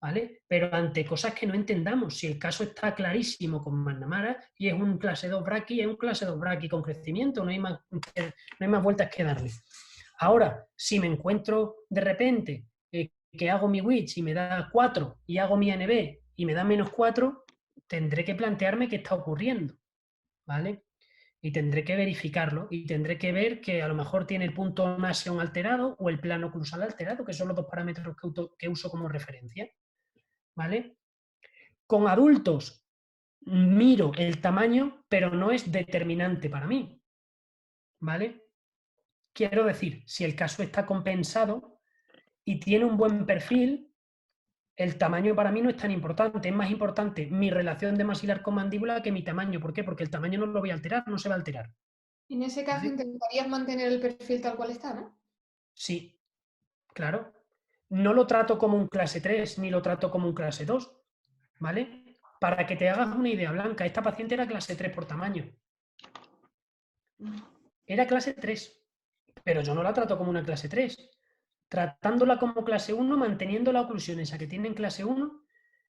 ¿vale? Pero ante cosas que no entendamos, si el caso está clarísimo con McNamara y es un clase 2 braqui, es un clase 2 braqui con crecimiento, no hay más vueltas que darle. Ahora, si me encuentro de repente que hago mi WITS y me da 4 y hago mi ANB y me da -4, tendré que plantearme qué está ocurriendo, ¿vale? Y tendré que verificarlo y tendré que ver que a lo mejor tiene el punto Nation alterado o el plano oclusal alterado, que son los dos parámetros que uso como referencia, ¿vale? Con adultos miro el tamaño, pero no es determinante para mí, ¿vale? Quiero decir, si el caso está compensado y tiene un buen perfil, el tamaño para mí no es tan importante. Es más importante mi relación de maxilar con mandíbula que mi tamaño. ¿Por qué? Porque el tamaño no lo voy a alterar, no se va a alterar. En ese caso intentarías mantener el perfil tal cual está, ¿no? Sí, claro. No lo trato como un clase 3 ni lo trato como un clase 2, ¿vale? Para que te hagas una idea, Blanca, esta paciente era clase 3 por tamaño. Era clase 3, pero yo no la trato como una clase 3. Tratándola como clase 1, manteniendo la oclusión esa que tiene en clase 1,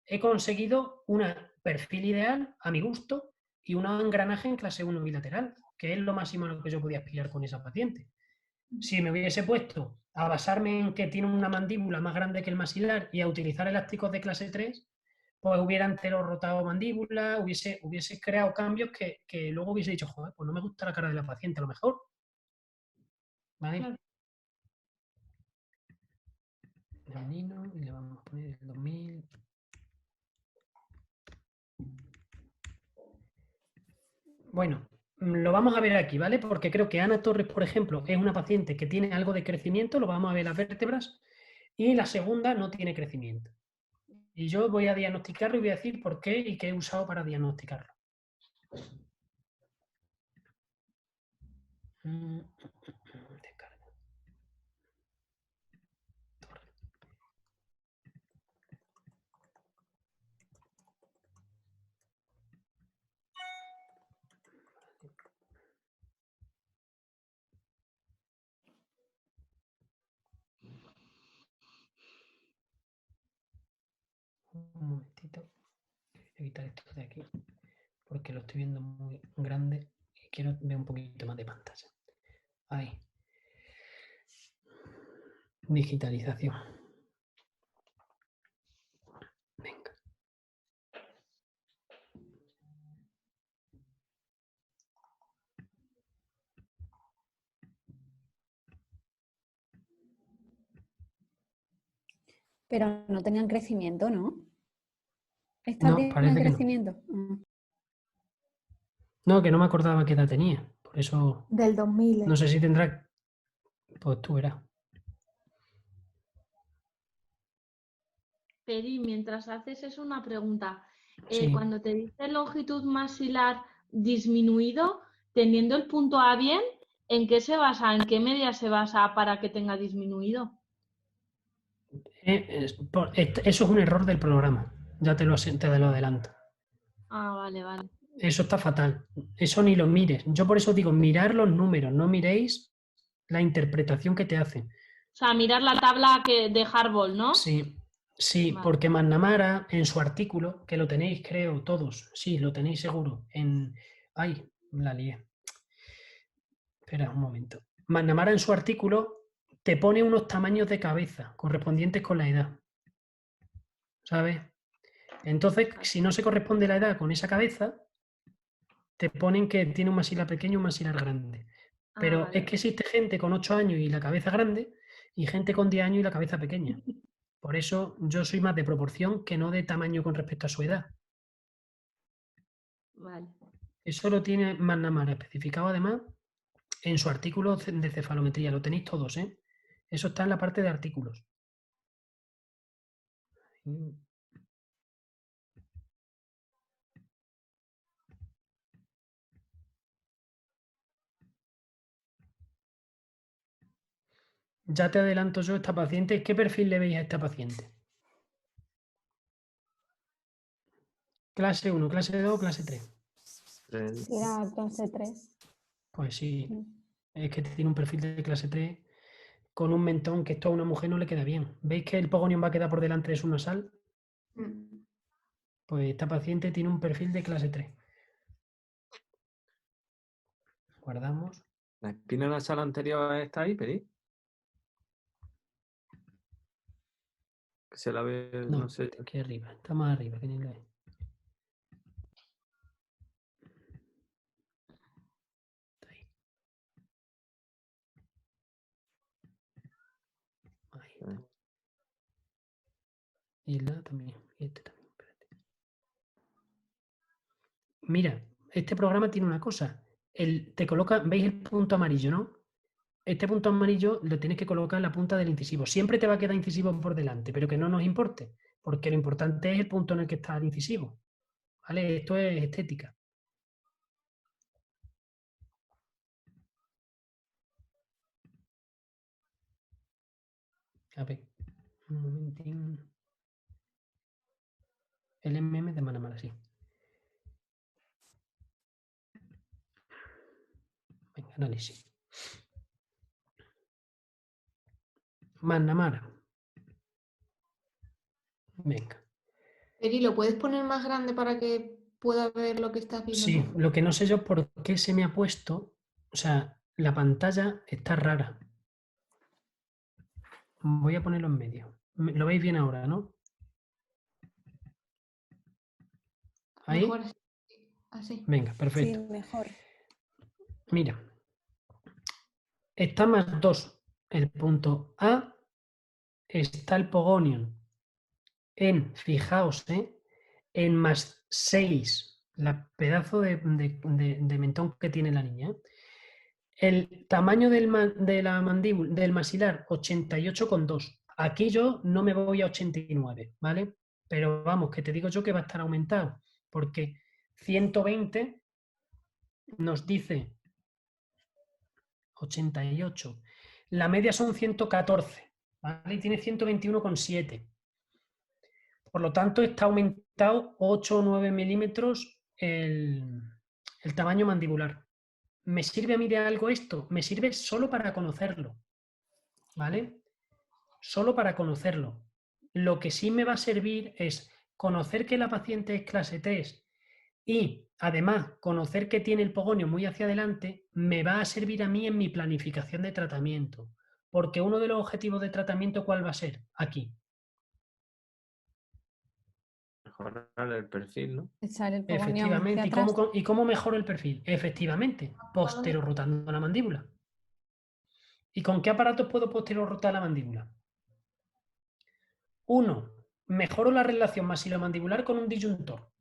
he conseguido un perfil ideal a mi gusto y un engranaje en clase 1 bilateral, que es lo máximo a lo que yo podía aspirar con esa paciente. Si me hubiese puesto a basarme en que tiene una mandíbula más grande que el maxilar y a utilizar elásticos de clase 3, pues hubiera entero rotado mandíbula, hubiese creado cambios que luego hubiese dicho, joder, pues no me gusta la cara de la paciente, a lo mejor. ¿Vale? Claro. Y le vamos a poner el 2000. Bueno, lo vamos a ver aquí, ¿vale? Porque creo que Ana Torres, por ejemplo, es una paciente que tiene algo de crecimiento, lo vamos a ver las vértebras, y la segunda no tiene crecimiento. Y yo voy a diagnosticarlo y voy a decir por qué y qué he usado para diagnosticarlo. Un momentito. Evitar esto de aquí, porque lo estoy viendo muy grande y quiero ver un poquito más de pantalla. Ahí. Digitalización. Venga. Pero no tenían crecimiento, ¿no? ¿Estas No, tienen parece que crecimiento? no. No, que no me acordaba qué edad tenía. Por eso. Del 2000. No sé si tendrá. Pues tú verás. Peri, mientras haces eso, una pregunta. Sí. Cuando te dice longitud maxilar disminuido, teniendo el punto A bien, ¿en qué se basa? ¿En qué media se basa para que tenga disminuido? Eso es un error del programa. Ya te lo adelanto. Ah, vale, vale. Eso está fatal. Eso ni lo mires. Yo por eso digo, mirar los números, no miréis la interpretación que te hacen. O sea, mirar la tabla de Harbaugh, ¿no? Sí, sí, Vale. porque McNamara en su artículo, que lo tenéis creo todos, sí, lo tenéis seguro, Ay, la lié. Espera un momento. McNamara en su artículo te pone unos tamaños de cabeza correspondientes con la edad. ¿Sabes? Entonces, si no se corresponde la edad con esa cabeza, te ponen que tiene un maxilar pequeño y un maxilar grande. Pero vale. es que existe gente con 8 años y la cabeza grande y gente con 10 años y la cabeza pequeña. Por eso yo soy más de proporción que no de tamaño con respecto a su edad. Vale. Eso lo tiene McNamara especificado además en su artículo de cefalometría. Lo tenéis todos, ¿eh? Eso está en la parte de artículos. Ya te adelanto yo esta paciente. ¿Qué perfil le veis a esta paciente? ¿Clase 1, clase 2 o clase 3? Era clase 3. Pues sí, es que tiene un perfil de clase 3 con un mentón que esto a una mujer no le queda bien. ¿Veis que el pogonium va a quedar por delante de su nasal? Pues esta paciente tiene un perfil de clase 3. Guardamos. ¿La espina nasal anterior está ahí, Peri? Se la ve, No, no sé. está aquí arriba, está más arriba que ni la ve. Está ahí. Ahí está. Y la también, y este también. Espérate. Mira, este programa tiene una cosa. Te coloca, ¿veis el punto amarillo, no? Este punto amarillo lo tienes que colocar en la punta del incisivo. Siempre te va a quedar incisivo por delante, pero que no nos importe, porque lo importante es el punto en el que está el incisivo. ¿Vale? Esto es estética. A ver, un momentín. El MM de McNamara, sí. Venga, análisis. McNamara. Venga. Eri, ¿lo puedes poner más grande para que pueda ver lo que estás viendo? Sí, tú? lo que no sé yo por qué se me ha puesto, o sea, la pantalla está rara. Voy a ponerlo en medio. Lo veis bien ahora, ¿no? ¿Ahí? Mejor así. Venga, perfecto. Sí, mejor. Mira, está más 2 el punto A, está el pogonium en, fijaos, en más 6, la pedazo de mentón que tiene la niña. El tamaño de la mandíbula, del maxilar, 88,2. Aquí yo no me voy a 89, ¿vale? Pero vamos, que te digo yo que va a estar aumentado, porque 120 nos dice 88. La media son 114, ¿vale? Y tiene 121,7. Por lo tanto, está aumentado 8 o 9 milímetros el tamaño mandibular. ¿Me sirve a mí de algo esto? Me sirve solo para conocerlo, ¿vale? Solo para conocerlo. Lo que sí me va a servir es conocer que la paciente es clase 3 y además conocer que tiene el pogonio muy hacia adelante, me va a servir a mí en mi planificación de tratamiento. Porque uno de los objetivos de tratamiento, ¿cuál va a ser? Aquí. Mejorar el perfil, ¿no? Echar el pogonium Efectivamente. hacia atrás. ¿Y cómo mejoro el perfil? Efectivamente, posterorrotando la mandíbula. ¿Y con qué aparatos puedo posterorrotar la mandíbula? 1. Mejoro la relación maxilomandibular con un disyuntor.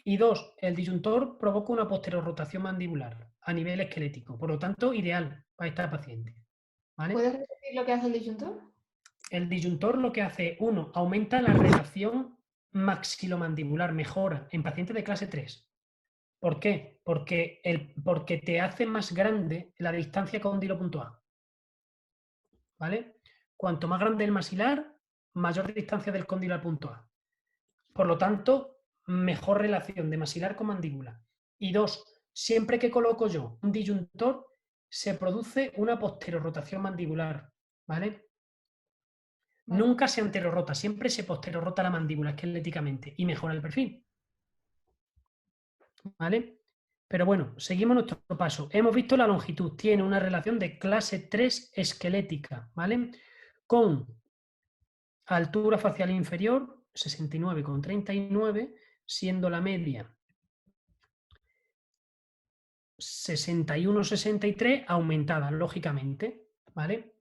Y 2. El disyuntor provoca una posterorrotación mandibular a nivel esquelético. Por lo tanto, ideal para esta paciente. ¿Vale? ¿Puedes repetir lo que hace el disyuntor? El disyuntor lo que hace, 1, aumenta la relación maxilomandibular, mejora en pacientes de clase 3. ¿Por qué? Porque te hace más grande la distancia cóndilo punto A. ¿Vale? Cuanto más grande el maxilar, mayor distancia del cóndilo al punto A. Por lo tanto, mejor relación de maxilar con mandíbula. Y 2, siempre que coloco yo un disyuntor, se produce una posterorrotación mandibular. ¿Vale? Nunca se anterorrota, siempre se posterorrota la mandíbula esqueléticamente y mejora el perfil. ¿Vale? Pero bueno, seguimos nuestro paso. Hemos visto la longitud, tiene una relación de clase 3 esquelética, ¿vale? Con altura facial inferior, 69,39, siendo la media 61,63, aumentada, lógicamente, ¿vale?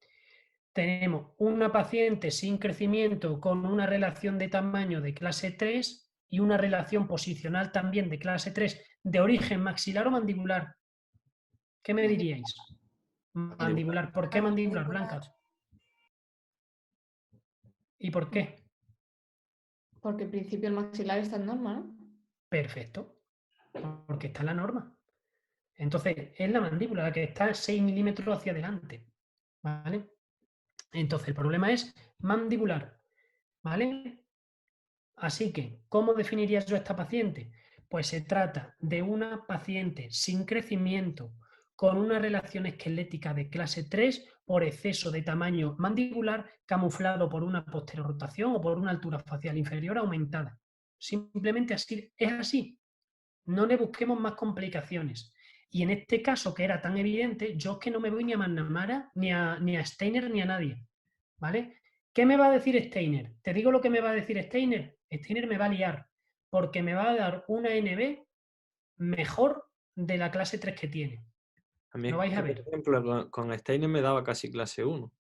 Tenemos una paciente sin crecimiento con una relación de tamaño de clase 3 y una relación posicional también de clase 3 de origen maxilar o mandibular. ¿Qué me diríais? Mandibular. ¿Por qué mandibular, Blanca? ¿Y por qué? Porque en principio el maxilar está en norma, ¿no? Perfecto. Porque está en la norma. Entonces, es la mandíbula la que está 6 milímetros hacia adelante. ¿Vale? Entonces, el problema es mandibular. ¿Vale? Así que, ¿cómo definirías yo a esta paciente? Pues se trata de una paciente sin crecimiento, con una relación esquelética de clase 3 por exceso de tamaño mandibular camuflado por una posterorotación o por una altura facial inferior aumentada. Simplemente así, es así. No le busquemos más complicaciones. Y en este caso, que era tan evidente, yo es que no me voy ni a McNamara, ni a Steiner, ni a nadie. ¿Vale? ¿Qué me va a decir Steiner? Te digo lo que me va a decir Steiner. Steiner me va a liar, porque me va a dar una NB mejor de la clase 3 que tiene. A mí, Lo vais a ver. por ejemplo, con Steiner me daba casi clase 1.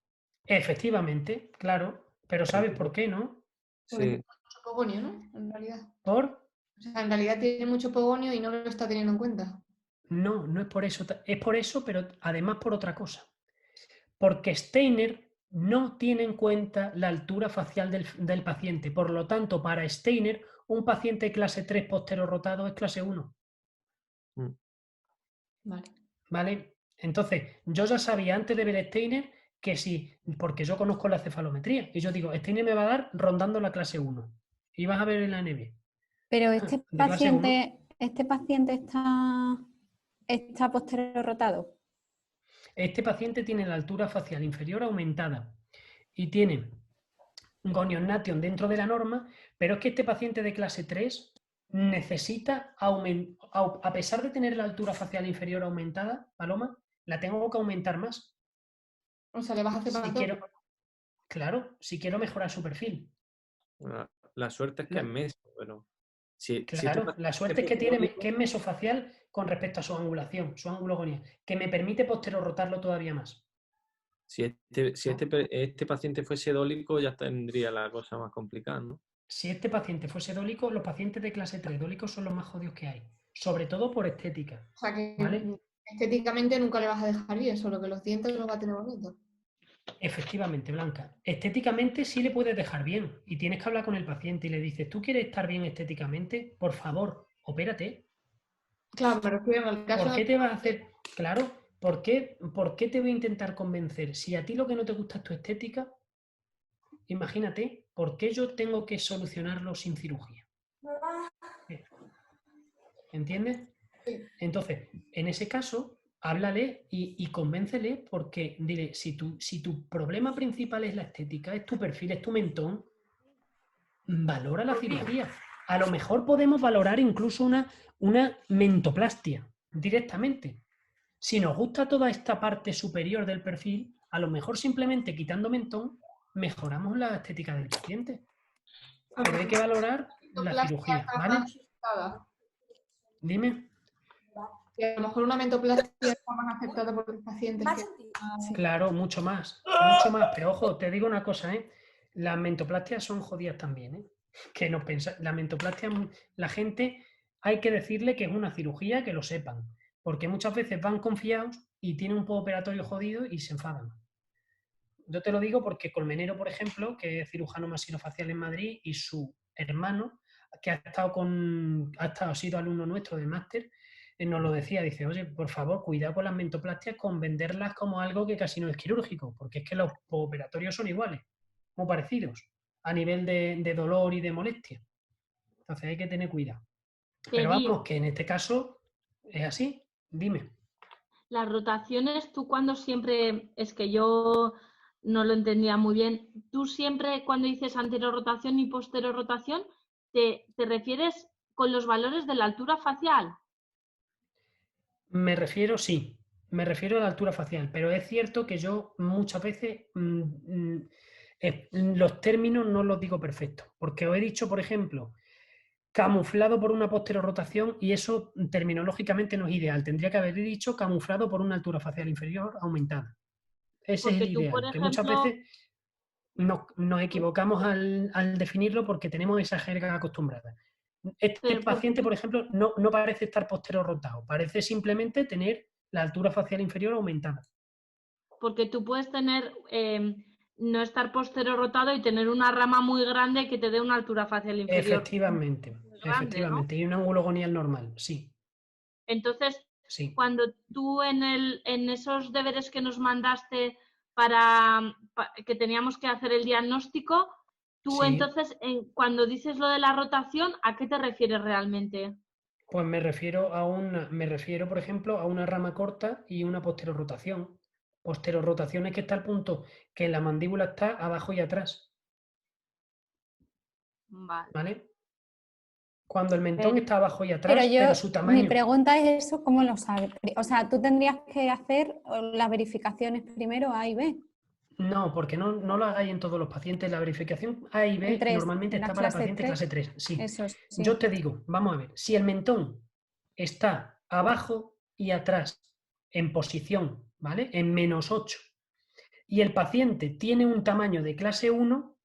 Efectivamente, claro. Pero ¿sabes por qué, no? Porque Sí. tiene mucho pogonio, ¿no? En realidad. ¿Por? O sea, en realidad tiene mucho pogonio y no lo está teniendo en cuenta. No, no es por eso. Es por eso, pero además por otra cosa. Porque Steiner no tiene en cuenta la altura facial del paciente. Por lo tanto, para Steiner, un paciente clase 3 posterorotado es clase 1. Vale. ¿Vale? Entonces, yo ya sabía antes de ver Steiner que sí, porque yo conozco la cefalometría. Y yo digo, Steiner me va a dar rondando la clase 1. Y vas a ver en la NB. Pero de este paciente está posterior rotado. Este paciente tiene la altura facial inferior aumentada y tiene gonionation dentro de la norma, pero es que este paciente de clase 3 necesita a pesar de tener la altura facial inferior aumentada, Paloma, la tengo que aumentar más. O sea, le vas a hacer más Claro, si quiero mejorar su perfil. La suerte es que es meso, pero... Claro, la suerte es que tiene que es mesofacial con respecto a su angulación, su angulogonía, que me permite posterorrotarlo todavía más. Si este paciente fuese dólico, ya tendría la cosa más complicada, ¿no? Si este paciente fuese dólico, los pacientes de clase 3 dólicos son los más jodidos que hay, sobre todo por estética. O sea, que ¿vale? estéticamente nunca le vas a dejar bien, solo que los dientes los va a tener bonitos. Efectivamente, Blanca. Estéticamente sí le puedes dejar bien y tienes que hablar con el paciente y le dices, ¿tú quieres estar bien estéticamente? Por favor, opérate. Claro, pero es que en el caso... ¿Por qué te vas a hacer? Claro, ¿por qué te voy a intentar convencer? Si a ti lo que no te gusta es tu estética, imagínate, ¿por qué yo tengo que solucionarlo sin cirugía? ¿Entiendes? Entonces, en ese caso, háblale y convéncele porque dile, si tu problema principal es la estética, es tu perfil, es tu mentón, valora la cirugía. A lo mejor podemos valorar incluso una mentoplastia directamente. Si nos gusta toda esta parte superior del perfil, a lo mejor simplemente quitando mentón, mejoramos la estética del paciente. Pero hay que valorar la cirugía, ¿vale? Dime. Y a lo mejor una mentoplastia está más aceptada por los pacientes. Claro, mucho más. Pero ojo, te digo una cosa, ¿eh? Las mentoplastias son jodidas también, ¿eh? Que no pensa... La mentoplastia, la gente, hay que decirle que es una cirugía, que lo sepan. Porque muchas veces van confiados y tienen un postoperatorio jodido y se enfadan. Yo te lo digo porque Colmenero, por ejemplo, que es cirujano maxilofacial en Madrid, y su hermano, que ha sido alumno nuestro de máster, nos lo decía, dice, oye, por favor, cuidado con las mentoplastias, con venderlas como algo que casi no es quirúrgico, porque es que los operatorios son iguales, muy parecidos, a nivel de dolor y de molestia. Entonces hay que tener cuidado. Pero vamos, que en este caso es así. Dime. Las rotaciones, tú cuando siempre, es que yo no lo entendía muy bien, tú siempre cuando dices anterior rotación y posterior rotación, ¿te refieres con los valores de la altura facial? Me refiero a la altura facial, pero es cierto que yo muchas veces los términos no los digo perfectos, porque os he dicho, por ejemplo, camuflado por una posterorrotación y eso terminológicamente no es ideal. Tendría que haber dicho camuflado por una altura facial inferior aumentada. Ese es el ideal, que muchas veces nos equivocamos al definirlo porque tenemos esa jerga acostumbrada. Este paciente, por ejemplo, no parece estar posterorotado, parece simplemente tener la altura facial inferior aumentada. Porque tú puedes tener, no estar posterorotado y tener una rama muy grande que te dé una altura facial inferior. Efectivamente, grande, efectivamente. ¿no? Y un ángulo gonial normal, sí. Entonces, Sí. cuando tú en esos deberes que nos mandaste que teníamos que hacer el diagnóstico, tú Sí. entonces, cuando dices lo de la rotación, ¿a qué te refieres realmente? Pues me refiero, por ejemplo, a una rama corta y una posterorrotación. Posterorrotación es que está al punto que la mandíbula está abajo y atrás. ¿Vale? Cuando el mentón está abajo y atrás, pero su tamaño. Mi pregunta es eso, ¿cómo lo sabes? O sea, tú tendrías que hacer las verificaciones primero A y B. No, porque no lo hagáis en todos los pacientes. La verificación A y B normalmente está para pacientes clase 3. Sí. Eso, sí. Yo te digo, vamos a ver, si el mentón está abajo y atrás en posición, ¿vale? En -8, y el paciente tiene un tamaño de clase 1,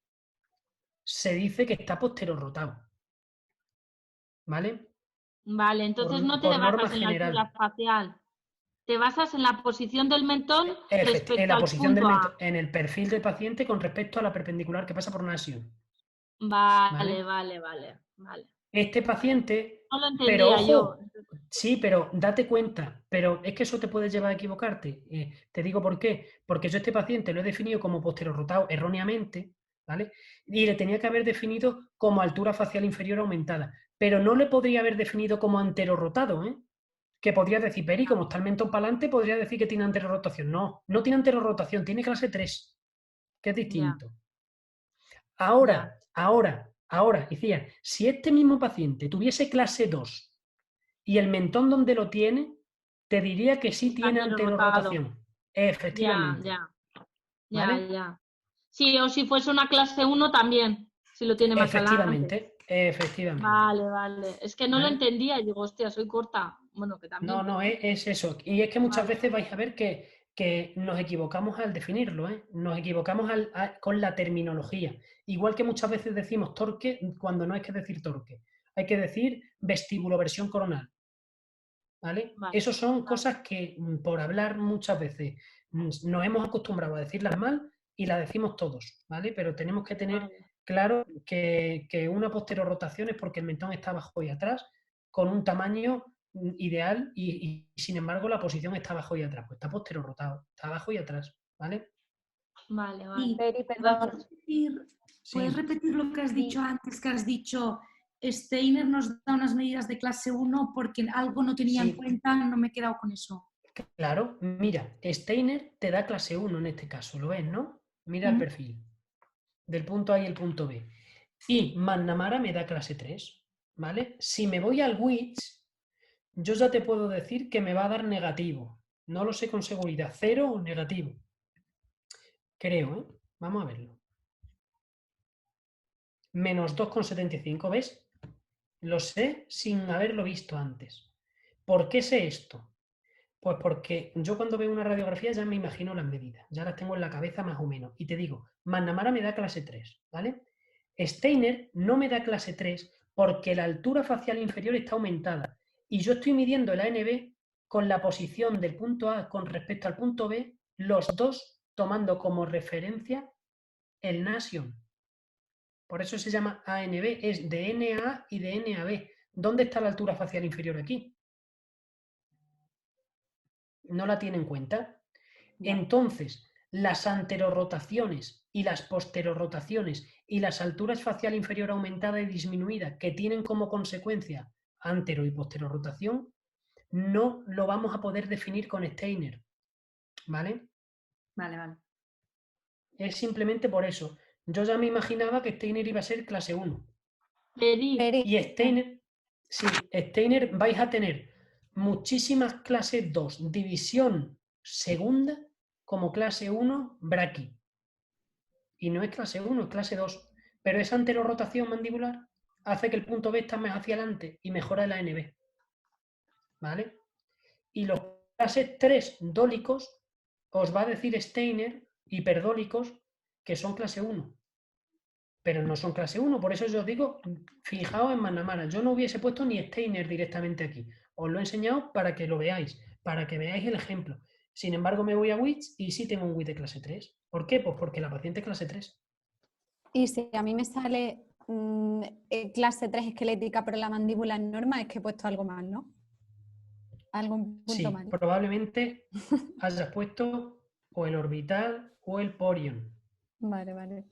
se dice que está posterorrotado. ¿Vale? Vale, entonces no te basas en la altura facial. Te basas en la posición del mentón respecto al punto A. En el perfil del paciente con respecto a la perpendicular que pasa por una lesión. Vale. Este paciente, no lo entendía pero ojo, yo. Sí, pero date cuenta, pero es que eso te puede llevar a equivocarte. Te digo por qué. Porque yo este paciente lo he definido como posterorrotado erróneamente, ¿vale? Y le tenía que haber definido como altura facial inferior aumentada. Pero no le podría haber definido como anterorrotado, ¿eh? Que podría decir, Peri, como está el mentón para adelante, podría decir que tiene anterorrotación. No, no tiene anterorrotación, tiene clase 3, que es distinto. Ahora, decía, si este mismo paciente tuviese clase 2 y el mentón donde lo tiene, te diría que sí tiene anterorrotación. Efectivamente. ¿Vale? Ya. Sí, o si fuese una clase 1 también, si lo tiene más adelante. Efectivamente. Vale. Es que no lo entendía y digo, hostia, soy corta. Bueno, que también. No, es eso. Y es que muchas veces vais a ver que nos equivocamos al definirlo, ¿eh? Nos equivocamos con la terminología. Igual que muchas veces decimos torque cuando no hay que decir torque. Hay que decir vestibuloversión coronal. ¿Vale? Esas son cosas que por hablar muchas veces nos hemos acostumbrado a decirlas mal y las decimos todos, ¿vale? Pero tenemos que tener claro que una posterorrotación es porque el mentón está abajo y atrás con un tamaño ideal y sin embargo la posición está abajo y atrás, pues está posterorrotado, está abajo y atrás, ¿vale? Vale. Peri, perdón. ¿Puedes repetir lo que has dicho antes? Que has dicho, Steiner nos da unas medidas de clase 1 porque algo no tenía en cuenta, no me he quedado con eso. Claro, mira, Steiner te da clase 1 en este caso, ¿lo ves, no? Mira el perfil del punto A y el punto B. Y McNamara me da clase 3, ¿vale? Si me voy al WITS, yo ya te puedo decir que me va a dar negativo. No lo sé con seguridad, 0 o negativo. Creo, ¿eh? Vamos a verlo. Menos 2,75, ¿ves? Lo sé sin haberlo visto antes. ¿Por qué sé esto? Pues porque yo cuando veo una radiografía ya me imagino las medidas, ya las tengo en la cabeza más o menos. Y te digo, McNamara me da clase 3, ¿vale? Steiner no me da clase 3 porque la altura facial inferior está aumentada. Y yo estoy midiendo el ANB con la posición del punto A con respecto al punto B, los dos tomando como referencia el Nasion. Por eso se llama ANB, es de NA y de NAB. ¿Dónde está la altura facial inferior aquí? No la tiene en cuenta. Entonces, las anterorrotaciones y las posterorrotaciones y las alturas facial inferior aumentada y disminuida que tienen como consecuencia antero y posterorrotación, no lo vamos a poder definir con Steiner. ¿Vale? Vale. Es simplemente por eso. Yo ya me imaginaba que Steiner iba a ser clase 1. Y Steiner vais a tener muchísimas clases 2, división segunda, como clase 1, braqui. Y no es clase 1, es clase 2. Pero esa anterorrotación mandibular hace que el punto B está más hacia adelante y mejora el ANB. ¿Vale? Y los clases 3 dólicos os va a decir Steiner, hiperdólicos, que son clase 1. pero no son clase 1. Por eso yo os digo, fijaos en McNamara. Yo no hubiese puesto ni Steiner directamente aquí. Os lo he enseñado para que lo veáis, para que veáis el ejemplo. Sin embargo, me voy a WITS y sí tengo un WITS de clase 3. ¿Por qué? Pues porque la paciente es clase 3. Y si a mí me sale clase 3 esquelética, pero la mandíbula es norma, es que he puesto algo mal, ¿no? Algún punto Sí, mal. probablemente hayas puesto o el orbital o el porion. Vale, vale.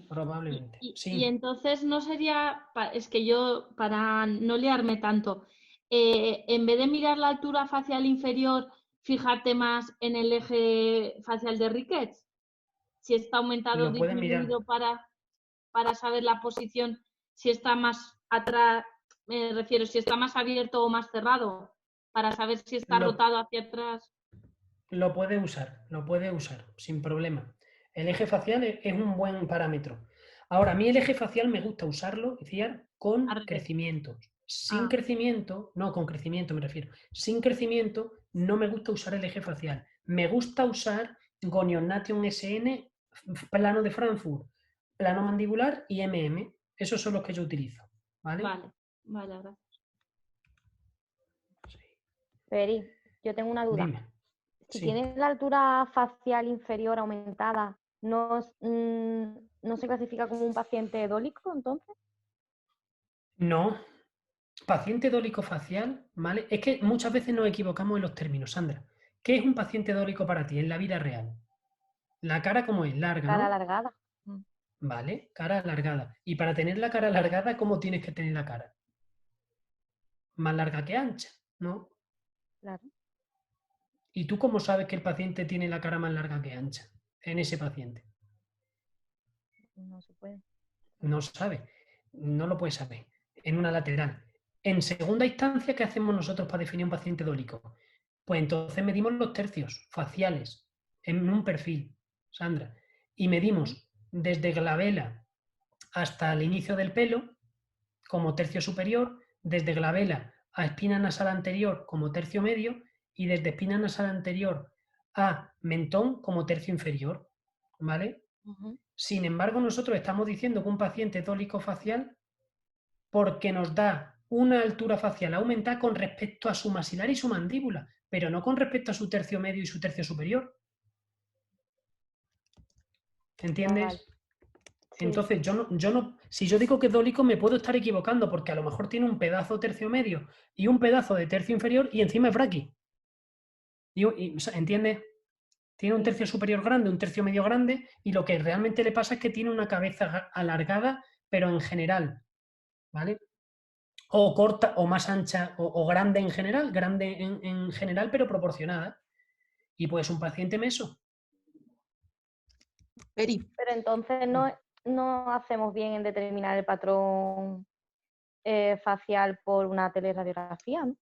Probablemente. Y entonces no sería, es que yo, para no liarme tanto, en vez de mirar la altura facial inferior, fijarte más en el eje facial de Ricketts, si está aumentado o disminuido para saber la posición, si está más atrás, me refiero, si está más abierto o más cerrado, para saber si está rotado hacia atrás. Lo puede usar, sin problema. El eje facial es un buen parámetro. Ahora, a mí el eje facial me gusta usarlo, decía, con crecimiento. Sin crecimiento, no, con crecimiento me refiero. Sin crecimiento no me gusta usar el eje facial. Me gusta usar Gonionation SN, plano de Frankfurt, plano mandibular y MM. Esos son los que yo utilizo. Vale, gracias. Peri, yo tengo una duda. Dime. Si tienes la altura facial inferior aumentada, ¿no se clasifica como un paciente dólico entonces? No. Paciente dólico facial, ¿vale? Es que muchas veces nos equivocamos en los términos, Sandra. ¿Qué es un paciente dólico para ti en la vida real? La cara como es larga, ¿no? Cara alargada. Vale, cara alargada. Y para tener la cara alargada, ¿cómo tienes que tener la cara? Más larga que ancha, ¿no? Claro. ¿Y tú cómo sabes que el paciente tiene la cara más larga que ancha en ese paciente? No se puede. No sabe, no lo puedes saber. En una lateral. En segunda instancia, ¿qué hacemos nosotros para definir un paciente dólico? Pues entonces medimos los tercios faciales en un perfil, Sandra, y medimos desde glabela hasta el inicio del pelo como tercio superior, desde glabela a espina nasal anterior como tercio medio y desde espina nasal anterior a mentón como tercio inferior, ¿vale? Sin embargo, nosotros estamos diciendo que un paciente es dólico facial porque nos da una altura facial aumentada con respecto a su maxilar y su mandíbula, pero no con respecto a su tercio medio y su tercio superior. ¿Entiendes? Sí. Entonces, si yo digo que es dólico, me puedo estar equivocando porque a lo mejor tiene un pedazo tercio medio y un pedazo de tercio inferior y encima es braqui. ¿Entiendes? Tiene un tercio superior grande, un tercio medio grande y lo que realmente le pasa es que tiene una cabeza alargada, pero en general, ¿vale? O corta o más ancha o grande en general, pero proporcionada. Y pues un paciente meso. Pero entonces no hacemos bien en determinar el patrón facial por una teleradiografía, ¿no?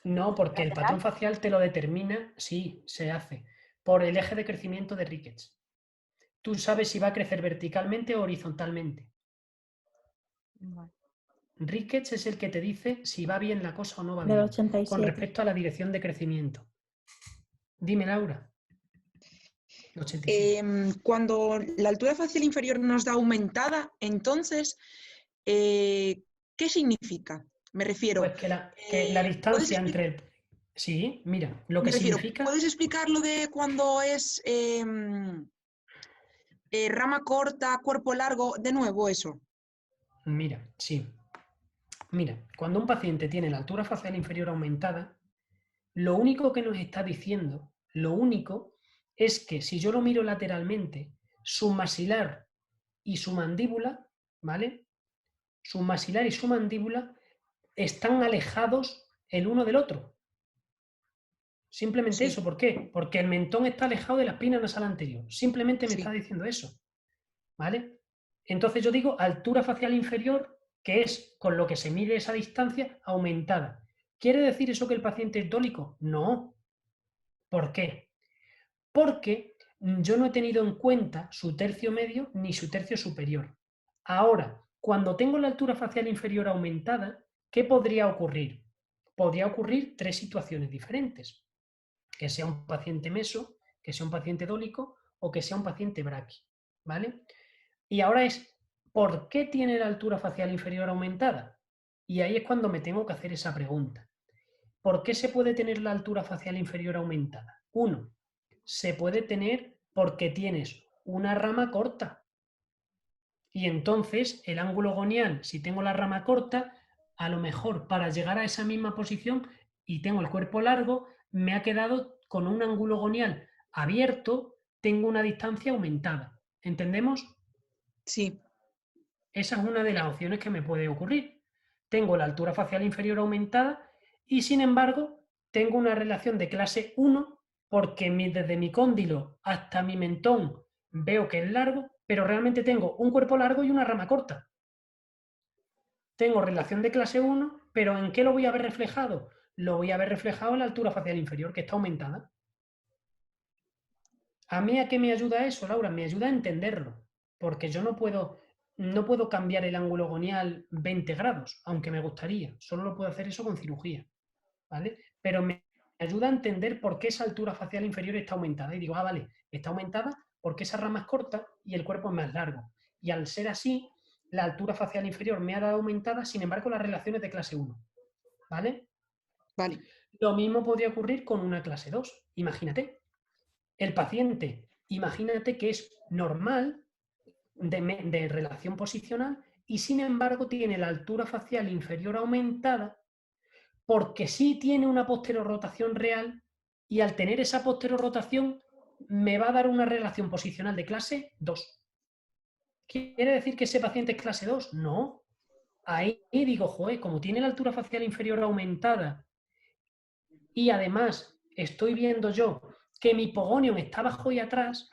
No, porque el patrón facial te lo determina, sí, se hace, por el eje de crecimiento de Ricketts. Tú sabes si va a crecer verticalmente o horizontalmente. Vale. Ricketts es el que te dice si va bien la cosa o no va bien, 87. con respecto a la dirección de crecimiento. Dime, Laura. Cuando la altura facial inferior nos da aumentada, entonces, ¿qué significa? Me refiero... Pues que la distancia entre el... Sí, mira, lo que significa... ¿Puedes explicar lo de cuando es rama corta, cuerpo largo? De nuevo, eso. Mira, sí. Mira, cuando un paciente tiene la altura facial inferior aumentada, lo único que nos está diciendo, es que si yo lo miro lateralmente, su maxilar y su mandíbula, ¿vale? Su maxilar y su mandíbula están alejados el uno del otro. Simplemente eso. ¿Por qué? Porque el mentón está alejado de la espina nasal anterior. Simplemente me está diciendo eso. ¿Vale? Entonces yo digo altura facial inferior, que es con lo que se mide esa distancia aumentada. ¿Quiere decir eso que el paciente es dólico? No. ¿Por qué? Porque yo no he tenido en cuenta su tercio medio ni su tercio superior. Ahora, cuando tengo la altura facial inferior aumentada, ¿qué podría ocurrir? Podría ocurrir tres situaciones diferentes. Que sea un paciente meso, que sea un paciente dólico o que sea un paciente braqui. ¿Vale? Y ahora es, ¿por qué tiene la altura facial inferior aumentada? Y ahí es cuando me tengo que hacer esa pregunta. ¿Por qué se puede tener la altura facial inferior aumentada? 1. Se puede tener porque tienes una rama corta. Y entonces el ángulo gonial, si tengo la rama corta, a lo mejor para llegar a esa misma posición y tengo el cuerpo largo, me ha quedado con un ángulo gonial abierto, tengo una distancia aumentada. ¿Entendemos? Sí. Esa es una de las opciones que me puede ocurrir. Tengo la altura facial inferior aumentada y, sin embargo, tengo una relación de clase 1 porque desde mi cóndilo hasta mi mentón veo que es largo, pero realmente tengo un cuerpo largo y una rama corta. Tengo relación de clase 1, pero ¿en qué lo voy a ver reflejado? Lo voy a ver reflejado en la altura facial inferior, que está aumentada. ¿A mí a qué me ayuda eso, Laura? Me ayuda a entenderlo, porque yo no puedo cambiar el ángulo gonial 20 grados, aunque me gustaría. Solo lo puedo hacer eso con cirugía, ¿vale? Pero me ayuda a entender por qué esa altura facial inferior está aumentada. Y digo, vale, está aumentada porque esa rama es corta y el cuerpo es más largo. Y al ser así, la altura facial inferior me ha dado aumentada, sin embargo, las relaciones de clase 1, ¿vale? Vale. Lo mismo podría ocurrir con una clase 2. Imagínate, el paciente, imagínate que es normal de relación posicional y sin embargo tiene la altura facial inferior aumentada porque sí tiene una posterorrotación real y al tener esa posterorrotación me va a dar una relación posicional de clase 2. ¿Quiere decir que ese paciente es clase 2? No. Ahí digo, joder, como tiene la altura facial inferior aumentada y además estoy viendo yo que mi hipogonium está abajo y atrás,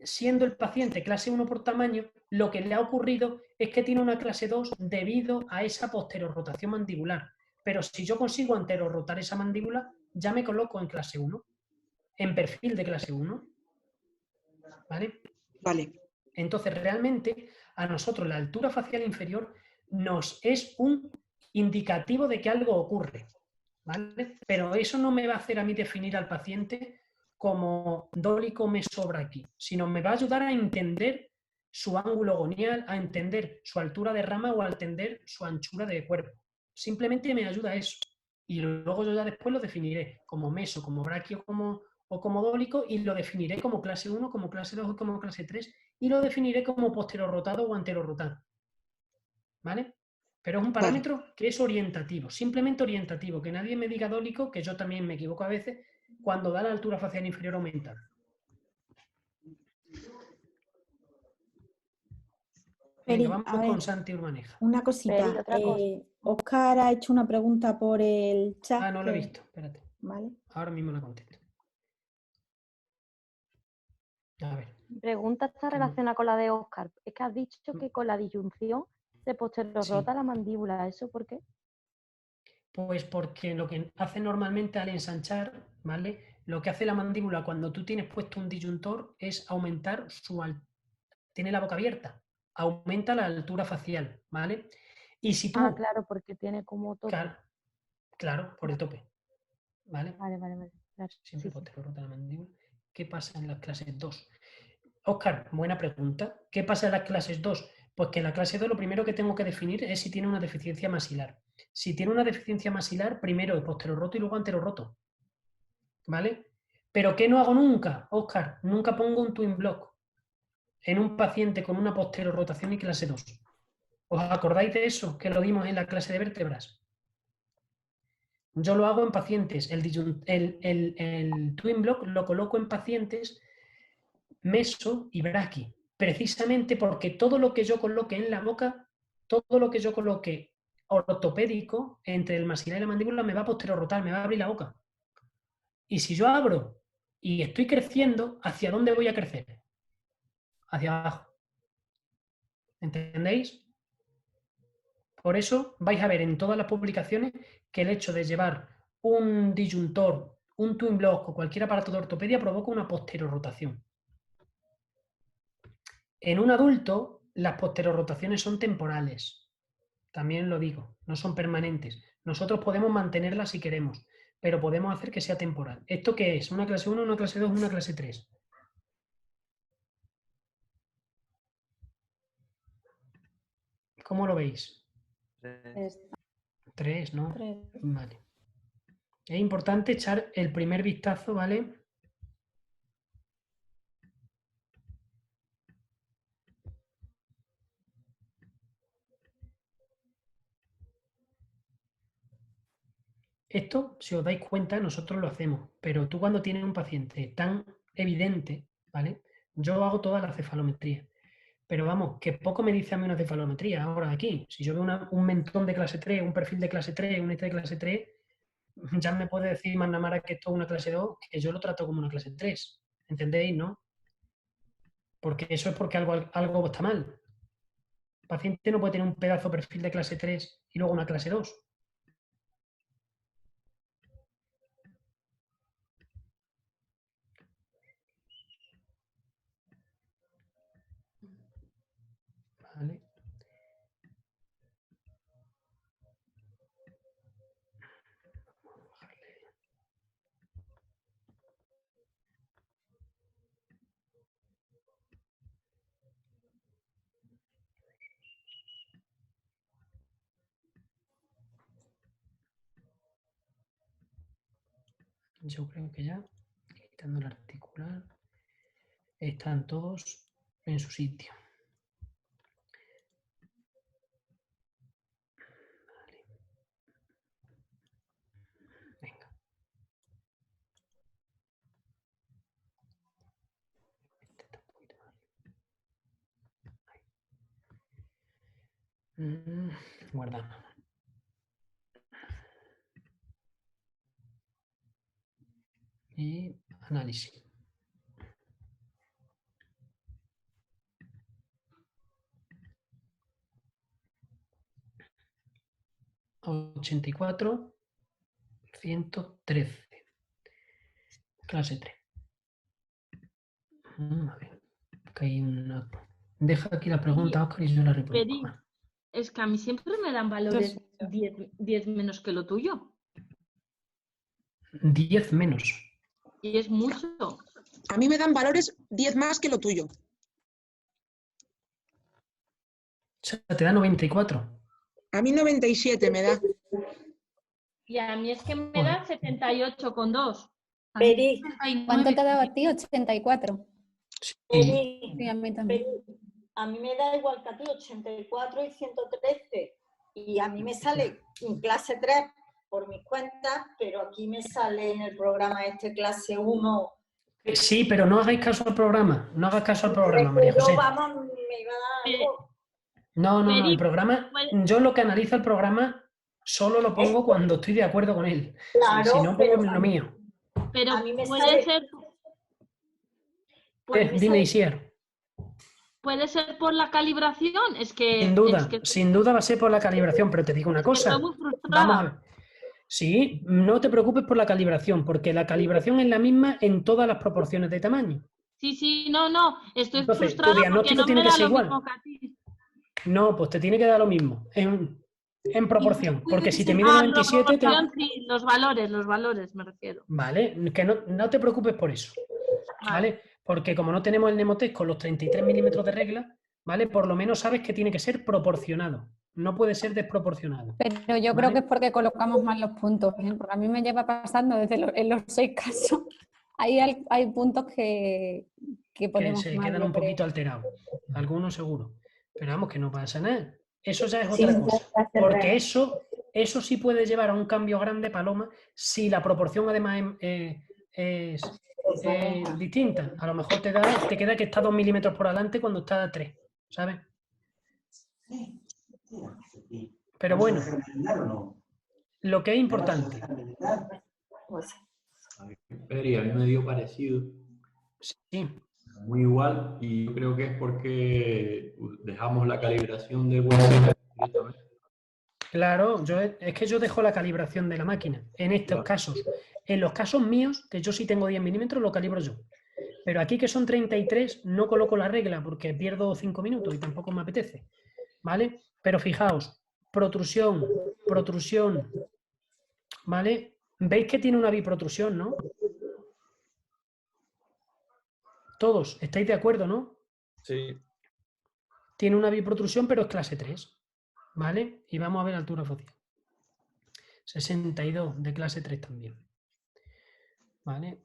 siendo el paciente clase 1 por tamaño, lo que le ha ocurrido es que tiene una clase 2 debido a esa posterorrotación mandibular. Pero si yo consigo anterorrotar esa mandíbula, ya me coloco en clase 1, en perfil de clase 1. ¿Vale? Vale. Entonces, realmente, a nosotros la altura facial inferior nos es un indicativo de que algo ocurre, ¿vale? Pero eso no me va a hacer a mí definir al paciente como dólico me sobra aquí, sino me va a ayudar a entender su ángulo gonial, a entender su altura de rama o a entender su anchura de cuerpo. Simplemente me ayuda a eso. Y luego yo ya después lo definiré como meso, como braquio o como dólico y lo definiré como clase 1, como clase 2 o como clase 3 y lo definiré como posterorrotado o anterorrotado. ¿Vale? Pero es un parámetro que es orientativo, simplemente orientativo, que nadie me diga dólico, que yo también me equivoco a veces, cuando da la altura facial inferior aumentada. Venga, vamos con Santi Urbaneja. Una cosita. Óscar ha hecho una pregunta por el chat. Ah, no lo he visto, espérate. Vale. Ahora mismo la contesto. A ver. Mi pregunta está relacionada con la de Óscar. Es que has dicho que con la disyunción se posterorrota la mandíbula. ¿Eso por qué? Pues porque lo que hace normalmente al ensanchar, ¿vale? Lo que hace la mandíbula cuando tú tienes puesto un disyuntor es aumentar tiene la boca abierta, aumenta la altura facial, ¿vale? Y si tú... Ah, claro, porque tiene como tope. Claro, por el tope, ¿vale? Vale. Claro. Siempre posterorrota la mandíbula. ¿Qué pasa en las clases 2? Óscar, buena pregunta. ¿Qué pasa en las clases 2? Pues que en la clase 2 lo primero que tengo que definir es si tiene una deficiencia maxilar. Si tiene una deficiencia maxilar, primero es posterorroto y luego anterorroto. ¿Vale? Pero ¿qué no hago nunca, Óscar? Nunca pongo un twin block en un paciente con una posterorrotación y clase 2. ¿Os acordáis de eso que lo dimos en la clase de vértebras? Yo lo hago en pacientes. El twin block lo coloco en pacientes meso y braqui, precisamente porque todo lo que yo coloque en la boca, todo lo que yo coloque ortopédico entre el maxilar y la mandíbula me va a posterorrotar, me va a abrir la boca. Y si yo abro y estoy creciendo, ¿hacia dónde voy a crecer? Hacia abajo. ¿Entendéis? Por eso vais a ver en todas las publicaciones que el hecho de llevar un disyuntor, un twin block o cualquier aparato de ortopedia provoca una posterorrotación. En un adulto, las posterorrotaciones son temporales. También lo digo, no son permanentes. Nosotros podemos mantenerlas si queremos, pero podemos hacer que sea temporal. ¿Esto qué es? ¿Una clase 1, una clase 2, una clase 3? ¿Cómo lo veis? 3. 3, ¿no? Vale. Es importante echar el primer vistazo, ¿vale? Esto, si os dais cuenta, nosotros lo hacemos, pero tú cuando tienes un paciente tan evidente, ¿vale? Yo hago toda la cefalometría, pero vamos, que poco me dice a mí una cefalometría ahora aquí. Si yo veo un mentón de clase 3, un perfil de clase 3, un este de clase 3, ya me puede decir Manamara que esto es una clase 2, que yo lo trato como una clase 3. ¿Entendéis, no? Porque eso es porque algo está mal. El paciente no puede tener un pedazo de perfil de clase 3 y luego una clase 2. ¿Vale? Yo creo que ya, quitando el articular, están todos en su sitio. Vale. Venga. Este está un poquito mal. Guardamos. Y análisis. ...84... 113. Clase 3. A ver. Que hay una... Deja aquí la pregunta, Oscar, y yo la reproduzco. Es que a mí siempre me dan valores 10 menos que lo tuyo. 10 menos. Y es mucho. A mí me dan valores 10 más que lo tuyo. O sea, te da 94. A mí 97 me da. Y a mí es que me da 78,2. Peri, ¿Cuánto te ha dado a ti? 84. Peri, Sí, a mí también. Peri, a mí me da igual que a ti, 84 y 113. Y a mí me sale en clase 3 por mis cuentas, pero aquí me sale en el programa este clase 1. Sí, pero no hagáis caso al programa. No hagas caso al programa, María José. Vamos, me va a dar algo. No, el programa, yo lo que analizo el programa solo lo pongo cuando estoy de acuerdo con él. Claro, si no, pongo lo mío. Pero a mí me puede sale... ser... Dime, Isier. ¿Puede ser por la calibración? Es que... Sin duda va a ser por la calibración, pero te digo una cosa. Estoy muy frustrada. Vamos a ver. Sí, no te preocupes por la calibración, porque la calibración es la misma en todas las proporciones de tamaño. Sí, no. Estoy Entonces, frustrada tu diagnóstico porque no tiene me que da ser lo igual. mismo que a ti. No, pues te tiene que dar lo mismo, en proporción. Porque si te mide Ah, 97... sí, los valores me refiero. Vale, que no te preocupes por eso. ¿Vale? Porque como no tenemos el Nemotec con los 33 milímetros de regla, ¿vale? Por lo menos sabes que tiene que ser proporcionado. No puede ser desproporcionado. Pero yo creo que es porque colocamos mal los puntos, ¿eh? Porque a mí me lleva pasando desde en los 6 casos. Ahí hay puntos que ponemos que se mal, quedan yo un creo. poquito alterados. Algunos seguro. Pero vamos, que no pasa nada. Eso ya es otra cosa. Porque eso sí puede llevar a un cambio grande, Paloma, si la proporción además es distinta. A lo mejor te queda que está 2 milímetros por adelante cuando está a 3, ¿sabes? Pero bueno, lo que es importante. Peri, a mí me dio parecido. Sí. Muy igual, y yo creo que es porque dejamos la calibración de Webster directamente. Claro, es que yo dejo la calibración de la máquina en estos casos. En los casos míos, que yo sí tengo 10 milímetros, lo calibro yo. Pero aquí que son 33, no coloco la regla porque pierdo 5 minutos y tampoco me apetece. ¿Vale? Pero fijaos, protrusión, ¿vale? ¿Veis que tiene una biprotrusión, no? Todos, ¿estáis de acuerdo, no? Sí. Tiene una biprotrusión, pero es clase 3. ¿vale? Y vamos a ver altura facial. 62 de clase 3 también. ¿Vale?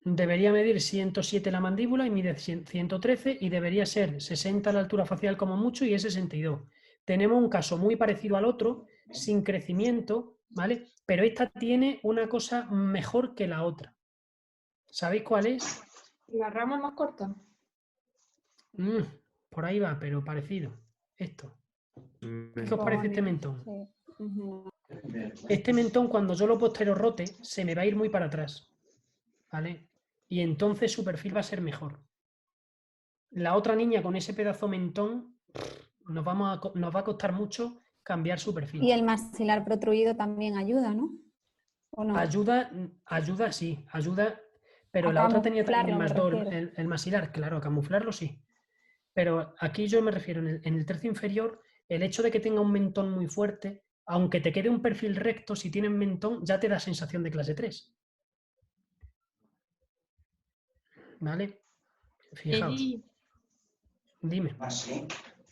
Debería medir 107 la mandíbula y mide 113 y debería ser 60 la altura facial como mucho y es 62. Tenemos un caso muy parecido al otro, sin crecimiento, ¿vale? Pero esta tiene una cosa mejor que la otra. ¿Sabéis cuál es? La rama más corta. Por ahí va, pero parecido. Esto. ¿Qué os Bonito, parece este mentón? sí. Ujú. Este mentón, cuando yo lo posterorote, se me va a ir muy para atrás. ¿Vale? Y entonces su perfil va a ser mejor. La otra niña con ese pedazo mentón, nos va a costar mucho cambiar su perfil. Y el maxilar protruido también ayuda, ¿no? ¿O no? Ayuda, sí, ayuda, pero A la otra tenía también el camuflarlo, más me refiero. el maxilar, claro, a camuflarlo sí. Pero aquí yo me refiero, en el tercio inferior, el hecho de que tenga un mentón muy fuerte, aunque te quede un perfil recto, si tienes mentón, ya te da sensación de clase 3. ¿Vale? Fijaos. Dime.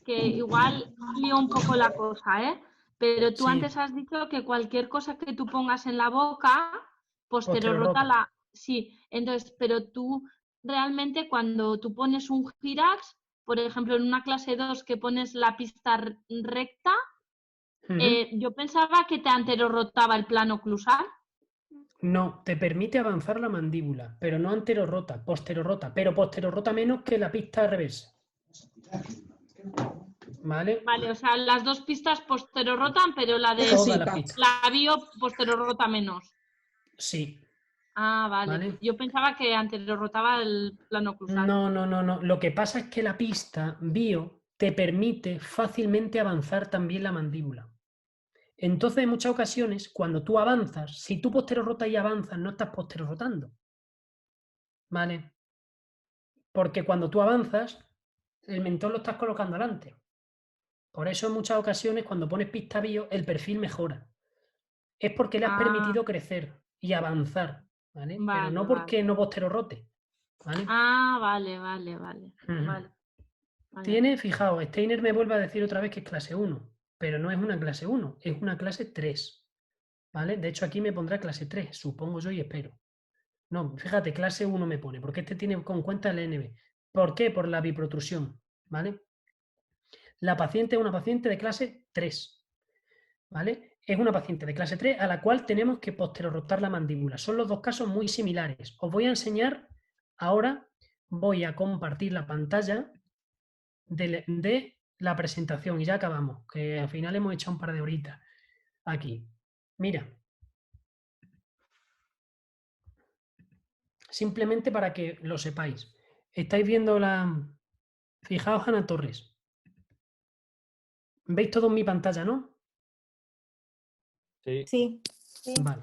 Que igual lío un poco la cosa, ¿eh? Pero tú Sí. antes has dicho que cualquier cosa que tú pongas en la boca, posterorota Posterorota. la... Sí, entonces, pero tú realmente cuando tú pones un girax, por ejemplo, en una clase 2 que pones la pista recta, yo pensaba que te anterorotaba el plano oclusal. No, te permite avanzar la mandíbula, pero no anterorota, posterorota, pero posterorota menos que la pista al revés. ¿Vale? Vale, o sea, las dos pistas posterorotan, pero la de labio posterorota menos. Sí. Ah, vale. Yo pensaba que anterorotaba el plano oclusal. No. Lo que pasa es que la pista bio te permite fácilmente avanzar también la mandíbula. Entonces, en muchas ocasiones, cuando tú avanzas, si tú posterorotas y avanzas, no estás posterorotando. ¿Vale? Porque cuando tú avanzas, el mentón lo estás colocando adelante. Por eso, en muchas ocasiones, cuando pones pista bio, el perfil mejora. Es porque le has permitido crecer y avanzar, ¿vale? Pero no porque no posterorote, ¿vale? Ah, vale. Vale. Tiene, fijaos, Steiner me vuelve a decir otra vez que es clase 1, pero no es una clase 1, es una clase 3, ¿vale? De hecho, aquí me pondrá clase 3, supongo yo y espero. No, fíjate, clase 1 me pone, porque este tiene con cuenta el NB. ¿Por qué? Por la biprotrusión, ¿vale? La paciente es una paciente de clase 3, ¿vale? Es una paciente de clase 3 a la cual tenemos que posterorotar la mandíbula. Son los dos casos muy similares. Os voy a enseñar, ahora voy a compartir la pantalla de la presentación y ya acabamos, que al final hemos echado un par de horitas aquí. Mira. Simplemente para que lo sepáis. Estáis viendo la... Fijaos, Ana Torres. ¿Veis todo en mi pantalla, no? Sí. Vale.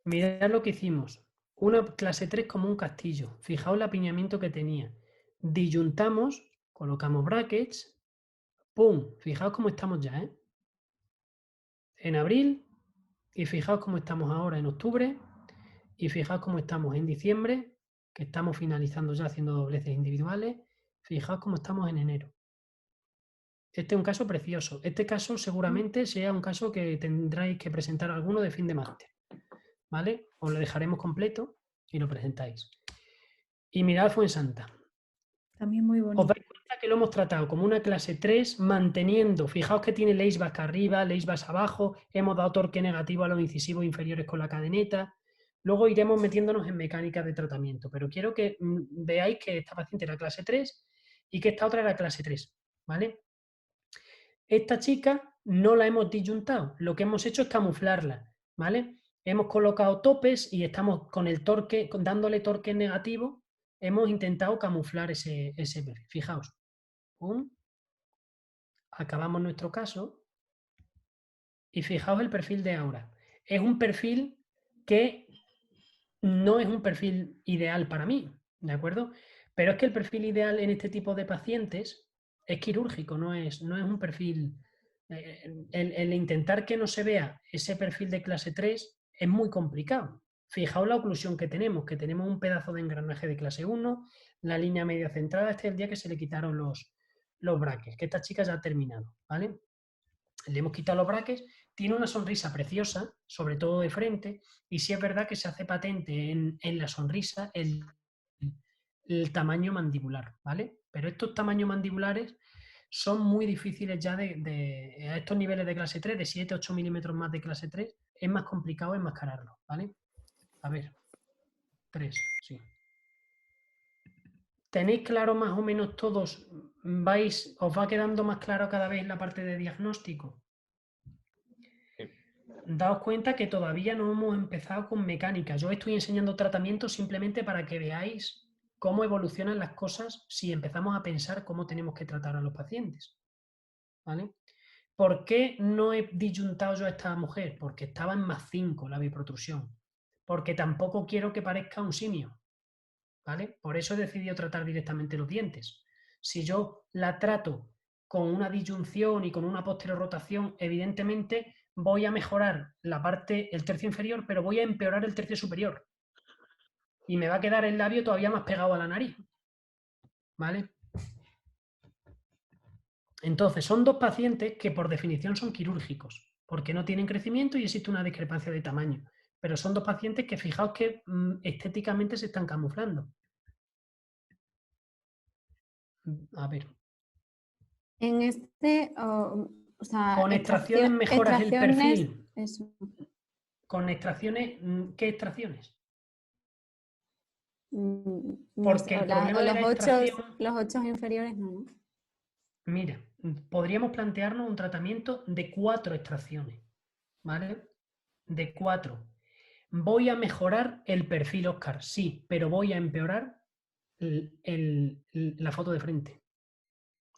Mirad lo que hicimos. Una clase 3 como un castillo. Fijaos el apiñamiento que tenía. Disyuntamos, colocamos brackets. ¡Pum! Fijaos cómo estamos ya, ¿eh? En abril. Y fijaos cómo estamos ahora en octubre. Y fijaos cómo estamos en diciembre, que estamos finalizando ya haciendo dobleces individuales. Fijaos cómo estamos en enero. Este es un caso precioso. Este caso seguramente sea un caso que tendráis que presentar alguno de fin de máster. ¿Vale? Os lo dejaremos completo y lo presentáis. Y mirad Fuensanta. También muy bonito. Os dais cuenta que lo hemos tratado como una clase 3, manteniendo, fijaos que tiene Leisbach arriba, Leisbach abajo, hemos dado torque negativo a los incisivos inferiores con la cadeneta. Luego iremos metiéndonos en mecánica de tratamiento, pero quiero que veáis que esta paciente era clase 3 y que esta otra era clase 3, ¿vale? Esta chica no la hemos disyuntado, lo que hemos hecho es camuflarla, ¿vale? Hemos colocado topes y estamos con el torque, dándole torque negativo, hemos intentado camuflar ese perfil. Fijaos, ¡pum! Acabamos nuestro caso y fijaos el perfil de ahora. Es un perfil que no es un perfil ideal para mí, ¿de acuerdo? Pero es que el perfil ideal en este tipo de pacientes es quirúrgico, no es un perfil... El intentar que no se vea ese perfil de clase 3 es muy complicado. Fijaos la oclusión que tenemos un pedazo de engranaje de clase 1, la línea media centrada, este es el día que se le quitaron los los brackets, que esta chica ya ha terminado, ¿vale? Le hemos quitado los brackets, tiene una sonrisa preciosa, sobre todo de frente, y sí es verdad que se hace patente en la sonrisa el tamaño mandibular, ¿vale? Pero estos tamaños mandibulares son muy difíciles ya a estos niveles de clase 3, de 7-8 milímetros más de clase 3, es más complicado enmascararlo, ¿vale? A ver, 3, sí. ¿Tenéis claro más o menos todos? ¿Os va quedando más claro cada vez la parte de diagnóstico? Daos cuenta que todavía no hemos empezado con mecánica. Yo estoy enseñando tratamientos simplemente para que veáis cómo evolucionan las cosas si empezamos a pensar cómo tenemos que tratar a los pacientes, ¿vale? ¿Por qué no he disyuntado yo a esta mujer? Porque estaba en +5 la biprotrusión. Porque tampoco quiero que parezca un simio, ¿vale? Por eso he decidido tratar directamente los dientes. Si yo la trato con una disyunción y con una posterorrotación, evidentemente voy a mejorar el tercio inferior, pero voy a empeorar el tercio superior. Y me va a quedar el labio todavía más pegado a la nariz, ¿vale? Entonces, son dos pacientes que por definición son quirúrgicos, porque no tienen crecimiento y existe una discrepancia de tamaño. Pero son dos pacientes que fijaos que estéticamente se están camuflando. A ver. En este, o sea, con extracciones mejoras el perfil. Eso. Con extracciones, ¿qué extracciones? Porque el problema de la extracción... Los 8 inferiores no. Mira, podríamos plantearnos un tratamiento de 4 extracciones, ¿vale? De 4. Voy a mejorar el perfil, Óscar, sí, pero voy a empeorar la foto de frente.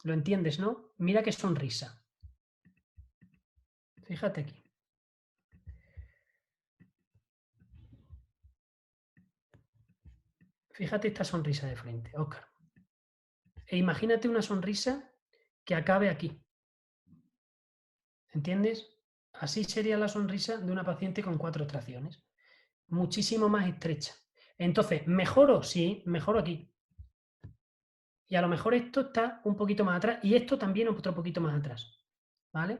¿Lo entiendes, no? Mira qué sonrisa. Fíjate aquí. Fíjate esta sonrisa de frente, Óscar. E imagínate una sonrisa que acabe aquí. ¿Entiendes? Así sería la sonrisa de una paciente con 4 extracciones. Muchísimo más estrecha. Entonces, ¿mejoro? Sí, mejoro aquí. Y a lo mejor esto está un poquito más atrás y esto también otro poquito más atrás. ¿Vale?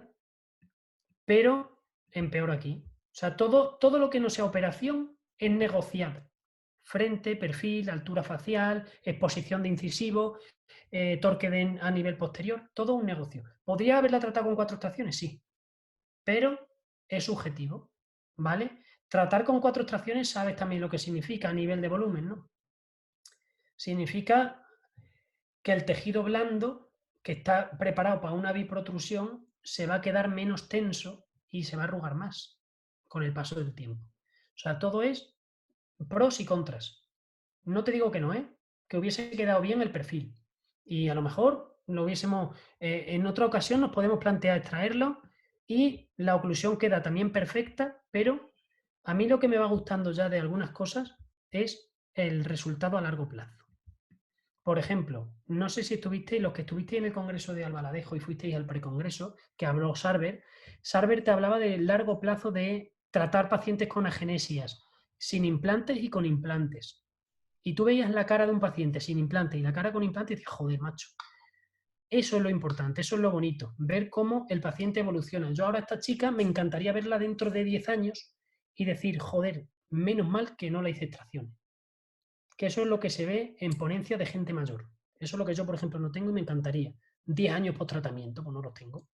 Pero empeoro aquí. O sea, todo lo que no sea operación es negociable. Frente, perfil, altura facial, exposición de incisivo, torque a nivel posterior, todo un negocio. ¿Podría haberla tratado con 4 extracciones? Sí. Pero es subjetivo, ¿vale? Tratar con 4 extracciones sabes también lo que significa a nivel de volumen, ¿no? Significa que el tejido blando, que está preparado para una biprotrusión, se va a quedar menos tenso y se va a arrugar más con el paso del tiempo. O sea, todo es pros y contras. No te digo que no, que hubiese quedado bien el perfil. Y a lo mejor lo hubiésemos, en otra ocasión nos podemos plantear extraerlo y la oclusión queda también perfecta, pero a mí lo que me va gustando ya de algunas cosas es el resultado a largo plazo. Por ejemplo, no sé si estuvisteis, los que estuvisteis en el congreso de Albaladejo y fuisteis al precongreso, que habló Sarver te hablaba del largo plazo de tratar pacientes con agenesias, sin implantes y con implantes. Y tú veías la cara de un paciente sin implante y la cara con implante y dices, joder, macho. Eso es lo importante, eso es lo bonito, ver cómo el paciente evoluciona. Yo ahora a esta chica me encantaría verla dentro de 10 años y decir, joder, menos mal que no la hice extracciones. Que eso es lo que se ve en ponencia de gente mayor. Eso es lo que yo, por ejemplo, no tengo y me encantaría. 10 años post tratamiento, pues no los tengo.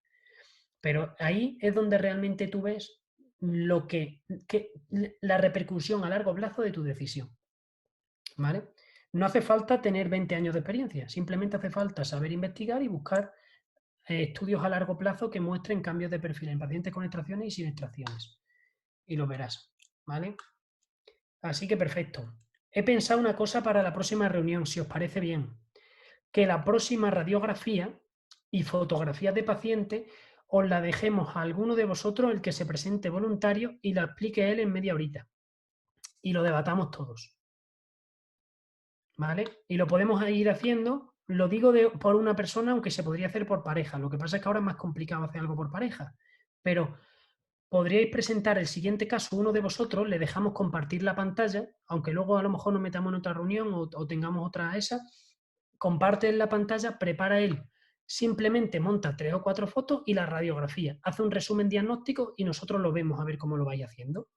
Pero ahí es donde realmente tú ves la repercusión a largo plazo de tu decisión. ¿Vale? No hace falta tener 20 años de experiencia, simplemente hace falta saber investigar y buscar estudios a largo plazo que muestren cambios de perfil en pacientes con extracciones y sin extracciones. Y lo verás, ¿vale? Así que perfecto. He pensado una cosa para la próxima reunión, si os parece bien. Que la próxima radiografía y fotografías de paciente os la dejemos a alguno de vosotros, el que se presente voluntario, y la explique él en media horita. Y lo debatamos todos. ¿Vale? Y lo podemos ir haciendo, lo digo por una persona, aunque se podría hacer por pareja. Lo que pasa es que ahora es más complicado hacer algo por pareja. Pero podríais presentar el siguiente caso, uno de vosotros, le dejamos compartir la pantalla, aunque luego a lo mejor nos metamos en otra reunión o tengamos otra esa, comparte en la pantalla, prepara él simplemente monta 3 o 4 fotos y la radiografía. Hace un resumen diagnóstico y nosotros lo vemos a ver cómo lo vais haciendo.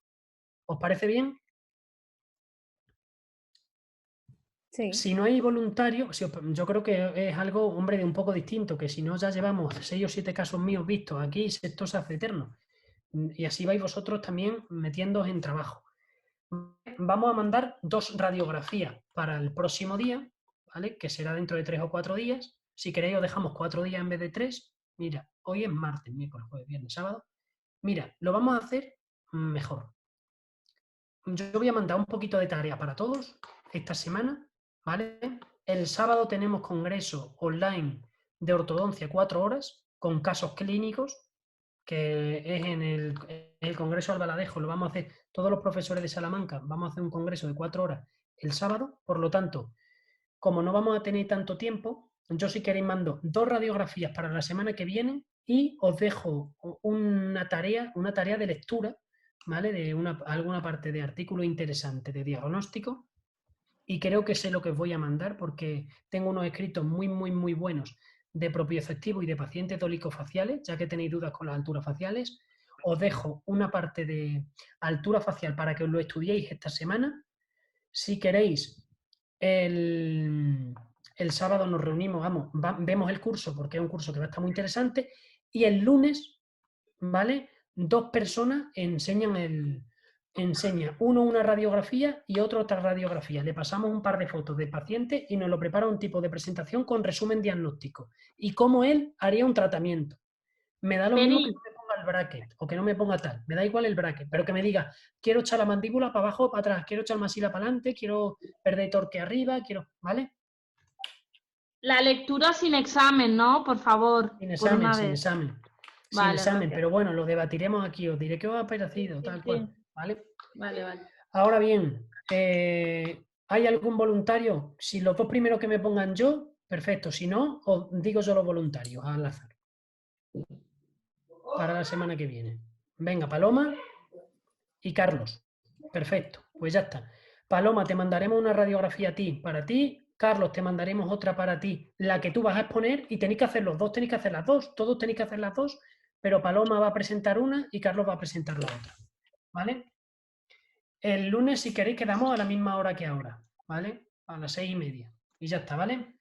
¿Os parece bien? Sí. Si no hay voluntarios, yo creo que es algo, hombre, de un poco distinto, que si no ya llevamos 6 o 7 casos míos vistos aquí, esto se hace eterno. Y así vais vosotros también metiéndoos en trabajo. Vamos a mandar 2 radiografías para el próximo día, ¿vale? Que será dentro de 3 o 4 días. Si queréis os dejamos 4 días en vez de 3. Mira, hoy es martes, miércoles, jueves, viernes, sábado. Mira, lo vamos a hacer mejor. Yo voy a mandar un poquito de tarea para todos esta semana, ¿vale? El sábado tenemos congreso online de ortodoncia 4 horas con casos clínicos, que es en el Congreso Albaladejo. Lo vamos a hacer todos los profesores de Salamanca. Vamos a hacer un congreso de 4 horas el sábado. Por lo tanto, como no vamos a tener tanto tiempo, yo si queréis mando 2 radiografías para la semana que viene y os dejo una tarea de lectura, ¿vale? De alguna parte de artículo interesante de diagnóstico, y creo que sé lo que os voy a mandar porque tengo unos escritos muy, muy, muy buenos de propioceptivo y de pacientes dolicofaciales, ya que tenéis dudas con las alturas faciales. Os dejo una parte de altura facial para que os lo estudiéis esta semana. Si queréis, el sábado nos reunimos, vemos el curso porque es un curso que va a estar muy interesante, y el lunes, ¿vale? 2 personas enseñan uno una radiografía y otro otra radiografía. Le pasamos un par de fotos de pacientes y nos lo prepara un tipo de presentación con resumen diagnóstico y cómo él haría un tratamiento. Me da lo mismo que no me ponga el bracket o que no me ponga tal, me da igual el bracket, pero que me diga, quiero echar la mandíbula para abajo o para atrás, quiero echar masila para adelante, quiero perder torque arriba, ¿vale? La lectura sin examen, ¿no? Por favor. Sin examen, sin examen. Vale, sin examen, gracias. pero bueno, lo debatiremos aquí, os diré qué os ha parecido, Sí, tal sí. cual, ¿vale? Vale. Ahora bien, ¿hay algún voluntario? Si los 2 primeros que me pongan yo, perfecto, si no, os digo yo los voluntarios al azar. Para la semana que viene. Venga, Paloma y Carlos. Perfecto, pues ya está. Paloma, te mandaremos una radiografía a ti, para ti. Carlos, te mandaremos otra para ti, la que tú vas a exponer, y tenéis que hacer los 2, tenéis que hacer las 2, todos tenéis que hacer las 2, pero Paloma va a presentar una y Carlos va a presentar la otra, ¿vale? El lunes, si queréis, quedamos a la misma hora que ahora, ¿vale? A las 6:30. Y ya está, ¿vale?